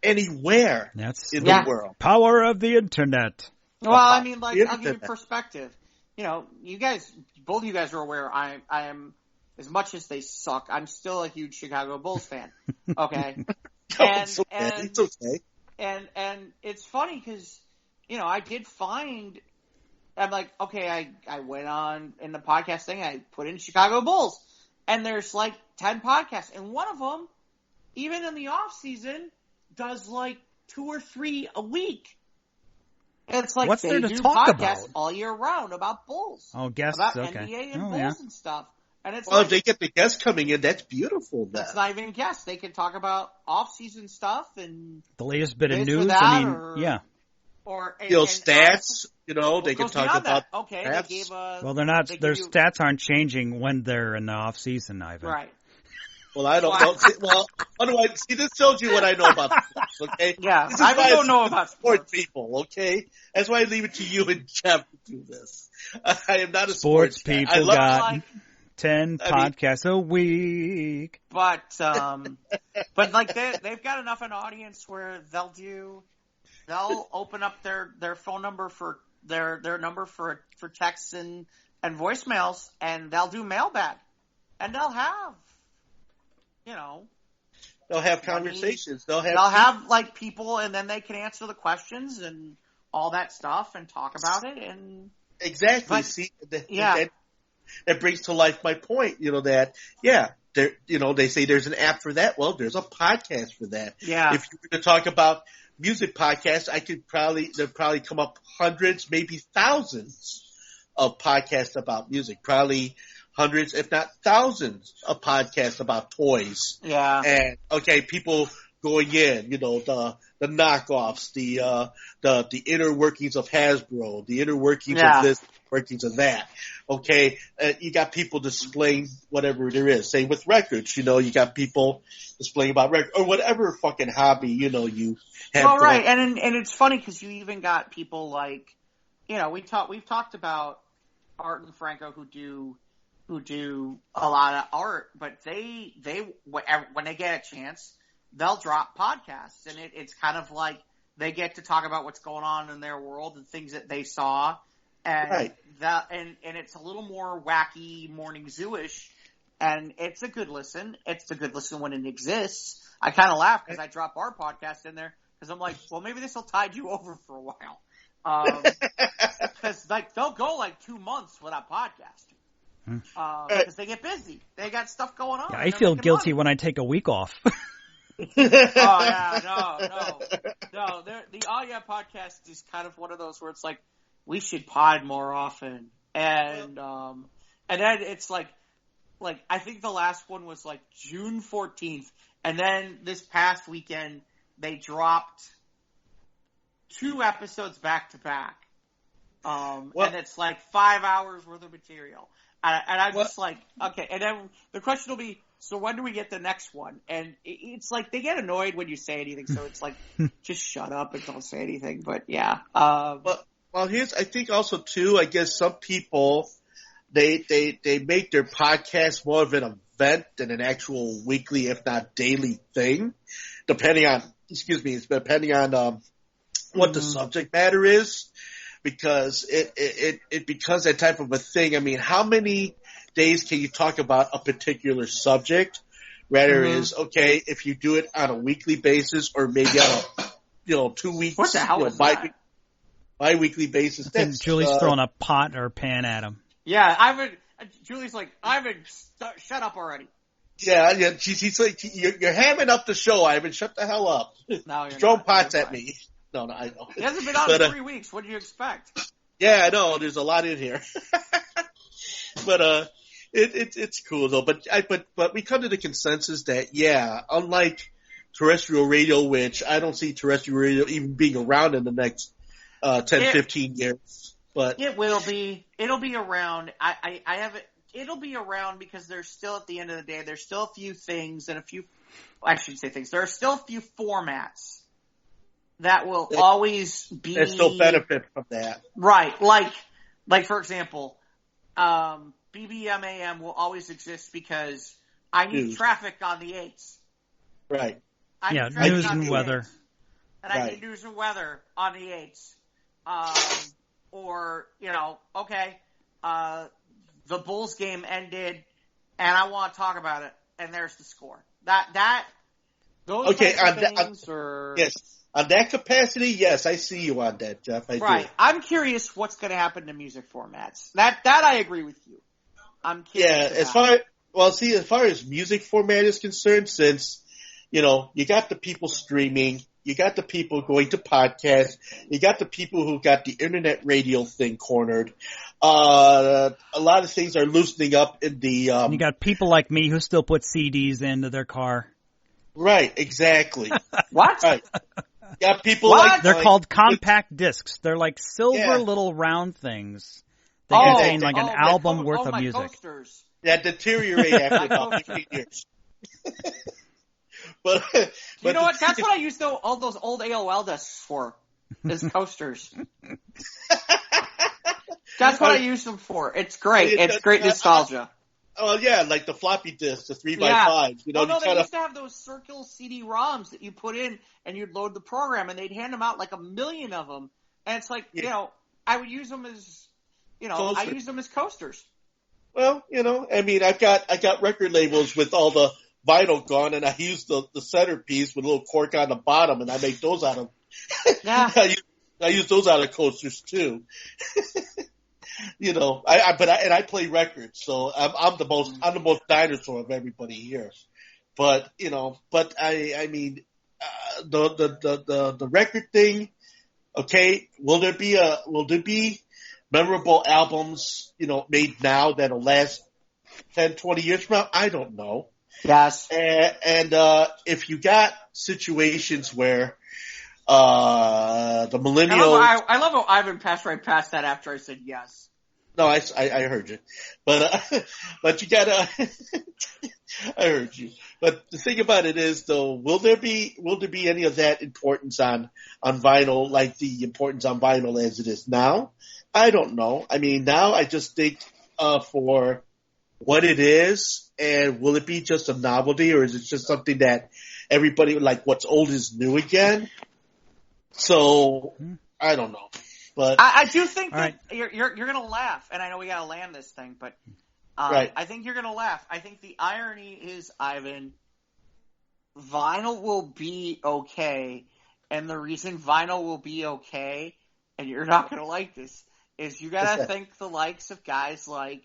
anywhere in the world. Power of the internet. Well, I mean, I'll give you perspective. You guys, both of you guys are aware I am, as much as they suck, I'm still a huge Chicago Bulls fan. Okay? It's okay. And it's funny because, I did find, I'm like, okay, I went on in the podcast thing, I put in Chicago Bulls, and there's like 10 podcasts, and one of them, even in the off season, does like 2 or 3 a week. And it's like what's they there to do talk podcasts about all year round about Bulls. Oh, guests, about okay. NBA and Bulls and stuff. And it's if they get the guests coming in, that's beautiful. That's not even guests. They can talk about off-season stuff and the latest bit of news. Or stats. They can talk about. That. Okay, stats. they gave well, they're not. Their stats aren't changing when they're in the off-season, Ivan. Right. Well, I don't know. Well, otherwise, this tells you what I know about sports, okay? Yeah, I don't know about sports people, okay? That's why I leave it to you and Jeff to do this. I am not a sports people. I got 10 podcasts a week. But like they've got enough an audience where they'll open up their phone number for their number for texts and voicemails, and they'll do mailbag, and they'll have. They'll have conversations. They'll have like people, and then they can answer the questions and all that stuff and talk about it. And exactly. That brings to life my point. They say there's an app for that. Well, there's a podcast for that. Yeah. If you were to talk about music podcasts, there'd probably come up hundreds, maybe thousands of podcasts about music. Probably hundreds, if not thousands, of podcasts about toys. Yeah. And people going in, the knockoffs, the inner workings of Hasbro, the inner workings of this, workings of that. Okay, you got people displaying whatever there is. Same with records, you got people displaying about records or whatever fucking hobby, you have. Well, right, and it's funny because you even got people like, we've talked about Art and Franco who do a lot of art, but they when they get a chance, they'll drop podcasts, and it's kind of like they get to talk about what's going on in their world and things that they saw, and right. and it's a little more wacky morning zoo-ish, and it's a good listen. It's a good listen when it exists. I kind of laugh because I drop our podcast in there because I'm like, well, maybe this will tide you over for a while, because they'll go like 2 months without podcasting. Because they get busy. They got stuff going on. Yeah, I feel guilty when I take a week off. Oh, yeah, no. The Oh Yeah podcast is kind of one of those where it's like, we should pod more often. And then it's like I think the last one was like June 14th. And then this past weekend, they dropped 2 episodes back to back. And it's like 5 hours worth of material. And I'm just like, okay. And then the question will be, so when do we get the next one? And it's like they get annoyed when you say anything, so it's like, just shut up and don't say anything. But yeah. Well, I think also too, I guess some people, they make their podcast more of an event than an actual weekly, if not daily thing, depending on what the subject matter is. Because it becomes that type of a thing. I mean, how many days can you talk about a particular subject? Rather is, okay, if you do it on a weekly basis or maybe on a, 2 weeks, what the hell is that? Bi-weekly basis. I think Julie's throwing a pot or pan at him. Yeah, Julie's like, shut up already. Yeah, she's like, you're hamming up the show, Ivan. Shut the hell up. No, you're throwing not. pots at me. No, I know. It hasn't been on in 3 weeks. What do you expect? Yeah, I know. There's a lot in here. But it's cool though. But we come to the consensus that unlike terrestrial radio, which I don't see terrestrial radio even being around in the next 10-15 years. But it will be. It'll be around. I have it. It'll be around because there's still, at the end of the day, there's still a few things and I shouldn't say things. There are still a few formats that will always be. They still benefit from that. Right. Like for example, BBMAM will always exist because I need traffic on the 8s. Right. News and weather. And I need news and weather on the 8s. Or, okay, the Bulls game ended and I want to talk about it and there's the score. Those okay, things yes. On that capacity, yes, I see you on that, Jeff. I do. I'm curious what's going to happen to music formats. That I agree with you. I'm curious. Yeah, as far as music format is concerned, since, you got the people streaming, you got the people going to podcasts, you got the people who got the internet radio thing cornered. A lot of things are loosening up in the, you got people like me who still put CDs into their car. Right, exactly. What? Right. Yeah, people like they're called compact discs. They're like silver little round things. They contain like an album worth of music. Coasters. That deteriorate after about 15 years. But you know what? That's what I used all those old AOL discs for. Is coasters. That's what I use them for. It's great. It's great nostalgia. Oh yeah, like the floppy disks, the 3x5. They used to have those circle CD-ROMs that you put in and you'd load the program, and they'd hand them out like 1 million of them. And it's like, I would use them as, I use them as coasters. Well, I got record labels with all the vinyl gone, and I use the centerpiece with a little cork on the bottom, and I make those out of. Yeah. I use those out of coasters too. I play records, so I'm the most dinosaur of everybody here. But I mean, the record thing. Okay, will there be memorable albums, made now that'll last 10, 20 years from now? I don't know. Yes. And if you got situations where the millennials, I love how Ivan passed right past that after I said yes. No, I heard you, but you gotta. I heard you, but the thing about it is, though, will there be any of that importance on vinyl, like the importance on vinyl as it is now? I don't know. I mean, now I just think for what it is, and will it be just a novelty, or is it just something that everybody, like, what's old is new again? So I don't know. But I do think that you're gonna laugh, and I know we gotta land this thing, but right. I think you're gonna laugh. I think the irony is, Ivan, vinyl will be okay, and the reason vinyl will be okay, and you're not gonna like this, is you gotta think the likes of guys like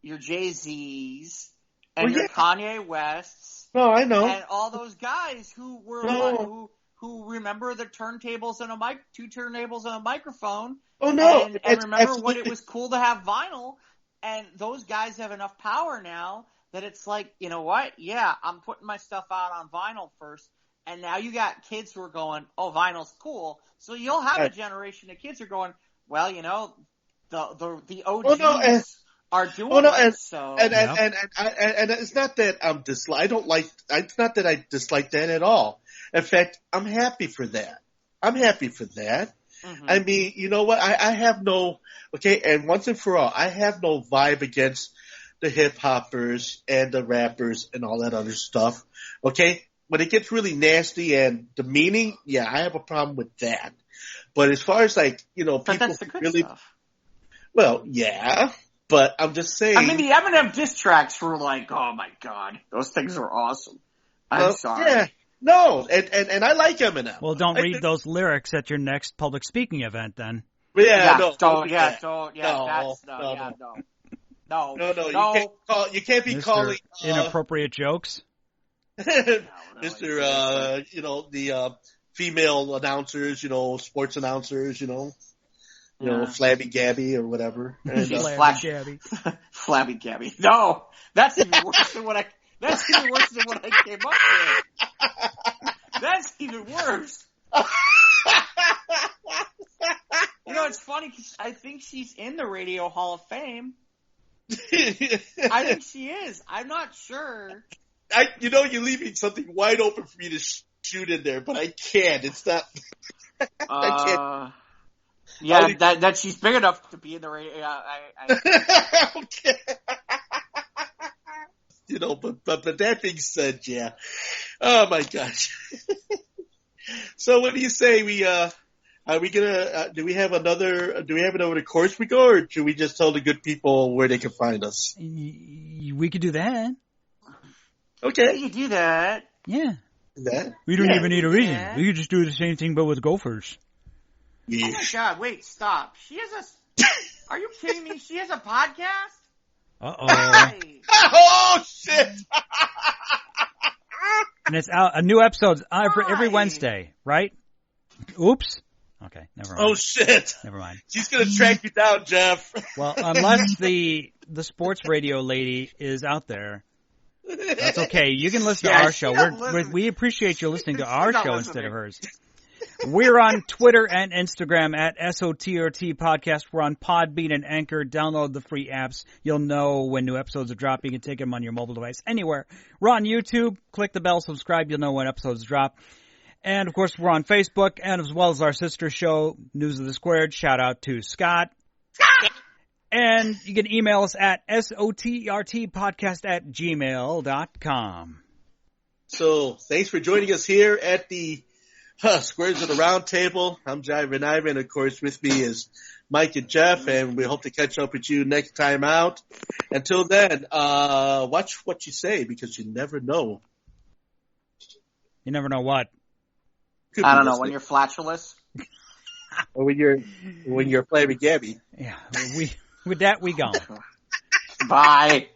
your Jay-Z's and your Kanye Wests. No, I know. And all those guys who were who remember the turntables and two turntables and a microphone. Oh no! And remember when it was cool to have vinyl, and those guys have enough power now that it's like, you know what? Yeah, I'm putting my stuff out on vinyl first, and now you got kids who are going, oh, vinyl's cool. So you'll have a generation of kids who are going, well, you know, the OGs are doing it. So and it's not that I don't like. It's not that I dislike that at all. In fact, I'm happy for that. Mm-hmm. I mean, you know what? I have no, and once and for all, I have no vibe against the hip hoppers and the rappers and all that other stuff. Okay? When it gets really nasty and demeaning, yeah, I have a problem with that. But as far as, like, you know, people that's the good really, stuff. Well, yeah, but I'm just saying. I mean, the Eminem diss tracks were like, oh my god, those things are awesome. I'm sorry. Yeah. No, and I like Eminem. Well, don't read those lyrics at your next public speaking event, then. Yeah, no. You can't be calling inappropriate jokes. Mr. You know, the female announcers, you know, sports announcers, you know, Flabby Gabby or whatever. And, Flabby Gabby. Flabby Gabby. No, that's even worse than what I. That's even worse than what I came up with. That's even worse. You know, it's funny because I think she's in the Radio Hall of Fame. I think she is. I'm not sure. You're leaving something wide open for me to shoot in there, but I can't. It's not. I can't. Yeah, that she's big enough to be in the radio. Okay. You know, but that being said, yeah. Oh my gosh. So what do you say are we gonna, do we have another course we go, or should we just tell the good people where they can find us? We could do that. Okay. We could do that. Yeah. That? We don't even need a reason. Yeah. We could just do the same thing, but with gophers. Yeah. Oh my god, wait, stop. She has are you kidding me? She has a podcast? Uh-oh. Oh, shit! And it's out, a new episode's out for every Wednesday, right? Oops. Okay, never mind. Oh, shit. Never mind. She's gonna track you down, Jeff. Well, unless the sports radio lady is out there, that's okay. You can listen to our show. We appreciate you listening to our show instead of hers. We're on Twitter and Instagram at SOTRT Podcast. We're on Podbean and Anchor. Download the free apps. You'll know when new episodes are dropping. You can take them on your mobile device anywhere. We're on YouTube. Click the bell, subscribe. You'll know when episodes drop. And, of course, we're on Facebook, and as well as our sister show, News of the Squared. Shout out to Scott. And you can email us at sotrtpodcast@gmail.com. So, thanks for joining us here at the Squares of the Round Table. I'm Jive and Ivan. Of course, with me is Mike and Jeff, and we hope to catch up with you next time out. Until then, watch what you say, because you never know. You never know what? I don't know, when you're flatulous? Or when you're Flabby Gabby. Yeah, with that, we gone. Bye.